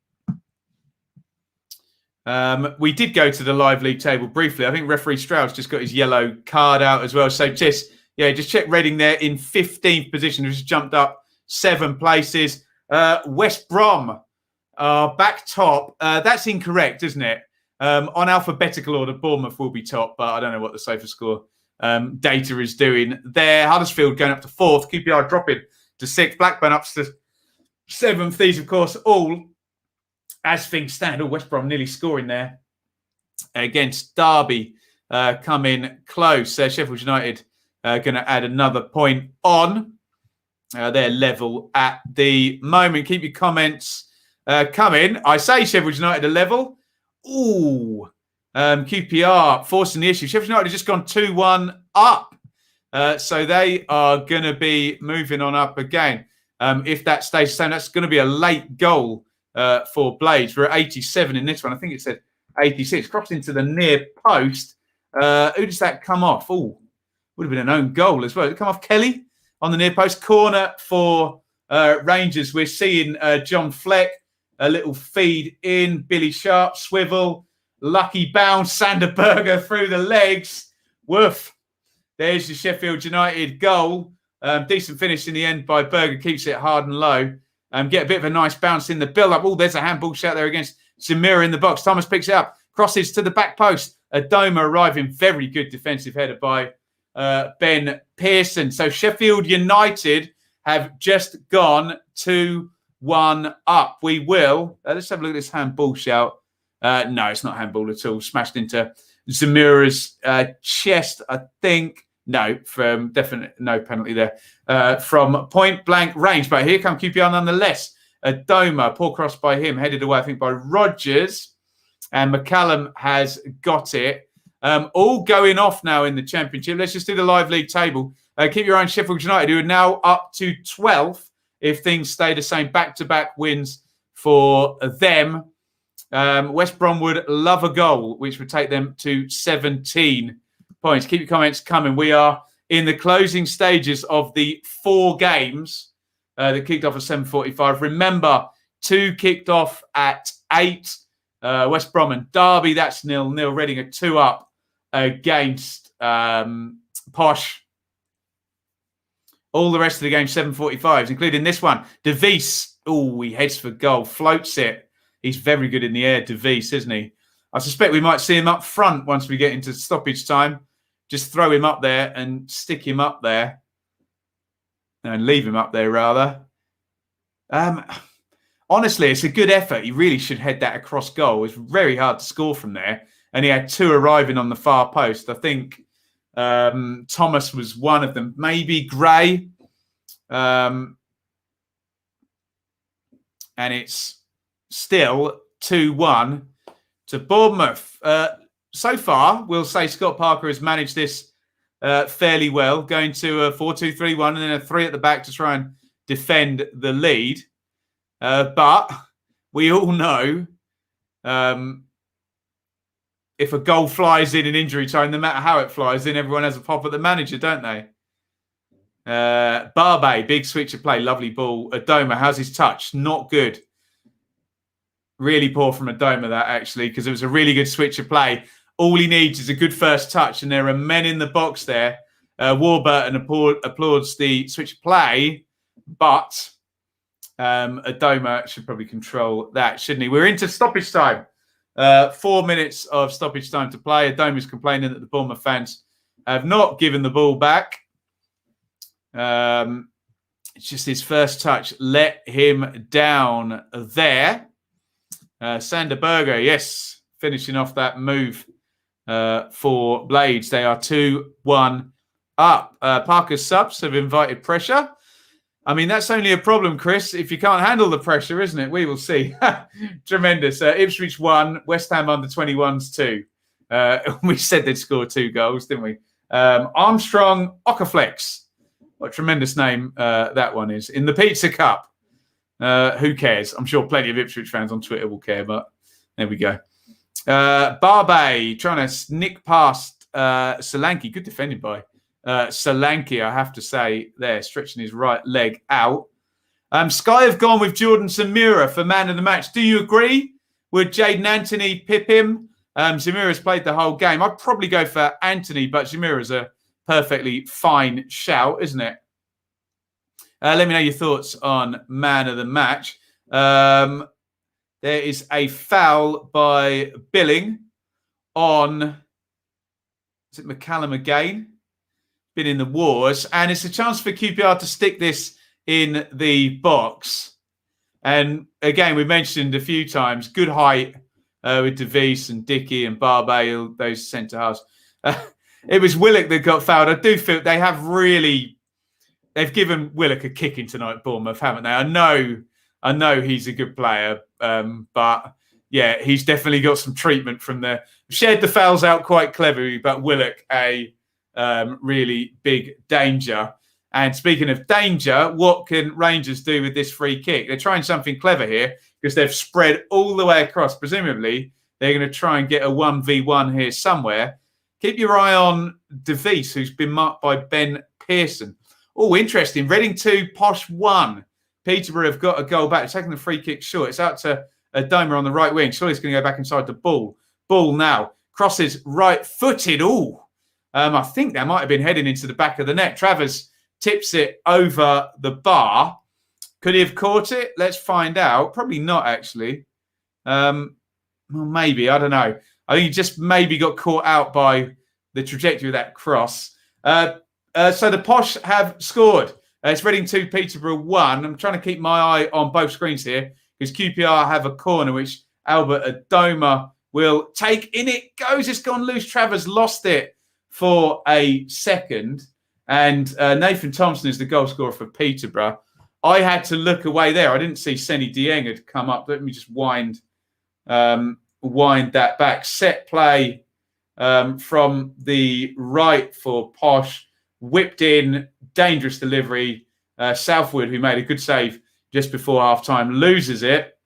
[SPEAKER 1] We did go to the live league table briefly. I think referee Stroud's just got his yellow card out as well. So just check Reading there in 15th position. Who's jumped up 7 places. West Brom are back top. That's incorrect, isn't it? On alphabetical order, Bournemouth will be top, but I don't know what the SofaScore data is doing there. Huddersfield going up to 4th. QPR dropping to 6th. Blackburn up to 7th. These, of course, all, as things stand, West Brom nearly scoring there against Darby, coming close. Sheffield United going to add another point on. They're level at the moment. Keep your comments coming. I say Sheffield United are level. Ooh, QPR forcing the issue. Sheffield United have just gone 2-1 up. So they are going to be moving on up again. If that stays the same, that's going to be a late goal for Blades. We're at 87 in this one. I think it said 86. Crossed into the near post. Who does that come off? Oh, would have been an own goal as well. Did it come off Kelly on the near post? Corner for Rangers. We're seeing John Fleck. A little feed in. Billy Sharp, swivel. Lucky bounce. Sander Berger through the legs. Woof. There's the Sheffield United goal. Decent finish in the end by Berger. Keeps it hard and low. Get a bit of a nice bounce in the build-up. Oh, there's a handball shot there against Zamira in the box. Thomas picks it up. Crosses to the back post. Adoma arriving. Very good defensive header by Ben Pearson. So Sheffield United have just gone 2-1 up. We will. Let's have a look at this handball shout. No, it's not handball at all. Smashed into Zamira's chest, I think. No, from definitely no penalty there from point blank range. But here come QPR nonetheless. Adoma, poor cross by him, headed away, I think, by Rogers. And McCallum has got it. All going off now in the Championship. Let's just do the live league table. Keep your eye on Sheffield United, who are now up to 12th if things stay the same. Back-to-back wins for them. West Brom would love a goal, which would take them to 17 points. Keep your comments coming. We are in the closing stages of the 4 games that kicked off at 7:45. Remember, 2 kicked off at 8. West Brom and Derby, that's 0-0. Reading are 2 up against Posh. All the rest of the game, 7:45s, including this one. De Vries, he heads for goal, floats it. He's very good in the air, De Vries, isn't he? I suspect we might see him up front once we get into stoppage time. Just throw him up there and stick him up there. And leave him up there, rather. Honestly, it's a good effort. He really should head that across goal. It's very hard to score from there. And he had 2 arriving on the far post. I think Thomas was one of them. Maybe Gray. And it's still 2-1 to Bournemouth. So far, we'll say Scott Parker has managed this fairly well, going to a 4-2-3-1 and then a 3 at the back to try and defend the lead. But we all know if a goal flies in injury time, no matter how it flies in, everyone has a pop at the manager, don't they? Barbe, big switch of play, lovely ball. Adoma, how's his touch? Not good. Really poor from Adoma, that actually, because it was a really good switch of play. All he needs is a good first touch, and there are men in the box there. Warburton applauds the switch of play, but Adoma should probably control that, shouldn't he? We're into stoppage time. 4 minutes of stoppage time to play. Adoma's complaining that the Bournemouth fans have not given the ball back. It's just his first touch. Let him down there. Sander Berger, yes, finishing off that move for Blades. They are 2-1 up. Parker's subs have invited pressure. I mean, that's only a problem, Chris, if you can't handle the pressure, isn't it? We will see. Tremendous. Ipswich 1, West Ham under 21s 2. We said they'd score 2 goals, didn't we? Armstrong Ockerflex. What a tremendous name that one is. In the Pizza Cup. Who cares? I'm sure plenty of Ipswich fans on Twitter will care, but there we go. Barbe trying to sneak past Solanke. Good defending by Solanke, I have to say, there, stretching his right leg out. Sky have gone with Jordan Zamira for man of the match. Do you agree? Would Jaden Anthony pip him? Zamira's played the whole game. I'd probably go for Anthony, but Zamira's a perfectly fine shout, isn't it? Let me know your thoughts on man of the match. There is a foul by Billing on, is it McCallum again? Been in the wars. And it's a chance for QPR to stick this in the box. And again, we mentioned a few times, good height with De Vries and Dickey and Barbe, those centre halves. It was Willock that got fouled. I do feel they have really... They've given Willock a kicking tonight, Bournemouth, haven't they? I know he's a good player, but yeah, he's definitely got some treatment from there. Shared the fouls out quite cleverly, but Willock a really big danger. And speaking of danger, what can Rangers do with this free kick? They're trying something clever here because they've spread all the way across. Presumably, they're going to try and get a 1v1 here somewhere. Keep your eye on De Vries, who's been marked by Ben Pearson. Oh, interesting. Reading 2, Posh 1. Peterborough have got a goal back. They're taking the free kick short. It's out to Adoma on the right wing. Surely it's going to go back inside the ball. Ball now. Crosses right-footed. Oh, I think that might have been heading into the back of the net. Travers tips it over the bar. Could he have caught it? Let's find out. Probably not, actually. Well, maybe. I don't know. I think he just maybe got caught out by the trajectory of that cross. So the Posh have scored. It's Reading 2, Peterborough 1. I'm trying to keep my eye on both screens here because QPR have a corner which Albert Adoma will take. In it goes. It's gone loose. Travers lost it for a second. And Nathan Thompson is the goal scorer for Peterborough. I had to look away there. I didn't see Senny Dieng had come up. Let me just wind that back. Set play from the right for Posh. Whipped in, dangerous delivery. Southwood, who made a good save just before half-time, loses it.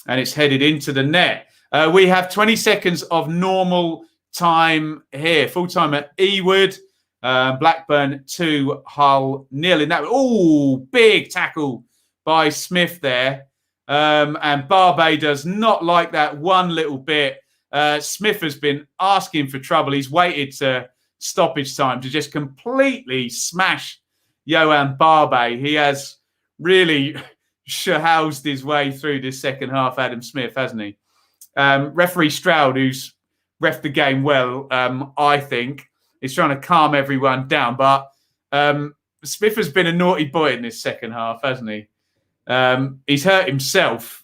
[SPEAKER 1] And it's headed into the net. We have 20 seconds of normal time here. Full time at Ewood. Blackburn 2, Hull 0 in that. Oh, big tackle by Smith there. And Barbe does not like that one little bit. Smith has been asking for trouble. He's waited to stoppage time to just completely smash Johan Barbe. He has really housed his way through this second half, Adam Smith, hasn't he? Referee Stroud, who's ref the game well, I think, is trying to calm everyone down. But Smith has been a naughty boy in this second half, hasn't he? He's hurt himself,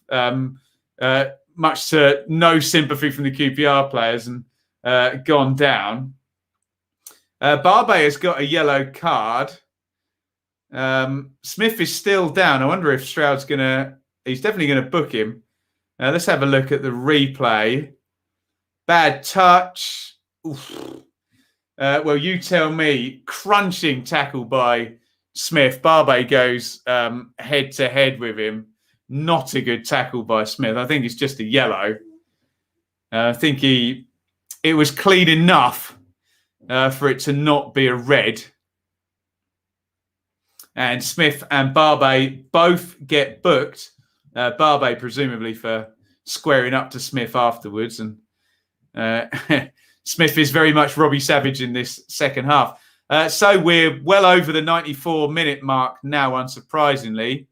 [SPEAKER 1] much to no sympathy from the QPR players, and gone down. Barbe has got a yellow card. Smith is still down. I wonder if Stroud's he's definitely going to book him. Let's have a look at the replay. Bad touch. Well, you tell me. Crunching tackle by Smith. Barbe goes head to head with him. Not a good tackle by Smith. I think it's just a yellow. I think it was clean enough for it to not be a red. And Smith and Barbe both get booked. Barbe presumably for squaring up to Smith afterwards. And Smith is very much Robbie Savage in this second half. So we're well over the 94-minute mark now, unsurprisingly.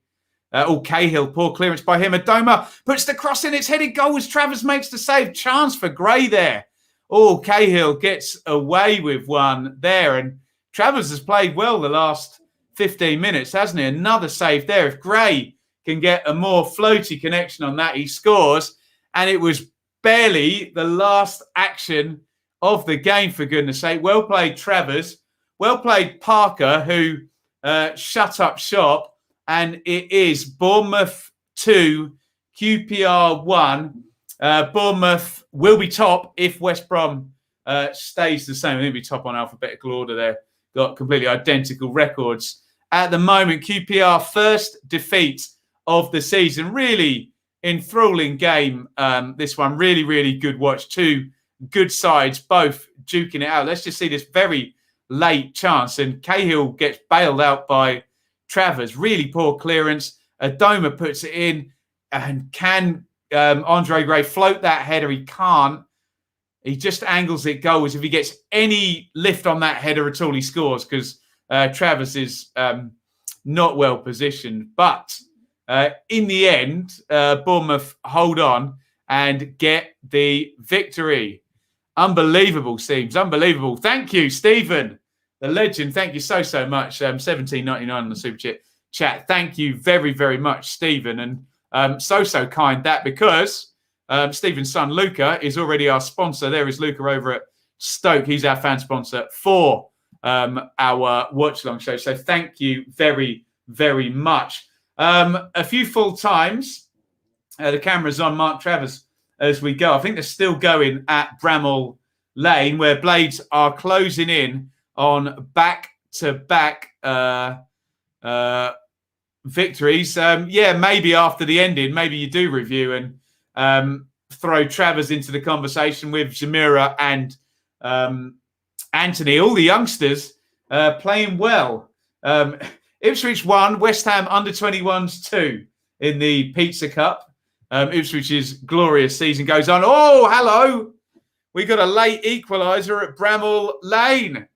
[SPEAKER 1] Cahill, poor clearance by him. Adoma puts the cross in. It's headed goal as Travers makes the save. Chance for Gray there. Cahill gets away with one there. And Travers has played well the last 15 minutes, hasn't he? Another save there. If Gray can get a more floaty connection on that, he scores. And it was barely the last action of the game, for goodness sake. Well played, Travers. Well played, Parker, who shut up shop. And it is Bournemouth 2, QPR 1. Bournemouth will be top if West Brom stays the same. They'll be top on alphabetical order there. Got completely identical records. At the moment, QPR first defeat of the season. Really enthralling game, this one. Really, really good watch. Two good sides, both duking it out. Let's just see this very late chance. And Cahill gets bailed out by Travers. Really poor clearance. Adoma puts it in. And can Andre Gray float that header? He can't. He just angles it goals. If he gets any lift on that header at all, he scores, because Travers is not well positioned. But in the end, Bournemouth hold on and get the victory. Unbelievable, Steve. Unbelievable. Thank you, Stephen, the legend. Thank you so much. $17.99 on the Super Chat. Thank you very, very much, Stephen. And so kind that because Stephen's son, Luca, is already our sponsor. There is Luca over at Stoke. He's our fan sponsor for our Watch Along show. So thank you very, very much. A few full times. The camera's on Mark Travers as we go. I think they're still going at Bramall Lane, where Blades are closing in on back-to-back victories. Maybe after the ending, maybe you do review and throw Travers into the conversation with Jamira and Anthony. All the youngsters playing well. Ipswich 1, West Ham under-21s 2 in the Pizza Cup. Ipswich's glorious season goes on. Oh, hello. We got a late equaliser at Bramall Lane.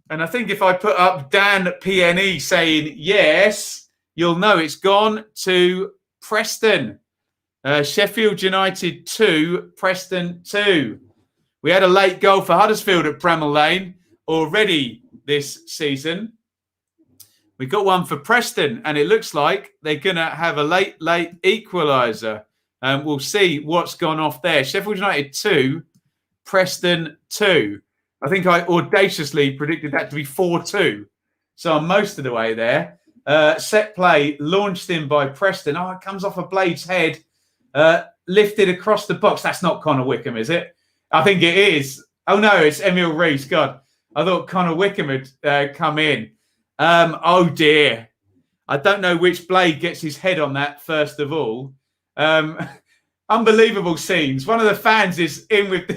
[SPEAKER 1] And I think if I put up Dan PNE saying yes, you'll know it's gone to Preston. Sheffield United 2, Preston 2. We had a late goal for Huddersfield at Bramall Lane already this season. We got one for Preston, and it looks like they're going to have a late equaliser. We'll see what's gone off there. Sheffield United 2, Preston 2. I think I audaciously predicted that to be 4-2. So I'm most of the way there. Set play launched in by Preston. Oh, it comes off a Blade's head. Lifted across the box. That's not Connor Wickham, is it? I think it is. Oh, no, it's Emil Rees. God, I thought Connor Wickham had come in. Oh, dear. I don't know which Blade gets his head on that, first of all. Unbelievable scenes. One of the fans is in with...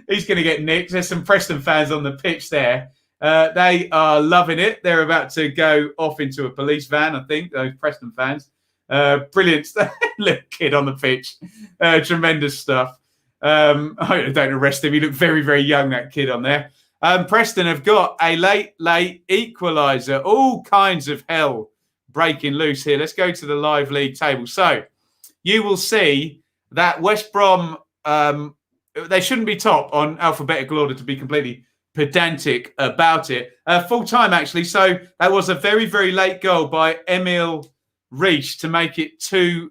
[SPEAKER 1] He's going to get nicked. There's some Preston fans on the pitch there. They are loving it. They're about to go off into a police van, I think, those Preston fans. Brilliant. Little kid on the pitch. Tremendous stuff. I don't arrest him. He looked very, very young, that kid on there. Preston have got a late equaliser. All kinds of hell breaking loose here. Let's go to the live league table. So you will see that West Brom, they shouldn't be top on alphabetical order, to be completely pedantic about it. Full time, actually. So that was a very, very late goal by Emil Rees to make it 2-2.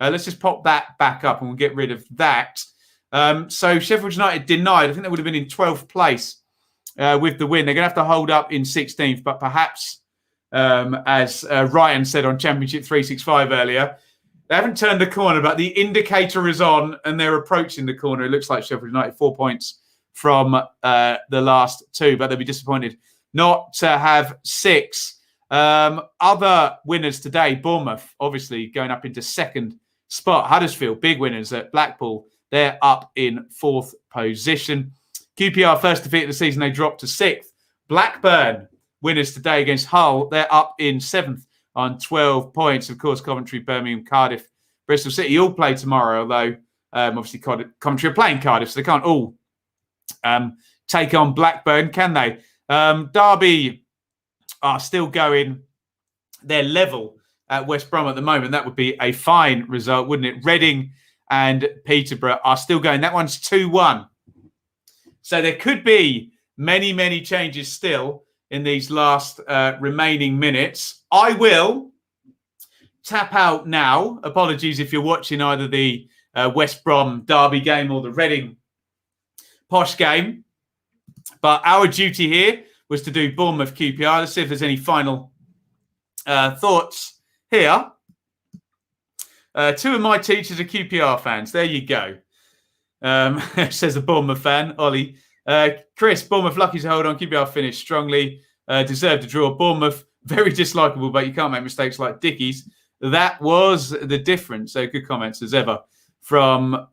[SPEAKER 1] Let's just pop that back up and we'll get rid of that. So Sheffield United denied. I think they would have been in 12th place with the win. They're going to have to hold up in 16th, but perhaps, as Ryan said on Championship 365 earlier, they haven't turned the corner, but the indicator is on and they're approaching the corner. It looks like Sheffield United 4 points from the last two, but they'll be disappointed not to have 6. Other winners today, Bournemouth, obviously going up into 2nd spot. Huddersfield, big winners at Blackpool. They're up in 4th position. QPR, first defeat of the season, they dropped to 6th. Blackburn, winners today against Hull. They're up in 7th on 12 points. Of course, Coventry, Birmingham, Cardiff, Bristol City all play tomorrow, although obviously Coventry are playing Cardiff, so they can't all take on Blackburn, can they? Derby are still going. They're level at West Brom at the moment. That would be a fine result, wouldn't it? Reading and Peterborough are still going. That one's 2-1. So there could be many, many changes still in these last remaining minutes. I will tap out now. Apologies if you're watching either the West Brom Derby game or the Reading Posh game. But our duty here was to do Bournemouth QPR. Let's see if there's any final thoughts here. 2 of my teachers are QPR fans. There you go. Says a Bournemouth fan, Ollie. Chris, Bournemouth lucky to hold on. QPR finished strongly. Deserved a draw. Bournemouth, very dislikable, but you can't make mistakes like Dickies. That was the difference. So good comments as ever from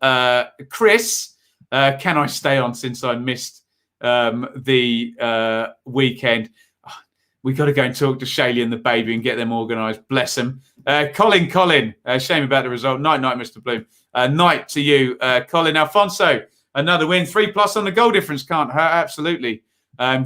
[SPEAKER 1] Chris. Can I stay on since I missed the weekend? We've got to go and talk to Shaylee and the baby and get them organised. Bless them. Colin, shame about the result. Night, Mr. Bloom. Night to you, Colin. Alfonso, another win. 3+ on the goal difference. Can't hurt. Absolutely.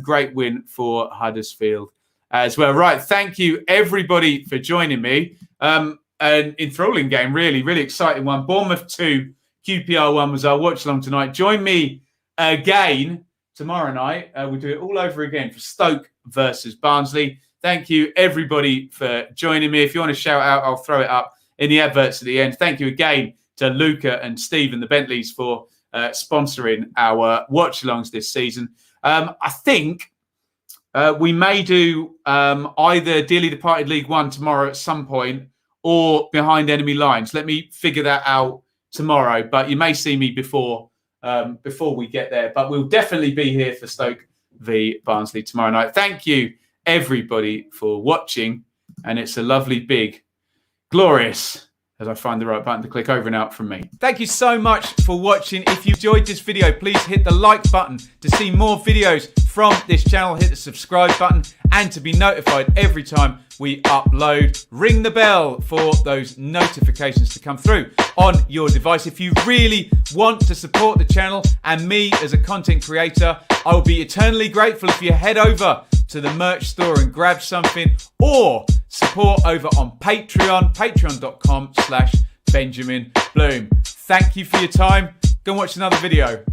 [SPEAKER 1] Great win for Huddersfield as well. Right. Thank you, everybody, for joining me. An enthralling game. Really, really exciting one. Bournemouth 2, QPR 1 was our watch along tonight. Join me again tomorrow night. We'll do it all over again for Stoke versus Barnsley. Thank you, everybody, for joining me. If you want to shout out, I'll throw it up in the adverts at the end. Thank you again to Luca and Steve and the Bentleys for sponsoring our watch-alongs this season. I think we may do either Dearly Departed League One tomorrow at some point or Behind Enemy Lines. Let me figure that out tomorrow, but you may see me before we get there. But we'll definitely be here for Stoke v Barnsley tomorrow night. Thank you, everybody, for watching. And it's a lovely, big, glorious, as I find the right button to click, over and out from me. Thank you so much for watching. If you enjoyed this video, please hit the like button to see more videos from this channel. Hit the subscribe button and to be notified every time we upload. Ring the bell for those notifications to come through on your device. If you really want to support the channel and me as a content creator, I will be eternally grateful if you head over to the merch store and grab something, or support over on Patreon, patreon.com/Benjamin Bloom. Thank you for your time. Go and watch another video.